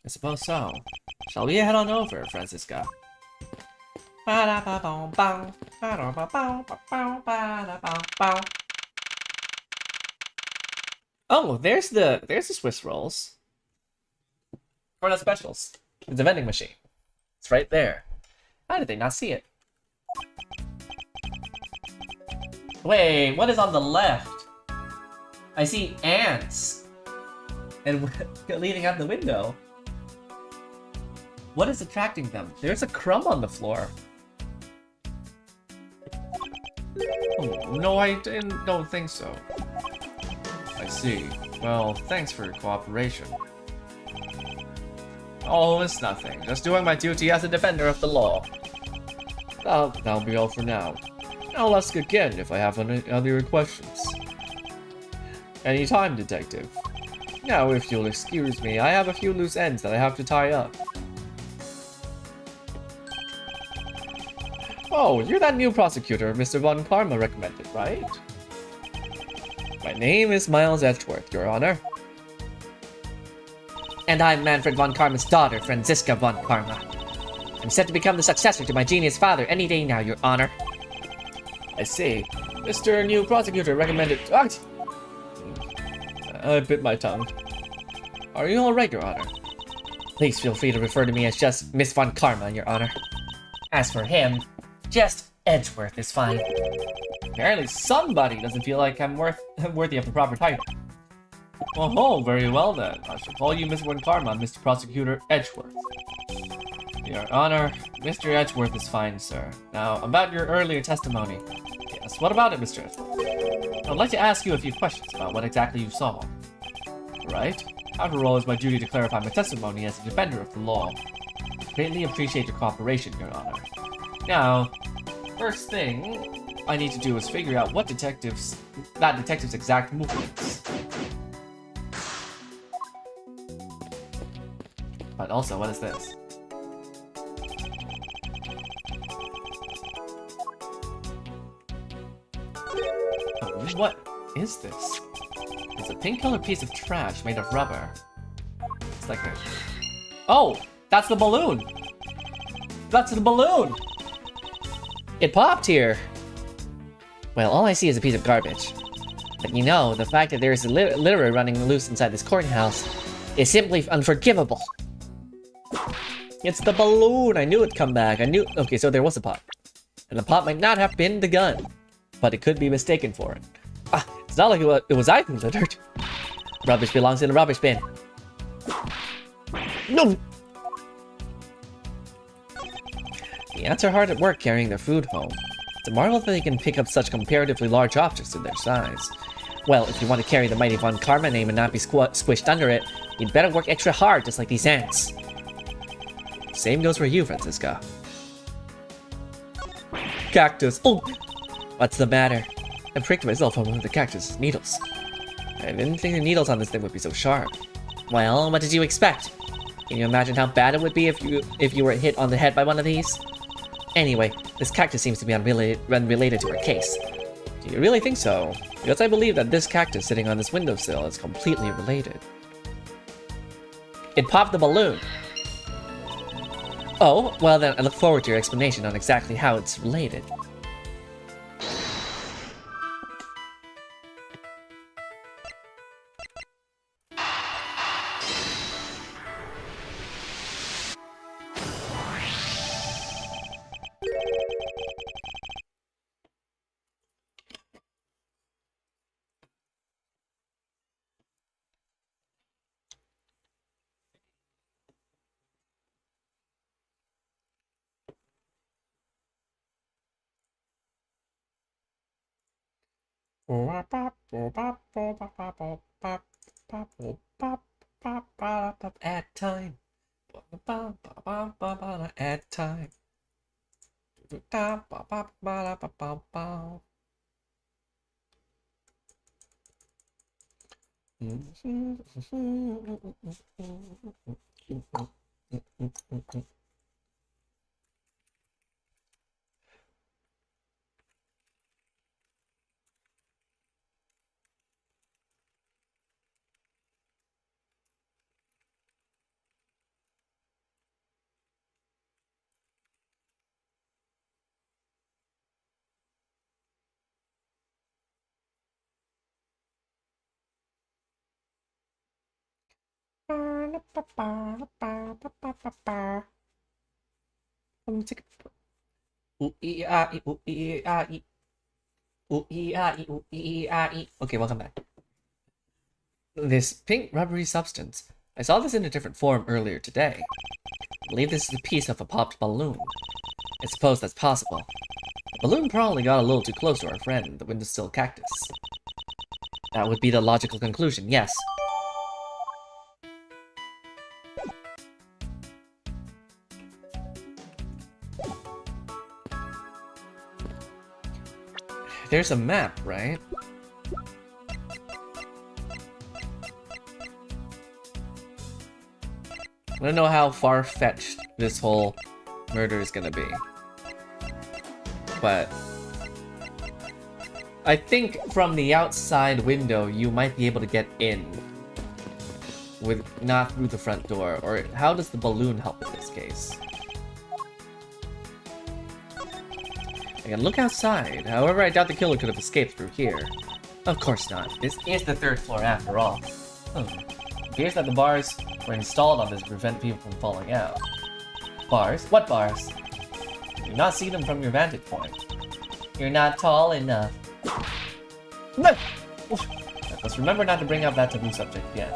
suppose so. Shall we head on over, Francisca? Oh, there's the Swiss rolls. For the specials. It's a vending machine. It's right there. How did they not see it? Wait, what is on the left? I see ants. And leading out the window. What is attracting them? There's a crumb on the floor. Oh, no, I don't think so. I see. Well, thanks for your cooperation. Oh, it's nothing. Just doing my duty as a defender of the law. That'll be all for now. I'll ask again if I have any other questions. Anytime, Detective. Now, if you'll excuse me, I have a few loose ends that I have to tie up. Oh, you're that new prosecutor Mr. Von Karma recommended, right? My name is Miles Edgeworth, Your Honor. And I'm Manfred Von Karma's daughter, Franziska Von Karma. I'm set to become the successor to my genius father any day now, Your Honor. I see. Mr. New Prosecutor recommended... What? I bit my tongue. Are you alright, Your Honor? Please feel free to refer to me as just Miss Von Karma, Your Honor. As for him, just Edgeworth is fine. Apparently somebody doesn't feel like I'm worthy of the proper title. Oh, very well then. I shall call you Mr. Karma, Mr. Prosecutor Edgeworth. Your Honor, Mr. Edgeworth is fine, sir. Now, about your earlier testimony. Yes, what about it, Mr. Edgeworth? I'd like to ask you a few questions about what exactly you saw. Right? After all, it's my duty to clarify my testimony as a defender of the law. Greatly appreciate your cooperation, Your Honor. Now, first thing I need to do is figure out what detective's exact movements. But also, what is this? What is this? It's a pink-colored piece of trash made of rubber. It's like a... Oh! That's the balloon! That's the balloon! It popped here! Well, all I see is a piece of garbage. But you know, the fact that there's a litter running loose inside this courthouse is simply unforgivable. It's the balloon! I knew it'd come back. I knew... Okay, so there was a pop. And the pop might not have been the gun. But it could be mistaken for it. Ah, it's not like it was I who littered. Rubbish belongs in a rubbish bin. No! The ants are hard at work carrying their food home. It's a marvel that they can pick up such comparatively large objects in their size. Well, if you want to carry the mighty Von Karma name and not be squished under it, you'd better work extra hard just like these ants. Same goes for you, Francisca. Cactus. Oh! What's the matter? I pricked myself on one of the cactus's needles. I didn't think the needles on this thing would be so sharp. Well, what did you expect? Can you imagine how bad it would be if you were hit on the head by one of these? Anyway, this cactus seems to be unrelated to our case. Do you really think so? Because I believe that this cactus sitting on this windowsill is completely related. It popped the balloon. Oh, well then I look forward to your explanation on exactly how it's related. At time. At time. Okay, welcome back. This pink rubbery substance. I saw this in a different form earlier today. I believe this is a piece of a popped balloon. I suppose that's possible. The balloon probably got a little too close to our friend, the windowsill cactus. That would be the logical conclusion, yes. There's a map, right? I don't know how far-fetched this whole murder is gonna be. But I think from the outside window you might be able to get in. Not through the front door. Or how does the balloon help in this case? I can look outside. However, I doubt the killer could have escaped through here. Of course not. This is the third floor after all. It appears that the bars were installed on this to prevent people from falling out. Bars? What bars? You do not see them from your vantage point. You're not tall enough. Let's remember not to bring up that taboo subject again.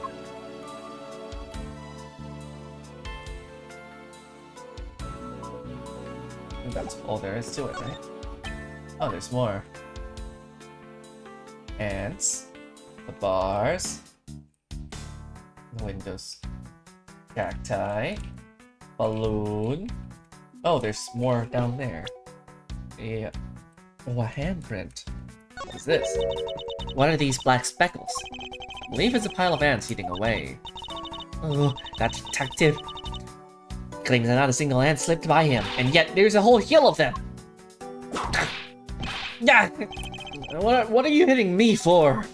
I think that's all there is to it, right? Oh, there's more. Ants. The bars. The windows. Cacti. Balloon. Oh, there's more down there. Yeah. Oh, a handprint. What is this? What are these black speckles? I believe it's a pile of ants eating away. Oh, that detective claims that not a single ant slipped by him, and yet there's a whole hill of them! Yeah! What are you hitting me for?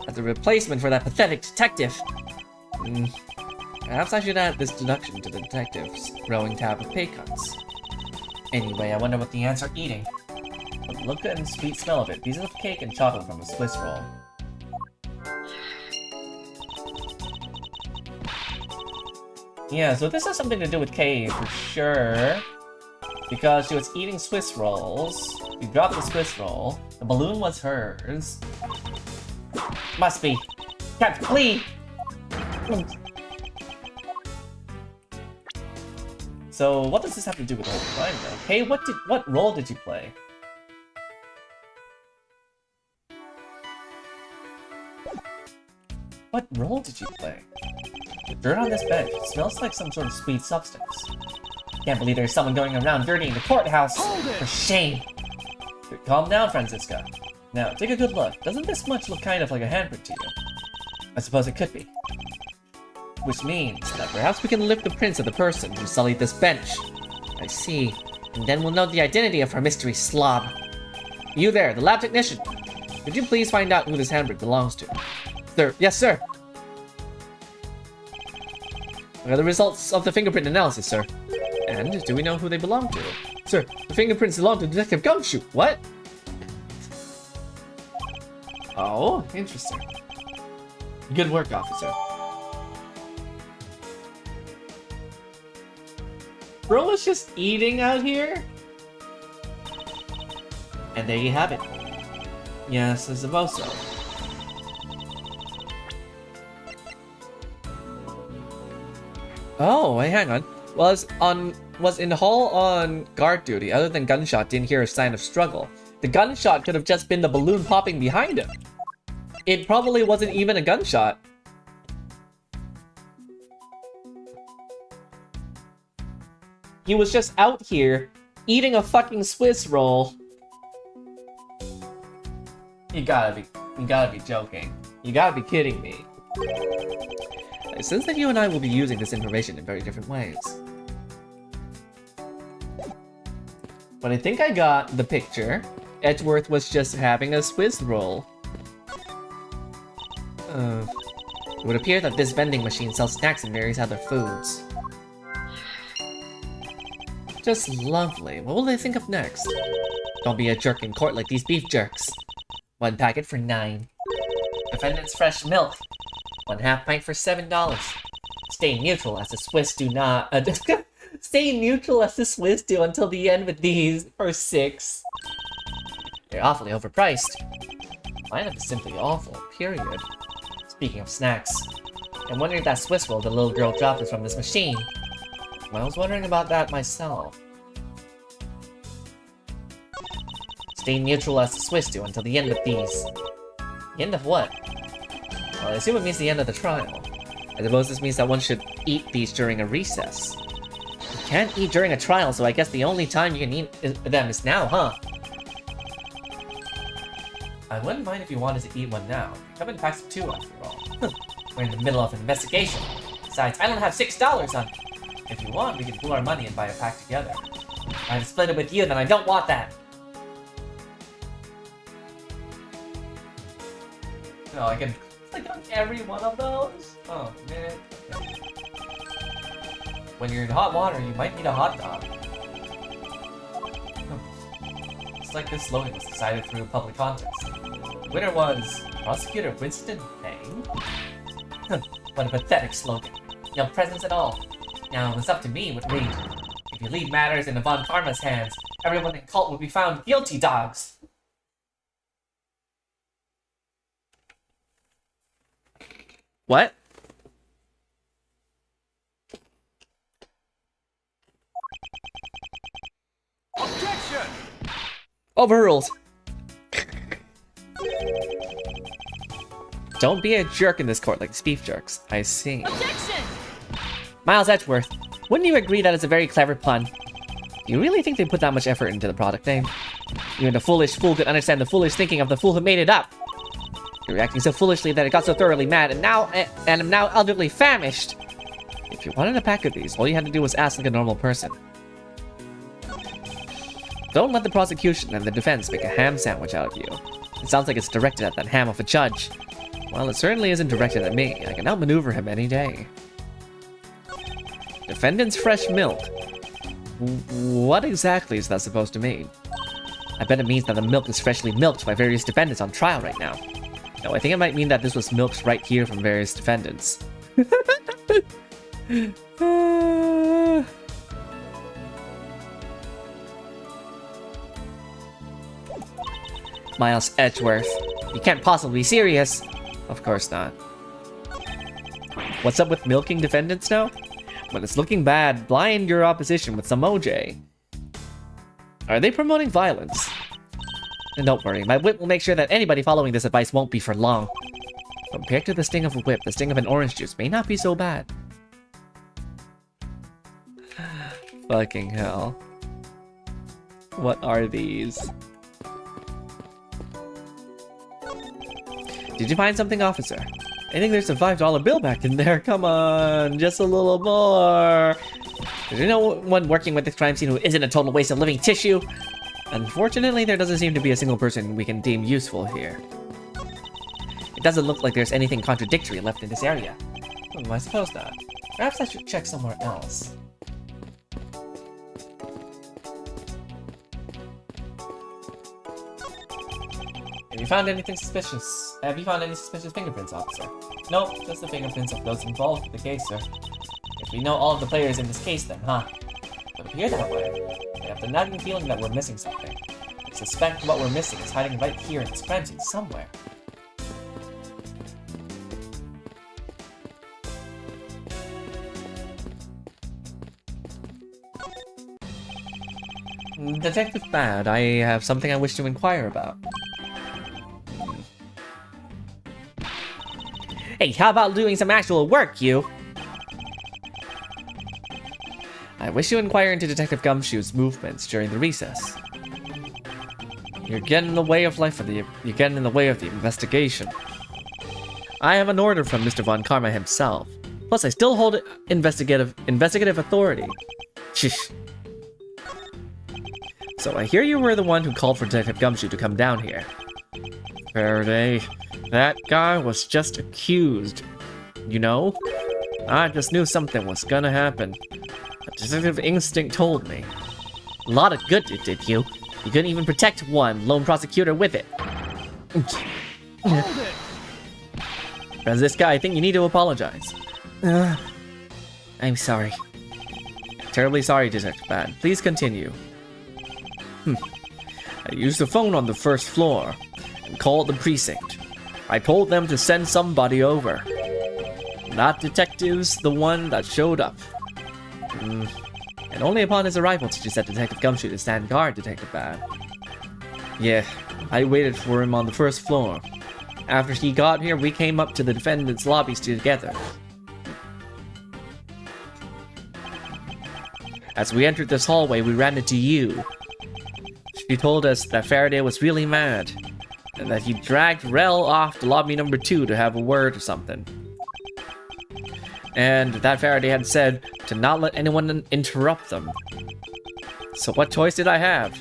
As a replacement for that pathetic detective. Perhaps I should add this deduction to the detective's growing tab of pay cuts. Anyway, I wonder what the ants are eating. But look at the sweet smell of it. Pieces of cake and chocolate from a Swiss roll. Yeah, so this has something to do with Kay for sure. Because she was eating Swiss rolls. We dropped the Swiss roll. The balloon was hers. Must be. Can't flee! So, what does this have to do with the whole crime, though? Kay, what role did you play? What role did you play? The dirt on this bench smells like some sort of sweet substance. Can't believe there's someone going around dirtying the courthouse. For shame! Calm down, Franziska. Now, take a good look. Doesn't this much look kind of like a handprint to you? I suppose it could be. Which means that perhaps we can lift the prints of the person who sullied this bench. I see. And then we'll know the identity of our mystery slob. You there, the lab technician. Could you please find out who this handprint belongs to? Sir, yes, sir. What are the results of the fingerprint analysis, sir? And do we know who they belong to? Sir, the fingerprints belong to Detective Gumshoe. What? Oh, interesting. Good work, officer. Bro was just eating out here? And there you have it. Yes, I suppose so. Oh, wait, hang on. Was in the hall on guard duty. Other than gunshot, didn't hear a sign of struggle. The gunshot could have just been the balloon popping behind him. It probably wasn't even a gunshot. He was just out here eating a fucking Swiss roll. You gotta be joking. You gotta be kidding me. I sense that you and I will be using this information in very different ways. But I think I got the picture. Edgeworth was just having a Swiss roll. It would appear that this vending machine sells snacks and various other foods. Just lovely. What will they think of next? Don't be a jerk in court like these beef jerks. 1 packet for 9. Defendant's fresh milk. 1/2 pint for $7. Stay neutral as the Swiss do not... Stay neutral as the Swiss do until the end with these for 6. They're awfully overpriced. Lineup is simply awful, period. Speaking of snacks, I'm wondering if that Swiss roll the little girl dropped is from this machine. I was wondering about that myself. Stay neutral as the Swiss do until the end of these. The end of what? Well, I assume it means the end of the trial. I suppose this means that one should eat these during a recess. You can't eat during a trial, so I guess the only time you can eat them is now, huh? I wouldn't mind if you wanted to eat one now. Come in packs of 2 after all. We're in the middle of an investigation. Besides, I don't have $6 on me. If you want, we can pool our money and buy a pack together. If I have to split it with you, then I don't want that. No, I can click on every one of those? Oh, man. Okay. When you're in hot water, you might need a hot dog. It's like this slogan was decided through a public contest. The winner was Prosecutor Winston Payne. What a pathetic slogan. No presence at all. Now, if it's up to me, it would lead. If your lead matters in Von Karma's hands, Everyone in cult will be found guilty, dogs. What? Objection! Overruled. Don't be a jerk in this court like these beef jerks. I see. Objection! Miles Edgeworth, wouldn't you agree that it's a very clever pun? Do you really think they put that much effort into the product name? Even the foolish fool could understand the foolish thinking of the fool who made it up. You're reacting so foolishly that it got so thoroughly mad, and I'm now elderly famished. If you wanted a pack of these, all you had to do was ask like a normal person. Don't let the prosecution and the defense make a ham sandwich out of you. It sounds like it's directed at that ham of a judge. Well, it certainly isn't directed at me. I can outmaneuver him any day. Defendant's fresh milk. What exactly is that supposed to mean? I bet it means that the milk is freshly milked by various defendants on trial right now. No, I think it might mean that this was milked right here from various defendants. Miles Edgeworth, you can't possibly be serious. Of course not. What's up with milking defendants now? When it's looking bad, blind your opposition with some OJ. Are they promoting violence? And don't worry, my whip will make sure that anybody following this advice won't be for long. Compared to the sting of a whip, the sting of an orange juice may not be so bad. Fucking hell. What are these? Did you find something, officer? I think there's a $5 bill back in there. Come on, just a little more. Is there no one working with this crime scene who isn't a total waste of living tissue? Unfortunately, there doesn't seem to be a single person we can deem useful here. It doesn't look like there's anything contradictory left in this area. I suppose not. Perhaps I should check somewhere else. Have you found anything suspicious? Have you found any suspicious fingerprints, officer? Nope, just the fingerprints of those involved with the case, sir. If we know all of the players in this case then, huh? It would appear that way. I have the nagging feeling that we're missing something. I suspect what we're missing is hiding right here in this crime scene somewhere. Detective Bad, I have something I wish to inquire about. Hey, how about doing some actual work, you? I wish to inquire into Detective Gumshoe's movements during the recess. You're getting in the way of you're getting in the way of the investigation. I have an order from Mr. Von Karma himself. Plus, I still hold investigative authority. Shish. So I hear you were the one who called for Detective Gumshoe to come down here. Faraday, that guy was just accused. You know? I just knew something was gonna happen. A detective instinct told me. A lot of good it did you. You couldn't even protect one lone prosecutor with it. Hold it! As this guy, I think you need to apologize. I'm sorry. Terribly sorry, Detective Bad. Please continue. I used the phone on the first floor and called the precinct. I told them to send somebody over. That detective's the one that showed up. And only upon his arrival did you set Detective Gumshoe to stand guard, Detective Bad. Yeah, I waited for him on the first floor. After he got here, we came up to the defendant's lobbies together. As we entered this hallway, we ran into you. She told us that Faraday was really mad, and that he dragged Rel off to lobby number 2 to have a word or something. And that Faraday had said to not let anyone interrupt them. So what choice did I have?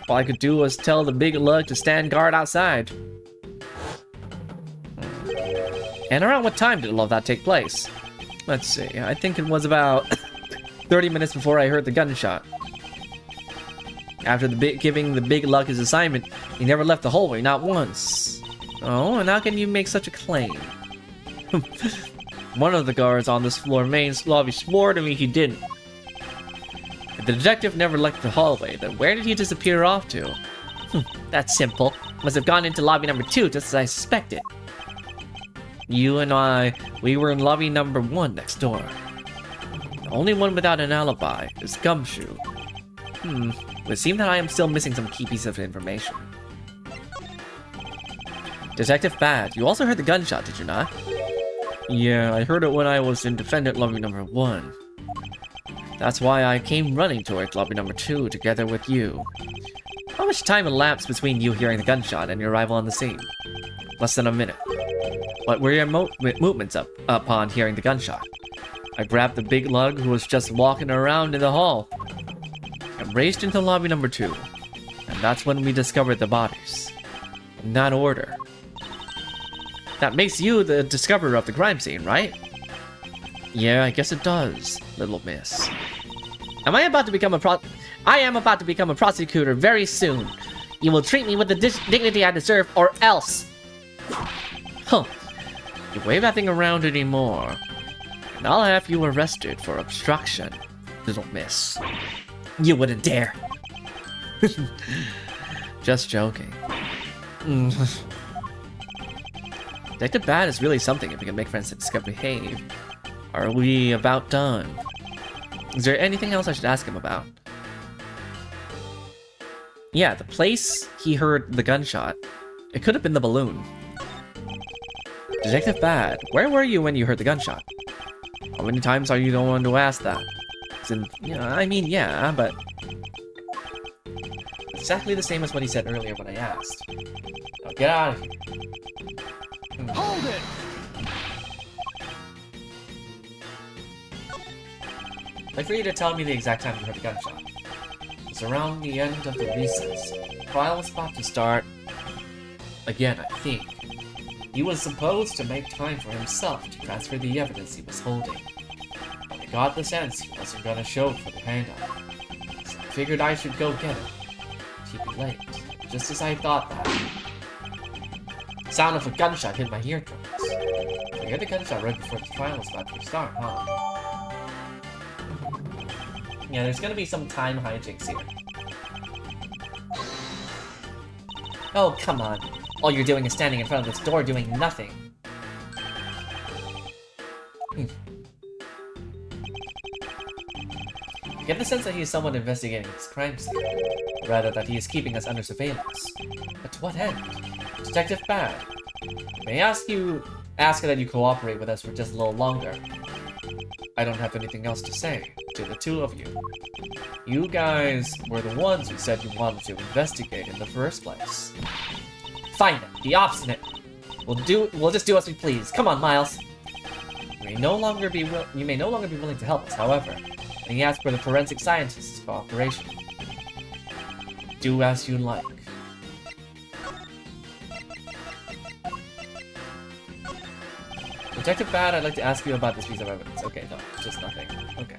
All I could do was tell the big lug to stand guard outside. And around what time did all of that take place? Let's see, I think it was about 30 minutes before I heard the gunshot. After giving the big lug his assignment, he never left the hallway, not once. Oh, and how can you make such a claim? One of the guards on this main lobby swore to me he didn't. The detective never left the hallway, then where did he disappear off to? That's simple. Must have gone into lobby number 2, just as I suspected. You and I, we were in lobby number 1 next door. The only one without an alibi is Gumshoe. It would seem that I am still missing some key piece of information. Detective Bad, you also heard the gunshot, did you not? Yeah, I heard it when I was in defendant lobby number 1. That's why I came running towards lobby number 2 together with you. How much time elapsed between you hearing the gunshot and your arrival on the scene? Less than a minute. What were your movements upon hearing the gunshot? I grabbed the big lug who was just walking around in the hall and raced into lobby number 2. And that's when we discovered the bodies. In that order. That makes you the discoverer of the crime scene, right? Yeah, I guess it does, little miss. I am about to become a prosecutor very soon. You will treat me with the dignity I deserve, or else. Huh. You wave that thing around anymore, and I'll have you arrested for obstruction, little miss. You wouldn't dare. Just joking. Detective Bad is really something if we can make friends that behave. Are we about done? Is there anything else I should ask him about? Yeah, the place he heard the gunshot. It could have been the balloon. Detective Bad, where were you when you heard the gunshot? How many times are you the one to ask that? Yeah, but... Exactly the same as what he said earlier when I asked. Now get out of here. Hold it! I'd like for you to tell me the exact time you heard the gunshot. It's around the end of the recess. The trial was about to start. Again, I think. He was supposed to make time for himself to transfer the evidence he was holding. But I got the sense he wasn't gonna show for the handout. So I figured I should go get it. He'd be late, just as I thought that. The sound of a gunshot hit my eardrums. I heard the gunshot right before the trial was about to start, huh? Yeah, there's gonna be some time hijinks here. Oh, come on. All you're doing is standing in front of this door doing nothing. I get the sense that he is someone investigating this crime scene, or rather that he is keeping us under surveillance. But to what end? Detective Bad, may I ask that you cooperate with us for just a little longer? I don't have anything else to say to the two of you. You guys were the ones who said you wanted to investigate in the first place. Fine, be obstinate. We'll just do as we please. Come on, Miles. You may no longer be willing to help us, however, and he asks for the forensic scientist's cooperation. Do as you like. Detective Bad, I'd like to ask you about this piece of evidence. Okay, no, just nothing. Okay.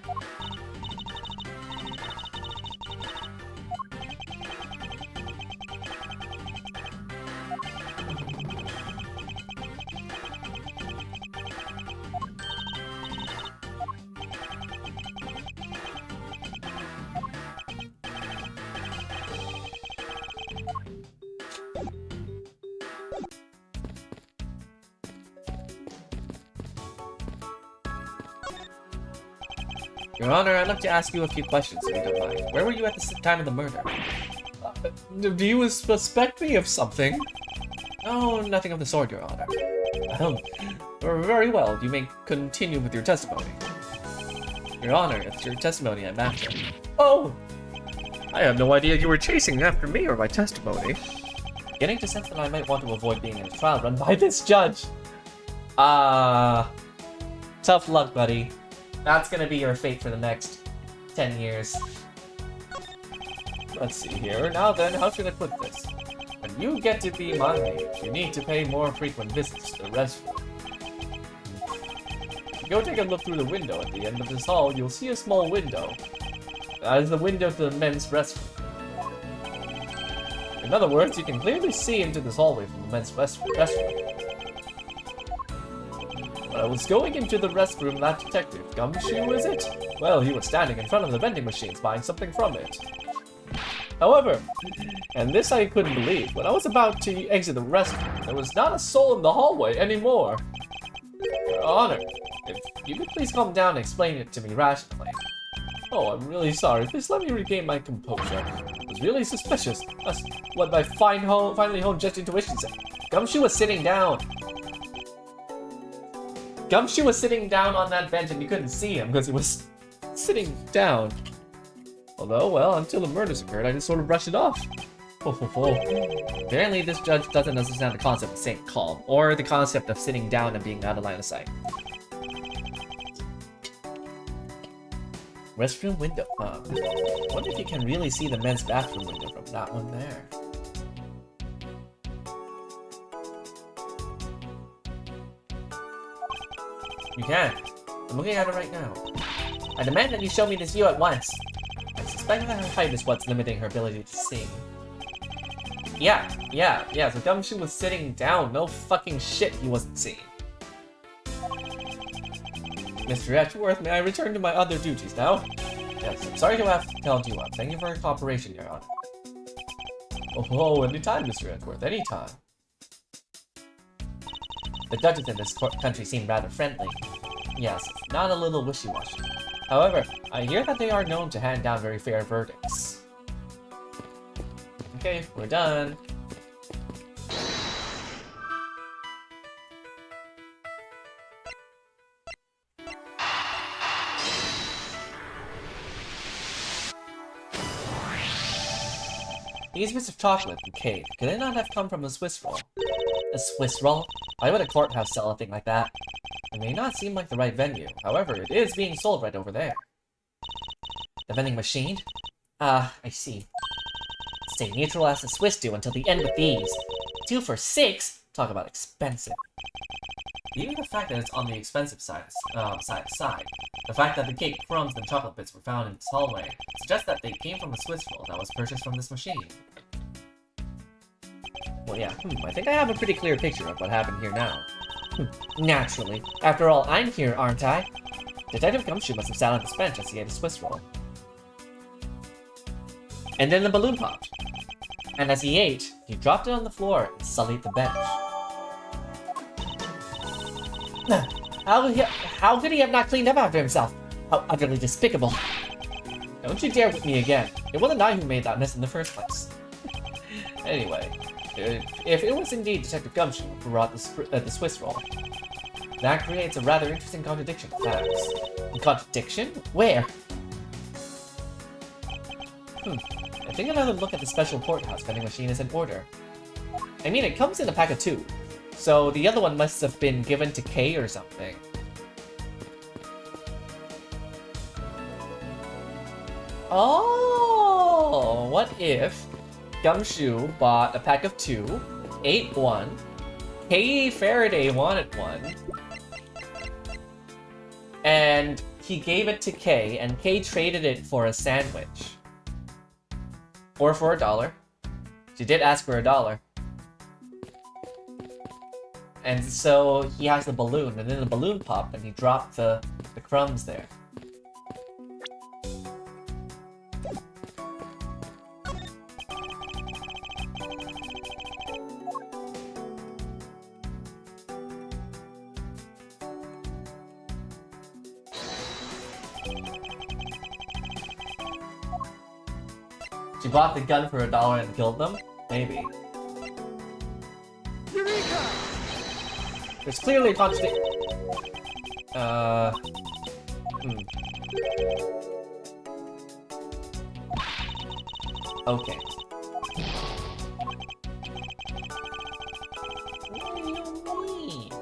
Your Honor, I'd like to ask you a few questions, if you don't mind. Where were you at the time of the murder? Do you suspect me of something? No, nothing of the sort, Your Honor. Very well, you may continue with your testimony. Your Honor, it's your testimony I'm after. Oh! I had no idea you were chasing after me or my testimony. Getting to sense that I might want to avoid being in a trial run by this judge. Tough luck, buddy. That's gonna be your fate for the next 10 years. Let's see here. Now then, how should I put this? When you get to be my age, you need to pay more frequent visits to the restroom. Go take a look through the window at the end of this hall, you'll see a small window. That is the window to the men's restroom. In other words, you can clearly see into this hallway from the men's restroom. When I was going into the restroom, that detective, Gumshoe, is it? Well, he was standing in front of the vending machines buying something from it. However, and this I couldn't believe, when I was about to exit the restroom, there was not a soul in the hallway anymore. Your Honor, if you could please calm down and explain it to me rationally. Oh, I'm really sorry. Please let me regain my composure. It was really suspicious. That's what my finely honed just intuition said. Gumshoe was sitting down. Gumshoe was sitting down on that bench and you couldn't see him because he was sitting down. Although, well, until the murders occurred, I just sort of brushed it off. Apparently, this judge doesn't understand the concept of staying calm, or the concept of sitting down and being out of line of sight. Restroom window. Wonder if you can really see the men's bathroom window from that one there. You can. I'm looking at it right now. I demand that you show me this view at once. I suspect that her height is what's limiting her ability to see. Yeah, so Gumshoe was sitting down. No fucking shit he wasn't seeing. Mr. Edgeworth, may I return to my other duties now? Yes, I'm sorry to have held you up. Thank you for your cooperation, Your Honor. Oh, anytime, Mr. Edgeworth, anytime. The judges in this country seem rather friendly. Yes, not a little wishy-washy. However, I hear that they are known to hand down very fair verdicts. Okay, we're done. These bits of chocolate and cake, could they not have come from a Swiss roll? A Swiss roll? Why would a courthouse sell a thing like that? It may not seem like the right venue, however, it is being sold right over there. The vending machine? Ah, I see. Stay neutral as the Swiss do until the end with these. 2 for 6? Talk about expensive. Even the fact that it's on the expensive side aside, the fact that the cake crumbs and chocolate bits were found in this hallway suggests that they came from a Swiss roll that was purchased from this machine. Well, yeah, I think I have a pretty clear picture of what happened here now. Naturally. After all, I'm here, aren't I? Detective Gumshoe must have sat on this bench as he ate a Swiss roll. And then the balloon popped. And as he ate, he dropped it on the floor and sullied the bench. How could he have not cleaned up after himself? How utterly despicable. Don't you dare with me again. It wasn't I who made that mess in the first place. Anyway, if it was indeed Detective Gumshoe who brought the Swiss roll, that creates a rather interesting contradiction of facts. A contradiction? Where? I think another look at the special courthouse vending machine is in order. I mean, it comes in a pack of 2, so the other one must have been given to Kay or something. Oh, what if Gumshoe bought a pack of 2, ate 1, Kay Faraday wanted 1, and he gave it to Kay, and Kay traded it for a sandwich. Or for $1. She did ask for $1. And so he has the balloon, and then the balloon popped, and he dropped the crumbs there. She bought the gun for $1 and killed them? Maybe. Eureka! There's clearly a contradiction. Okay. What do you mean?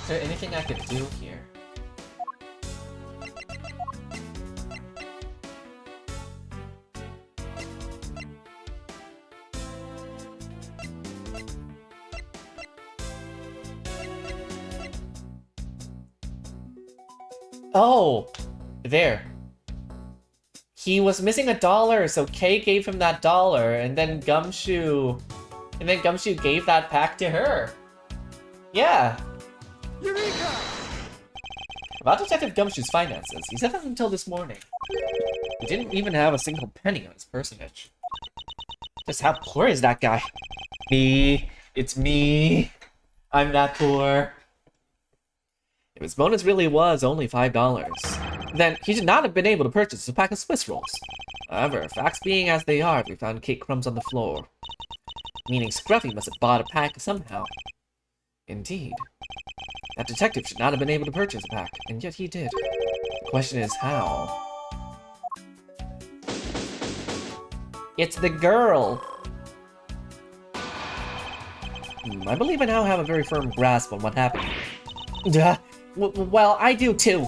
Is there anything I could do here? Oh, there. He was missing $1, so Kay gave him that $1, and then Gumshoe gave that pack to her. Yeah. Eureka! About Detective Gumshoe's finances, he said that until this morning. He didn't even have a single penny on his personage. Just how poor is that guy? Me. It's me. I'm that poor. If his bonus really was only $5, then he should not have been able to purchase a pack of Swiss rolls. However, facts being as they are, we found cake crumbs on the floor. Meaning Scruffy must have bought a pack somehow. Indeed. That detective should not have been able to purchase a pack, and yet he did. The question is how? It's the girl! I believe I now have a very firm grasp on what happened. Duh. Well, I do too.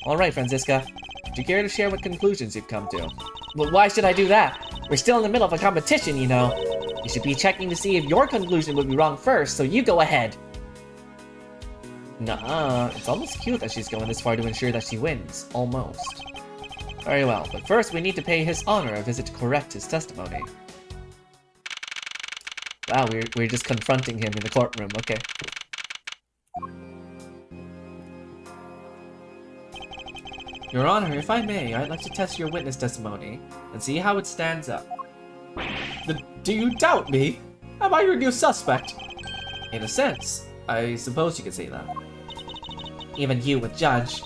Alright, Franziska. Would you care to share what conclusions you've come to? Well, why should I do that? We're still in the middle of a competition, you know. You should be checking to see if your conclusion would be wrong first, so you go ahead. Nuh-uh. It's almost cute that she's going this far to ensure that she wins. Almost. Very well, but first we need to pay His Honor a visit to correct his testimony. Wow, we're just confronting him in the courtroom, okay. Your Honor, if I may, I'd like to test your witness testimony and see how it stands up. Do you doubt me? Am I your new suspect? In a sense, I suppose you could say that. Even you, a judge,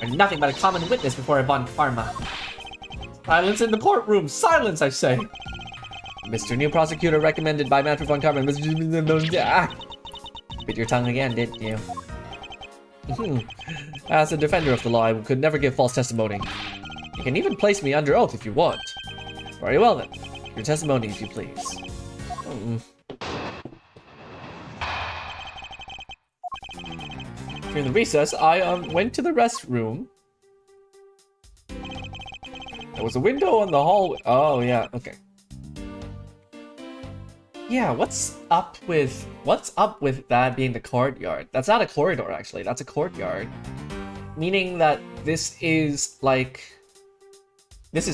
are nothing but a common witness before a Von Karma. Silence in the courtroom! Silence, I say! Mr. New Prosecutor recommended by Master Von Karma. Bit your tongue again, didn't you? As a defender of the law, I could never give false testimony. You can even place me under oath if you want. Very well then. Your testimony, if you please. During the recess, I went to the restroom. There was a window on the hallway. Oh yeah, okay. Yeah, what's up with that being the courtyard? That's not a corridor, actually. That's a courtyard. Meaning that this is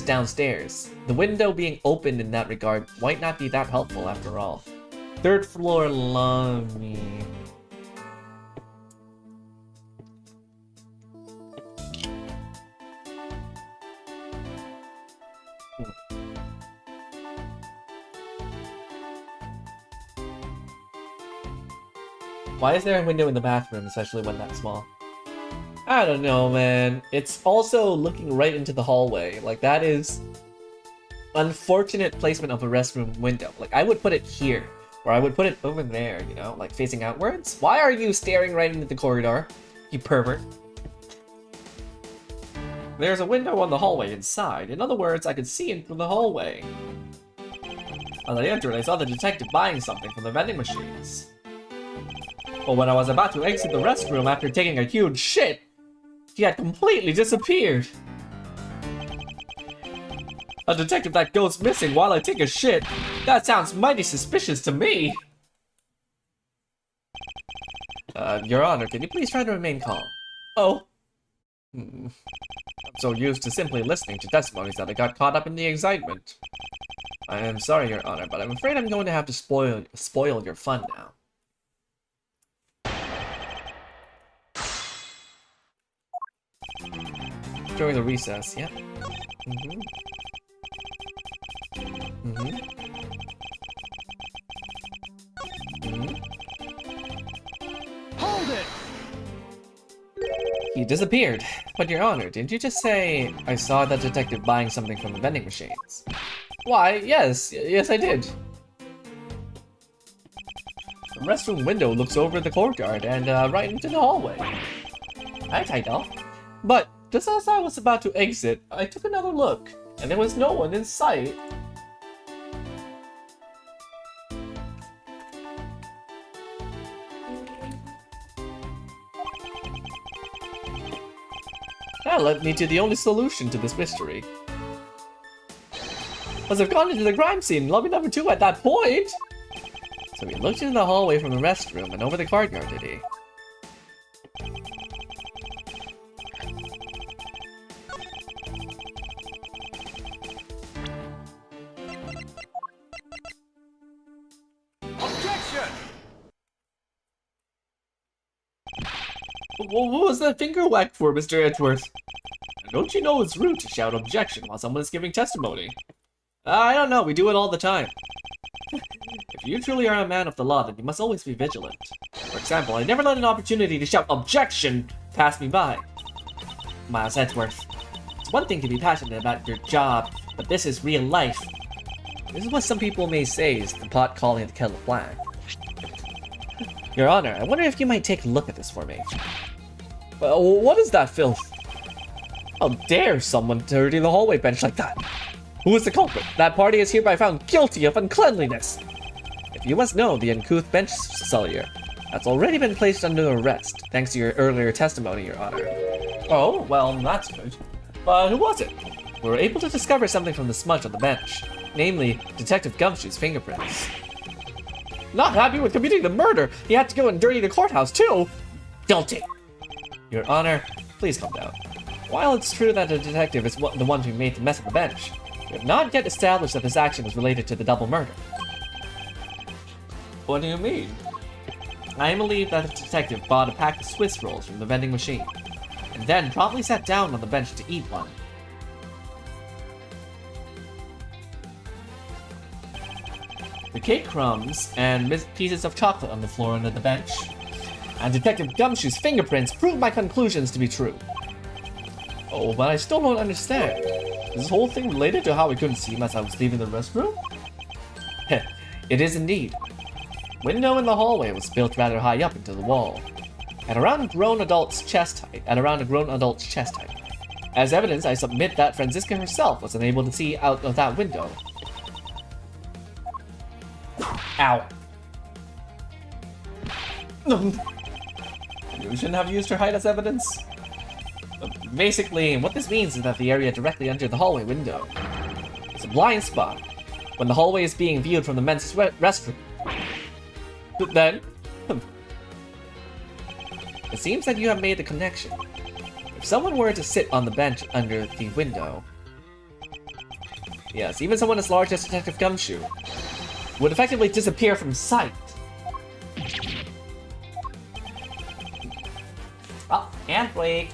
downstairs. The window being opened in that regard might not be that helpful after all. Third floor lobby. Why is there a window in the bathroom, especially when that's small? I don't know, man. It's also looking right into the hallway. Like, that is unfortunate placement of a restroom window. Like, I would put it here, or I would put it over there, you know, like facing outwards. Why are you staring right into the corridor, you pervert? There's a window on the hallway inside. In other words, I could see into the hallway. As I entered, I saw the detective buying something from the vending machines. But when I was about to exit the restroom after taking a huge shit, he had completely disappeared. A detective that goes missing while I take a shit? That sounds mighty suspicious to me. Your Honor, can you please try to remain calm? Oh. I'm so used to simply listening to testimonies that I got caught up in the excitement. I am sorry, Your Honor, but I'm afraid I'm going to have to spoil your fun now. During the recess, yeah. Hold it! He disappeared. But Your Honor, didn't you just say I saw that detective buying something from the vending machines? Why, yes I did. The restroom window looks over the courtyard and right into the hallway. I know. But just as I was about to exit, I took another look, and there was no one in sight. That led me to the only solution to this mystery. Must have gone into the crime scene, lobby number 2 at that point! So he looked into the hallway from the restroom and over the courtyard, did he? Objection! What was that finger whack for, Mr. Edgeworth? Don't you know it's rude to shout objection while someone is giving testimony? I don't know, we do it all the time. If you truly are a man of the law, then you must always be vigilant. For example, I never let an opportunity to shout objection pass me by. Miles Edgeworth, it's one thing to be passionate about your job, but this is real life. This is what some people may say is the pot calling the kettle black. Your Honor, I wonder if you might take a look at this for me. What is that filth? How dare someone dirty the hallway bench like that? Who is the culprit? That party is hereby found guilty of uncleanliness. If you must know, the uncouth bench sullier has already been placed under arrest, thanks to your earlier testimony, Your Honor. Oh, well, that's good. But who was it? We were able to discover something from the smudge on the bench, namely Detective Gumshoe's fingerprints. Not happy with committing the murder, he had to go and dirty the courthouse too. Guilty! Your Honor, please calm down. While it's true that the detective is the one who made the mess of the bench, we have not yet established that this action is related to the double murder. What do you mean? I believe that the detective bought a pack of Swiss rolls from the vending machine, and then promptly sat down on the bench to eat one. The cake crumbs and pieces of chocolate on the floor under the bench, and Detective Gumshoe's fingerprints prove my conclusions to be true. Oh, but I still don't understand. Is this whole thing related to how I couldn't see him as I was leaving the restroom? It is indeed. Window in the hallway was built rather high up into the wall, at around a grown adult's chest height. As evidence, I submit that Franziska herself was unable to see out of that window. Ow. You shouldn't have used her height as evidence. Basically, what this means is that the area directly under the hallway window is a blind spot when the hallway is being viewed from the men's restroom. But then, it seems that you have made the connection. If someone were to sit on the bench under the window, yes, even someone as large as Detective Gumshoe would effectively disappear from sight. Oh, handbrake.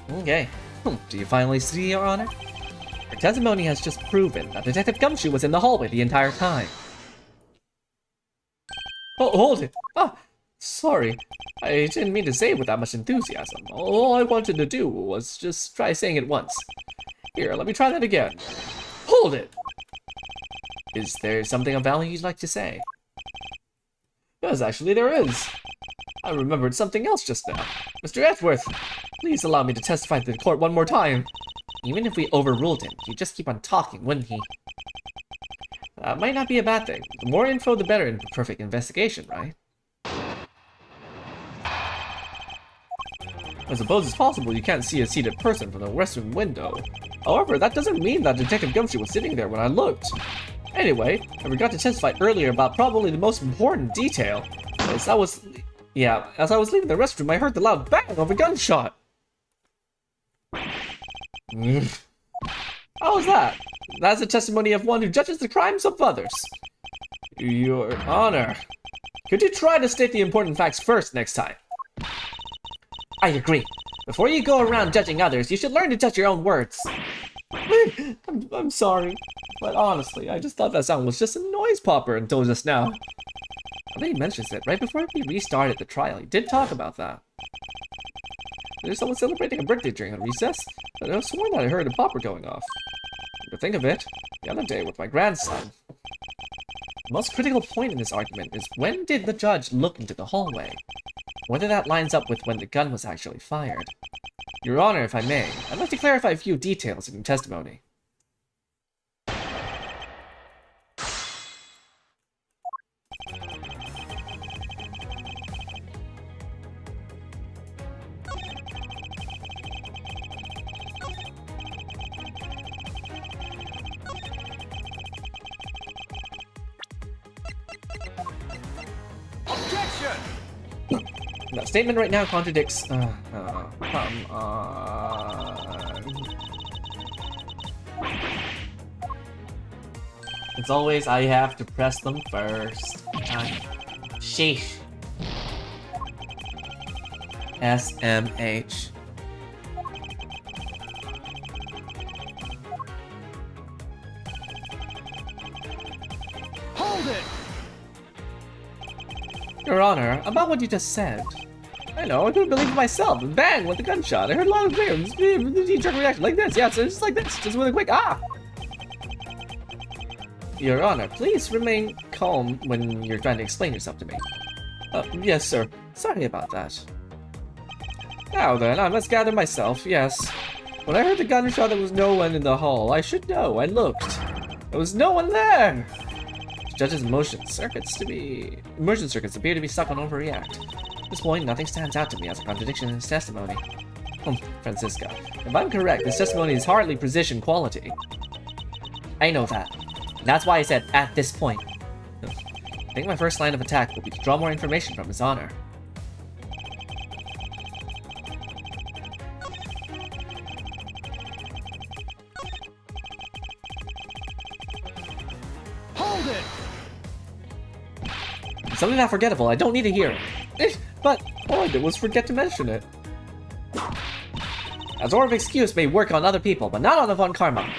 Okay. Do you finally see, Your Honor? Her testimony has just proven that Detective Gumshoe was in the hallway the entire time. oh, hold it. Sorry. I didn't mean to say it with that much enthusiasm. All I wanted to do was just try saying it once. Here, let me try that again. Hold it! Is there something of value you'd like to say? Yes, actually there is. I remembered something else just now. Mr. Edgeworth, please allow me to testify to the court one more time. Even if we overruled him, he'd just keep on talking, wouldn't he? That might not be a bad thing. The more info, the better in a perfect investigation, right? I suppose it's possible you can't see a seated person from the restroom window. However, that doesn't mean that Detective Gumshoe was sitting there when I looked. Anyway, I forgot to testify earlier about probably the most important detail. As I was leaving the restroom, I heard the loud bang of a gunshot. How was that? That's a testimony of one who judges the crimes of others. Your Honor, could you try to state the important facts first next time? I agree. Before you go around judging others, you should learn to judge your own words. I'm sorry, but honestly, I just thought that sound was just a noise popper until just now. Now that he mentions it, right before we restarted the trial, he did talk about that. There's someone celebrating a birthday during a recess, but I was sworn that I heard a popper going off. To think of it, the other day with my grandson. The most critical point in this argument is when did the judge look into the hallway? Whether that lines up with when the gun was actually fired. Your Honor, if I may, I'd like to clarify a few details in your testimony. Objection! That statement right now contradicts. Come on. It's always I have to press them first. Sheesh. SMH. Hold it! Your Honor, about what you just said. I know, I couldn't believe it myself. And bang, with the gunshot. I heard a lot of clears. The knee-jerk reaction like this. Yeah, so just like this. Just with a quick ah! Your Honor, please remain calm when you're trying to explain yourself to me. Yes, sir. Sorry about that. Now then, I must gather myself, yes. When I heard the gunshot, there was no one in the hall. I should know. I looked. There was no one there! The judge's motion circuits appear to be stuck on overreact. At this point, nothing stands out to me as a contradiction in his testimony. Francisca, if I'm correct, this testimony is hardly precision quality. I know that. That's why I said, at this point. I think my first line of attack will be to draw more information from His Honor. Hold it! Something not forgettable, I don't need to hear it. But all I did was forget to mention it. A sort of excuse may work on other people, but not on the Von Karma.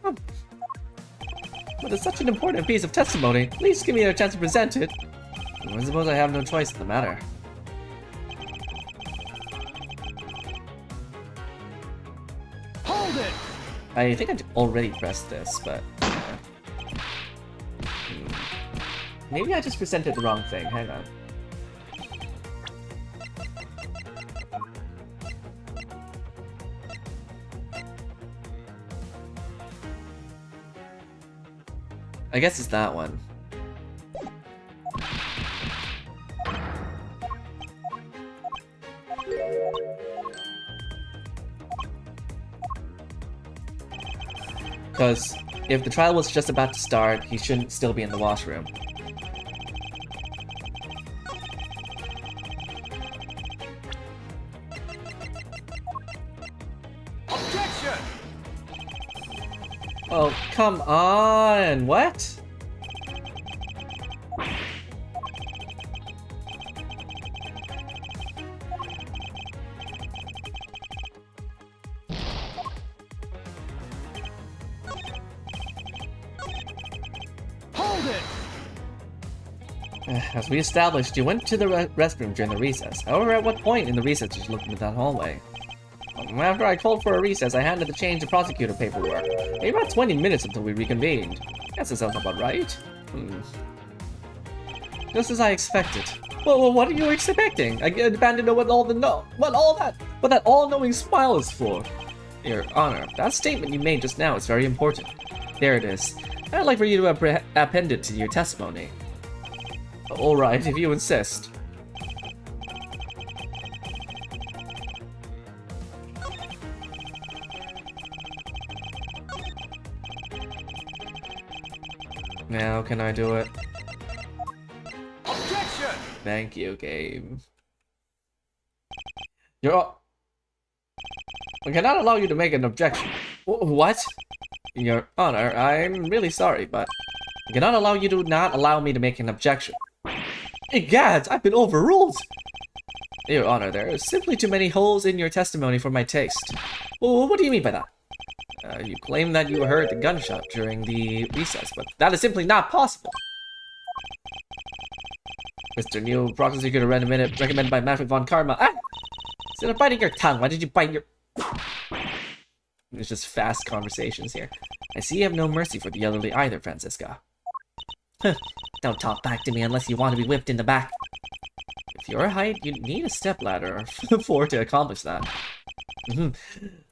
But it's such an important piece of testimony. Please give me a chance to present it. I suppose I have no choice in the matter. Hold it! I think I already pressed this, but... Maybe I just presented the wrong thing. Hang on. I guess it's that one. Because if the trial was just about to start, he shouldn't still be in the washroom. Objection! Oh, come on! What? Hold it! As we established, you went to the restroom during the recess. However, at what point in the recess did you look into that hallway? After I called for a recess, I handed the change of prosecutor paperwork. Maybe about 20 minutes until we reconvened. Guess that sounds about right. Just as I expected. Well, what are you expecting? I demand to know what that all-knowing smile is for. Your Honor, that statement you made just now is very important. There it is. I'd like for you to append it to your testimony. Alright, if you insist. Now can I do it? Objection! Thank you, game. I cannot allow you to make an objection. What? Your Honor, I'm really sorry, but I cannot allow you to not allow me to make an objection. Egad, I've been overruled! Your Honor, there are simply too many holes in your testimony for my taste. Well, what do you mean by that? You claim that you heard the gunshot during the recess, but that is simply not possible. Mr. New Prosecutor recommended by Manfred von Karma. Ah! Instead of biting your tongue, why did you bite your... There's just fast conversations here. I see you have no mercy for the elderly either, Francisca. Don't talk back to me unless you want to be whipped in the back. If your height, you'd need a stepladder or 4 to accomplish that.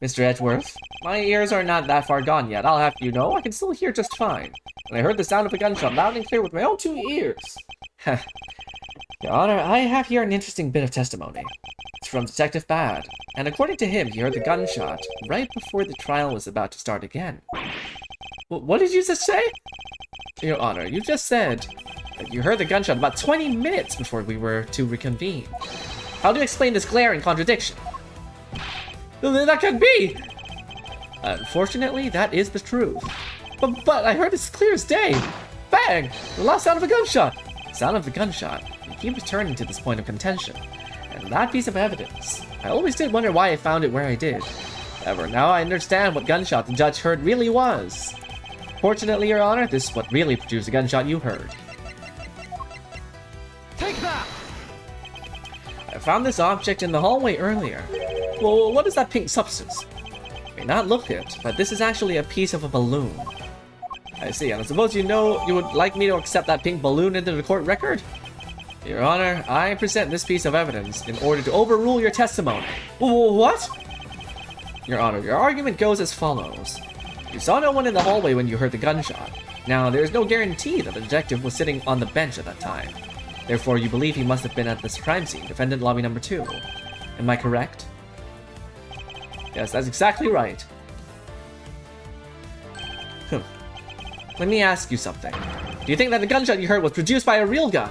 Mr. Edgeworth, my ears are not that far gone yet. I'll have you know I can still hear just fine. And I heard the sound of a gunshot loud and clear with my own 2 ears. Your Honor, I have here an interesting bit of testimony. It's from Detective Bad, and according to him, he heard the gunshot right before the trial was about to start again. What did you just say? Your Honor, you just said that you heard the gunshot about 20 minutes before we were to reconvene. How do you explain this glaring contradiction? That can't be! Unfortunately, that is the truth. But I heard it as clear as day. Bang! The last sound of a gunshot. Sound of the gunshot. You keep returning to this point of contention. And that piece of evidence. I always did wonder why I found it where I did. However, now I understand what gunshot the judge heard really was. Fortunately, Your Honor, this is what really produced the gunshot you heard. Take that! I found this object in the hallway earlier. Well, what is that pink substance? May not look it, but this is actually a piece of a balloon. I see, and I suppose you would like me to accept that pink balloon into the court record? Your Honor, I present this piece of evidence in order to overrule your testimony. What? Your Honor, your argument goes as follows. You saw no one in the hallway when you heard the gunshot. Now, there is no guarantee that the detective was sitting on the bench at that time. Therefore, you believe he must have been at this crime scene, defendant lobby number 2. Am I correct? Yes, that's exactly right. Let me ask you something. Do you think that the gunshot you heard was produced by a real gun?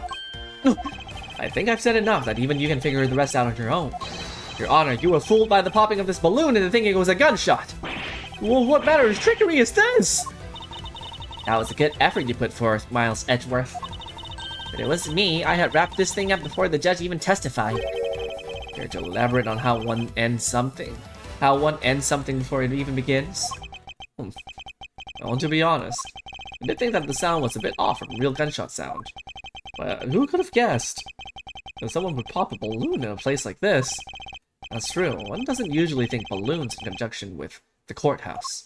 I think I've said enough that even you can figure the rest out on your own. Your Honor, you were fooled by the popping of this balloon into thinking it was a gunshot. Well, what manner of trickery is this? That was a good effort you put forth, Miles Edgeworth. But it was me. I had wrapped this thing up before the judge even testified. Care to elaborate on how one ends something? How one ends something before it even begins? Well, to be honest, I did think that the sound was a bit off from a real gunshot sound. But who could have guessed that someone would pop a balloon in a place like this? That's true. One doesn't usually think balloons in conjunction with the courthouse.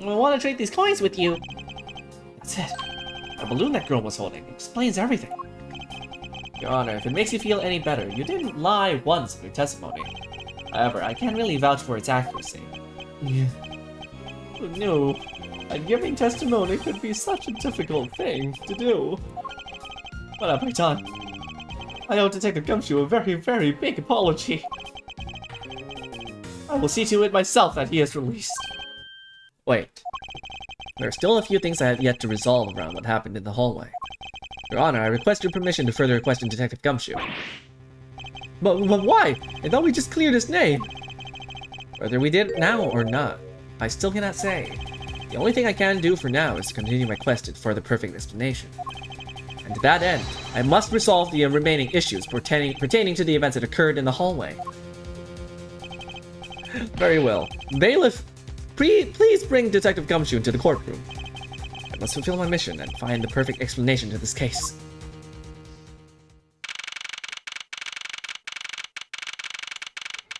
I want to trade these coins with you. That's it. The balloon that girl was holding explains everything. Your Honor, if it makes you feel any better, you didn't lie once in your testimony. However, I can't really vouch for its accuracy. Yeah. No, giving testimony could be such a difficult thing to do. What have I done? I owe Detective Gumshoe a very, very big apology. I will see to it myself that he is released. Wait. There are still a few things I have yet to resolve around what happened in the hallway. Your Honor, I request your permission to further question Detective Gumshoe. But why? I thought we just cleared his name. Whether we did it now or not, I still cannot say. The only thing I can do for now is to continue my quest for the perfect explanation. And to that end, I must resolve the remaining issues pertaining to the events that occurred in the hallway. Very well. Bailiff, please bring Detective Gumshoe into the courtroom. I must fulfill my mission and find the perfect explanation to this case.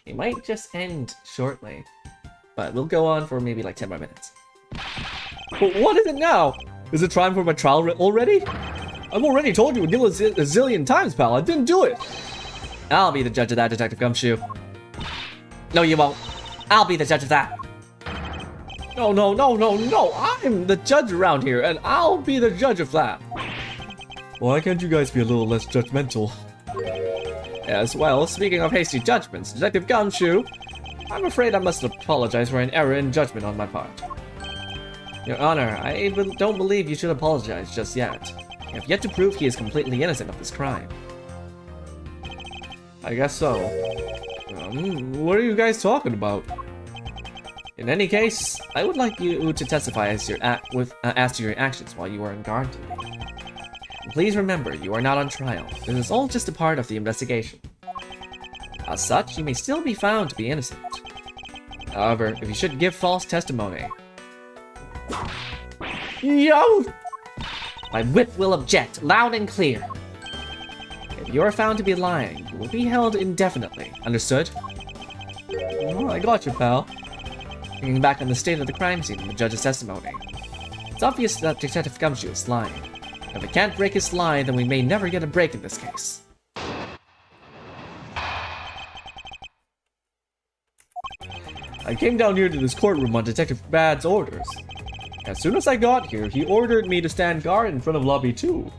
It might just end shortly, but we'll go on for maybe like 10 more minutes. What is it now? Is it time for my trial already? I've already told you a zillion times, pal. I didn't do it. I'll be the judge of that, Detective Gumshoe. No, you won't. I'll be the judge of that. No. I'm the judge around here, and I'll be the judge of that. Why can't you guys be a little less judgmental? As well, speaking of hasty judgments, Detective Gumshoe, I'm afraid I must apologize for an error in judgment on my part. Your Honor, I don't believe you should apologize just yet. You have yet to prove he is completely innocent of this crime. I guess so. What are you guys talking about? In any case, I would like you to testify as to your actions while you are on guard duty. Please remember, you are not on trial. This is all just a part of the investigation. As such, you may still be found to be innocent. However, if you should give false testimony... Yo! My whip will object, loud and clear. If you are found to be lying, you will be held indefinitely. Understood? Oh, I got you, pal. Looking back on the state of the crime scene and the judge's testimony, it's obvious that Detective Gumshoe is lying. If we can't break his lie, then we may never get a break in this case. I came down here to this courtroom on Detective Bad's orders. As soon as I got here, he ordered me to stand guard in front of Lobby 2.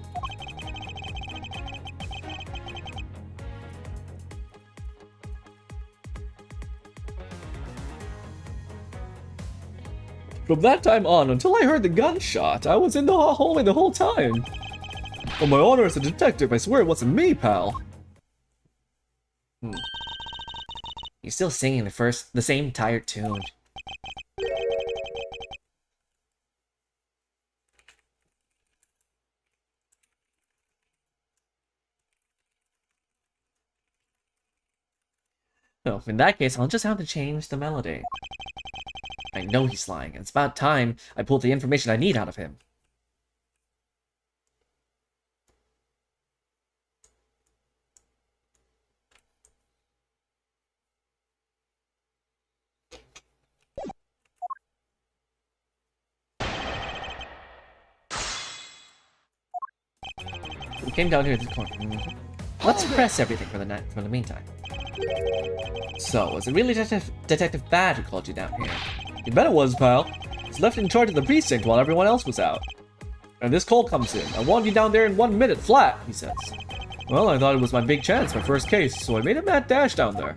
From that time on, until I heard the gunshot, I was in the hallway the whole time. On my honor as a detective, I swear it wasn't me, pal. You're still singing the same tired tune. Oh, in that case, I'll just have to change the melody. I know he's lying, and it's about time I pulled the information I need out of him. We came down here to the corner. Let's press everything for the meantime. So, was it really Detective Bad who called you down here? You bet it was, pal. I was left in charge of the precinct while everyone else was out. And this call comes in. I want you down there in 1 minute flat, he says. Well, I thought it was my big chance, my first case, so I made a mad dash down there.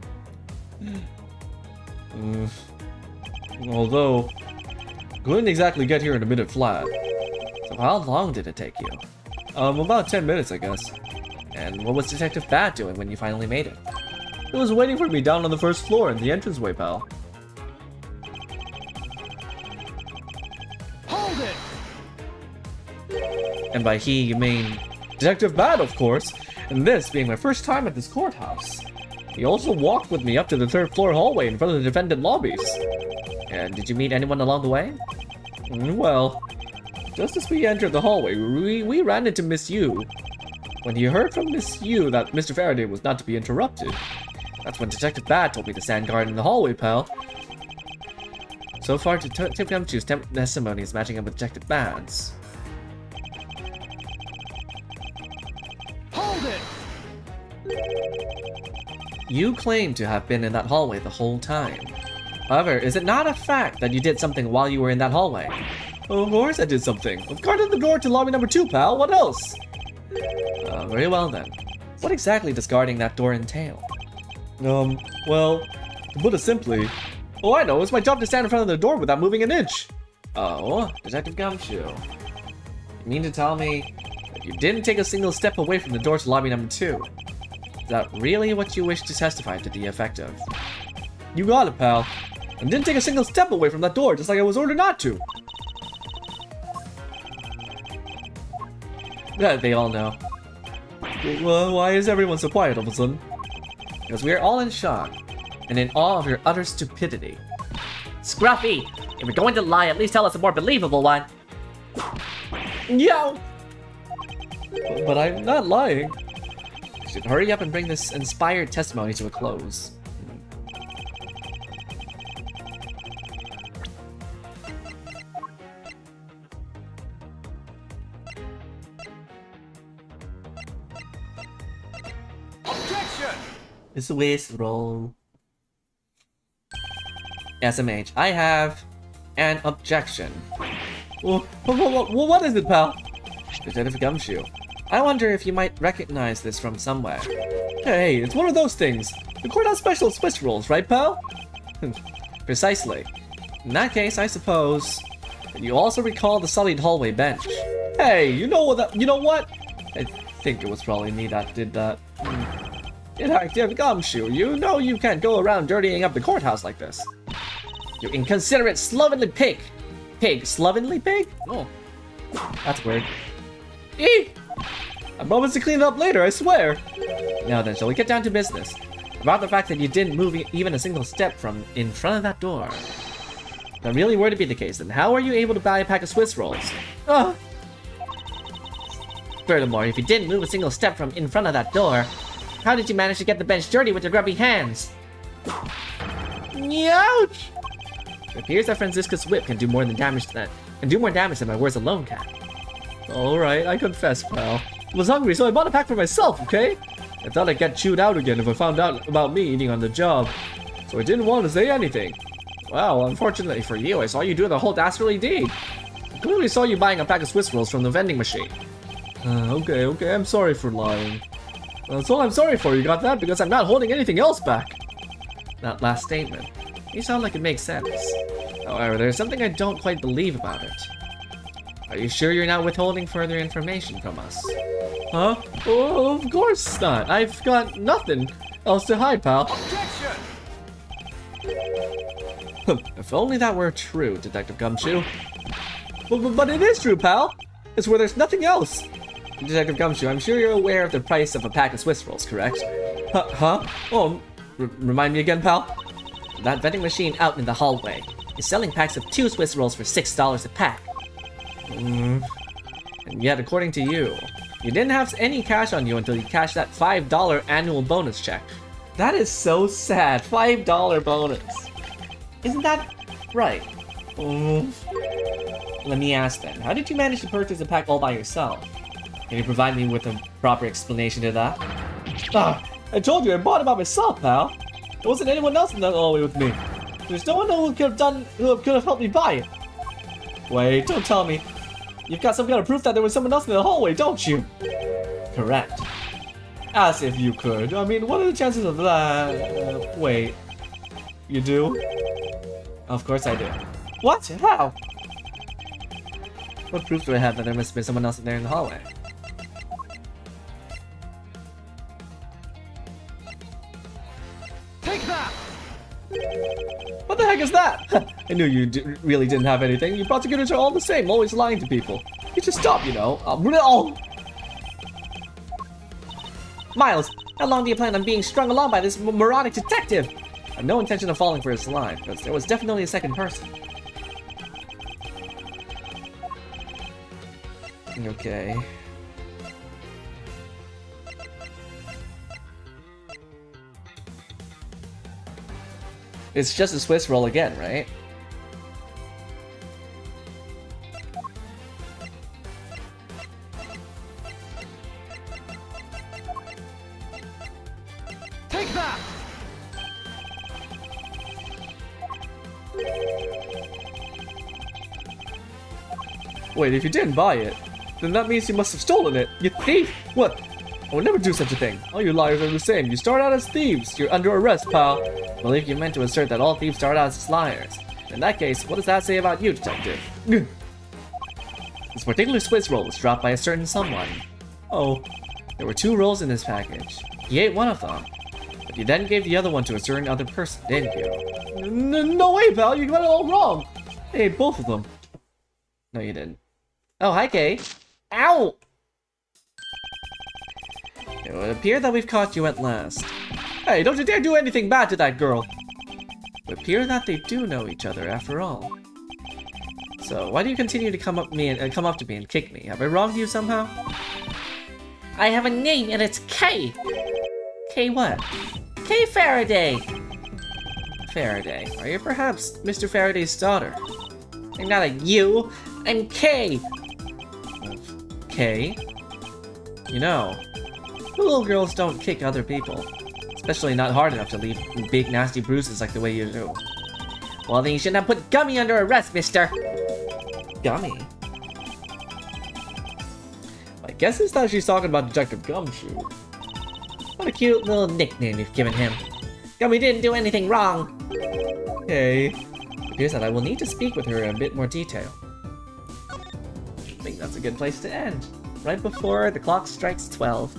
Although, couldn't exactly get here in a minute flat. So how long did it take you? About 10 minutes, I guess. And what was Detective Bad doing when you finally made it? It was waiting for me down on the first floor in the entranceway, pal. Hold it! And by he, you mean... Detective Bad, of course, and this being my first time at this courthouse. He also walked with me up to the third floor hallway in front of the defendant lobbies. And did you meet anyone along the way? Well, just as we entered the hallway, we ran into Miss Yu. When he heard from Miss Yu that Mr. Faraday was not to be interrupted, that's when Detective Bad told me to stand guard in the hallway, pal. So far, Detective Gumshoe's testimony is matching up with Detective Bad's. Hold it! You claim to have been in that hallway the whole time. However, is it not a fact that you did something while you were in that hallway? Of course I did something. I guarded the door to lobby number 2, pal. What else? Very well then. What exactly does guarding that door entail? Well, to put it simply... Oh, I know, it's my job to stand in front of the door without moving an inch. Oh, Detective Gumshoe. You mean to tell me that you didn't take a single step away from the door to lobby number 2? Is that really what you wish to testify to the effect of? You got it, pal. And didn't take a single step away from that door, just like I was ordered not to. They all know. Well, why is everyone so quiet all of a sudden? Because we're all in shock, and in awe of your utter stupidity. Scruffy! If you're going to lie, at least tell us a more believable one. Yo! But I'm not lying. You should hurry up and bring this inspired testimony to a close. Objection! It's a waste roll. SMH, I have an objection. Well, what is it, pal? Detective Gumshoe, I wonder if you might recognize this from somewhere. Hey, it's one of those things. The courthouse special Swiss rolls, right, pal? Precisely. In that case, I suppose that you also recall the sullied hallway bench. Hey, you know what? I think it was probably me that did that. Detective Gumshoe, you know you can't go around dirtying up the courthouse like this. You inconsiderate, slovenly pig! Pig, slovenly pig? Oh, That's weird. I promise to clean it up later, I swear. Now then, shall we get down to business? About the fact that you didn't move even a single step from in front of that door. If that really were to be the case, then how are you able to buy a pack of Swiss rolls? Ah, Furthermore, if you didn't move a single step from in front of that door, how did you manage to get the bench dirty with your grubby hands? ouch! It appears that Franziska's whip can do more damage than my words alone can. Alright, I confess, pal. I was hungry, so I bought a pack for myself, okay? I thought I'd get chewed out again if I found out about me eating on the job. So I didn't want to say anything. Well, unfortunately for you, I saw you do the whole dastardly deed. I clearly saw you buying a pack of Swiss rolls from the vending machine. Okay, I'm sorry for lying. That's all I'm sorry for, you got that? Because I'm not holding anything else back. That last statement. You sound like it makes sense. However, there's something I don't quite believe about it. Are you sure you're not withholding further information from us? Huh? Oh, of course not. I've got nothing else to hide, pal. Objection! If only that were true, Detective Gumshoe. But it is true, pal. It's where there's nothing else. Detective Gumshoe, I'm sure you're aware of the price of a pack of Swiss rolls, correct? Huh? Oh, remind me again, pal? That vending machine out in the hallway is selling packs of 2 Swiss rolls for $6 a pack. And yet, according to you, you didn't have any cash on you until you cashed that $5 annual bonus check. That is so sad. $5 bonus. Isn't that right? Let me ask then, how did you manage to purchase a pack all by yourself? Can you provide me with a proper explanation to that? I told you I bought it by myself, pal. There wasn't anyone else in that hallway with me. There's no one who could have helped me buy it. Wait, don't tell me. You've got some kind of proof that there was someone else in the hallway, don't you? Correct. As if you could. I mean, what are the chances of that? Wait. You do? Of course I do. What? How? What proof do I have that there must have been someone else in there in the hallway? Take that! What the heck is that? I knew you really didn't have anything. You prosecutors are all the same, always lying to people. You should stop, you know. Miles, how long do you plan on being strung along by this moronic detective? I have no intention of falling for his line, because there was definitely a second person. Okay. It's just a Swiss roll again, right? Take that! Wait, if you didn't buy it, then that means you must have stolen it. You thief! What? I would never do such a thing. All you liars are the same. You start out as thieves. You're under arrest, pal. Well, if you meant to assert that all thieves start out as liars, in that case, what does that say about you, detective? This particular Swiss roll was dropped by a certain someone. Oh, There were 2 rolls in this package. He ate one of them, but you then gave the other one to a certain other person, didn't you? no way, pal. You got it all wrong. I ate both of them. No, you didn't. Oh, hi, Kay. Ow! It would appear that we've caught you at last. Hey, don't you dare do anything bad to that girl. It would appear that they do know each other after all. So, why do you continue to come up to me and kick me? Have I wronged you somehow? I have a name and it's Kay! Kay what? Kay Faraday! Faraday. Are you perhaps Mr. Faraday's daughter? I'm not a you, I'm Kay! Kay? You know, little girls don't kick other people. Especially not hard enough to leave big nasty bruises like the way you do. Well then you shouldn't have put Gummy under arrest, mister! Gummy? I guess it's that she's talking about Detective Gumshoe. What a cute little nickname you've given him. Gummy didn't do anything wrong! Hey. It appears that I will need to speak with her in a bit more detail. I think that's a good place to end. Right before the clock strikes 12.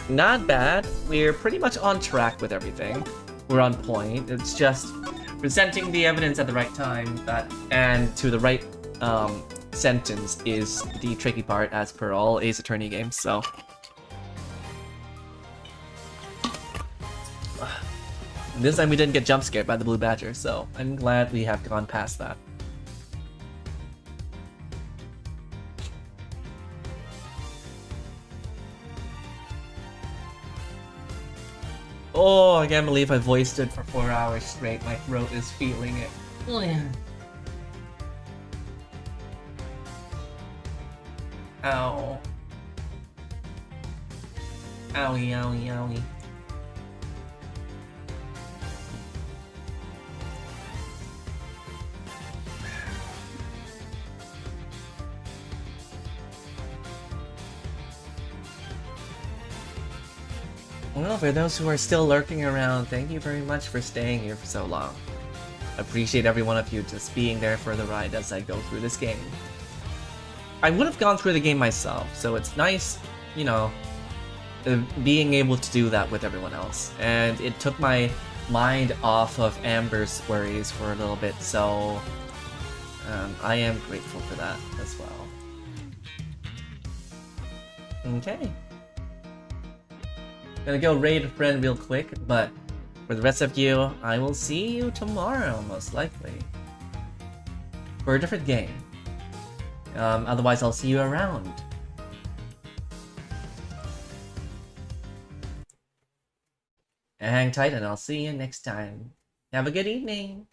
Not bad. We're pretty much on track with everything. were on point. It's just presenting the evidence at the right time and to the right sentence is the tricky part, as per all Ace Attorney games. So this time we didn't get jump scared by the Blue Badger, so I'm glad we have gone past that. Oh, I can't believe I voiced it for 4 hours straight. My throat is feeling it. Oh, yeah. Ow. Owie, owie, owie. Well, for those who are still lurking around, thank you very much for staying here for so long. I appreciate every one of you just being there for the ride as I go through this game. I would have gone through the game myself, so it's nice, you know, being able to do that with everyone else. And it took my mind off of Amber's worries for a little bit, so I am grateful for that as well. Okay. Gonna go raid a friend real quick, but for the rest of you, I will see you tomorrow, most likely. For a different game. Otherwise, I'll see you around. Hang tight and I'll see you next time. Have a good evening!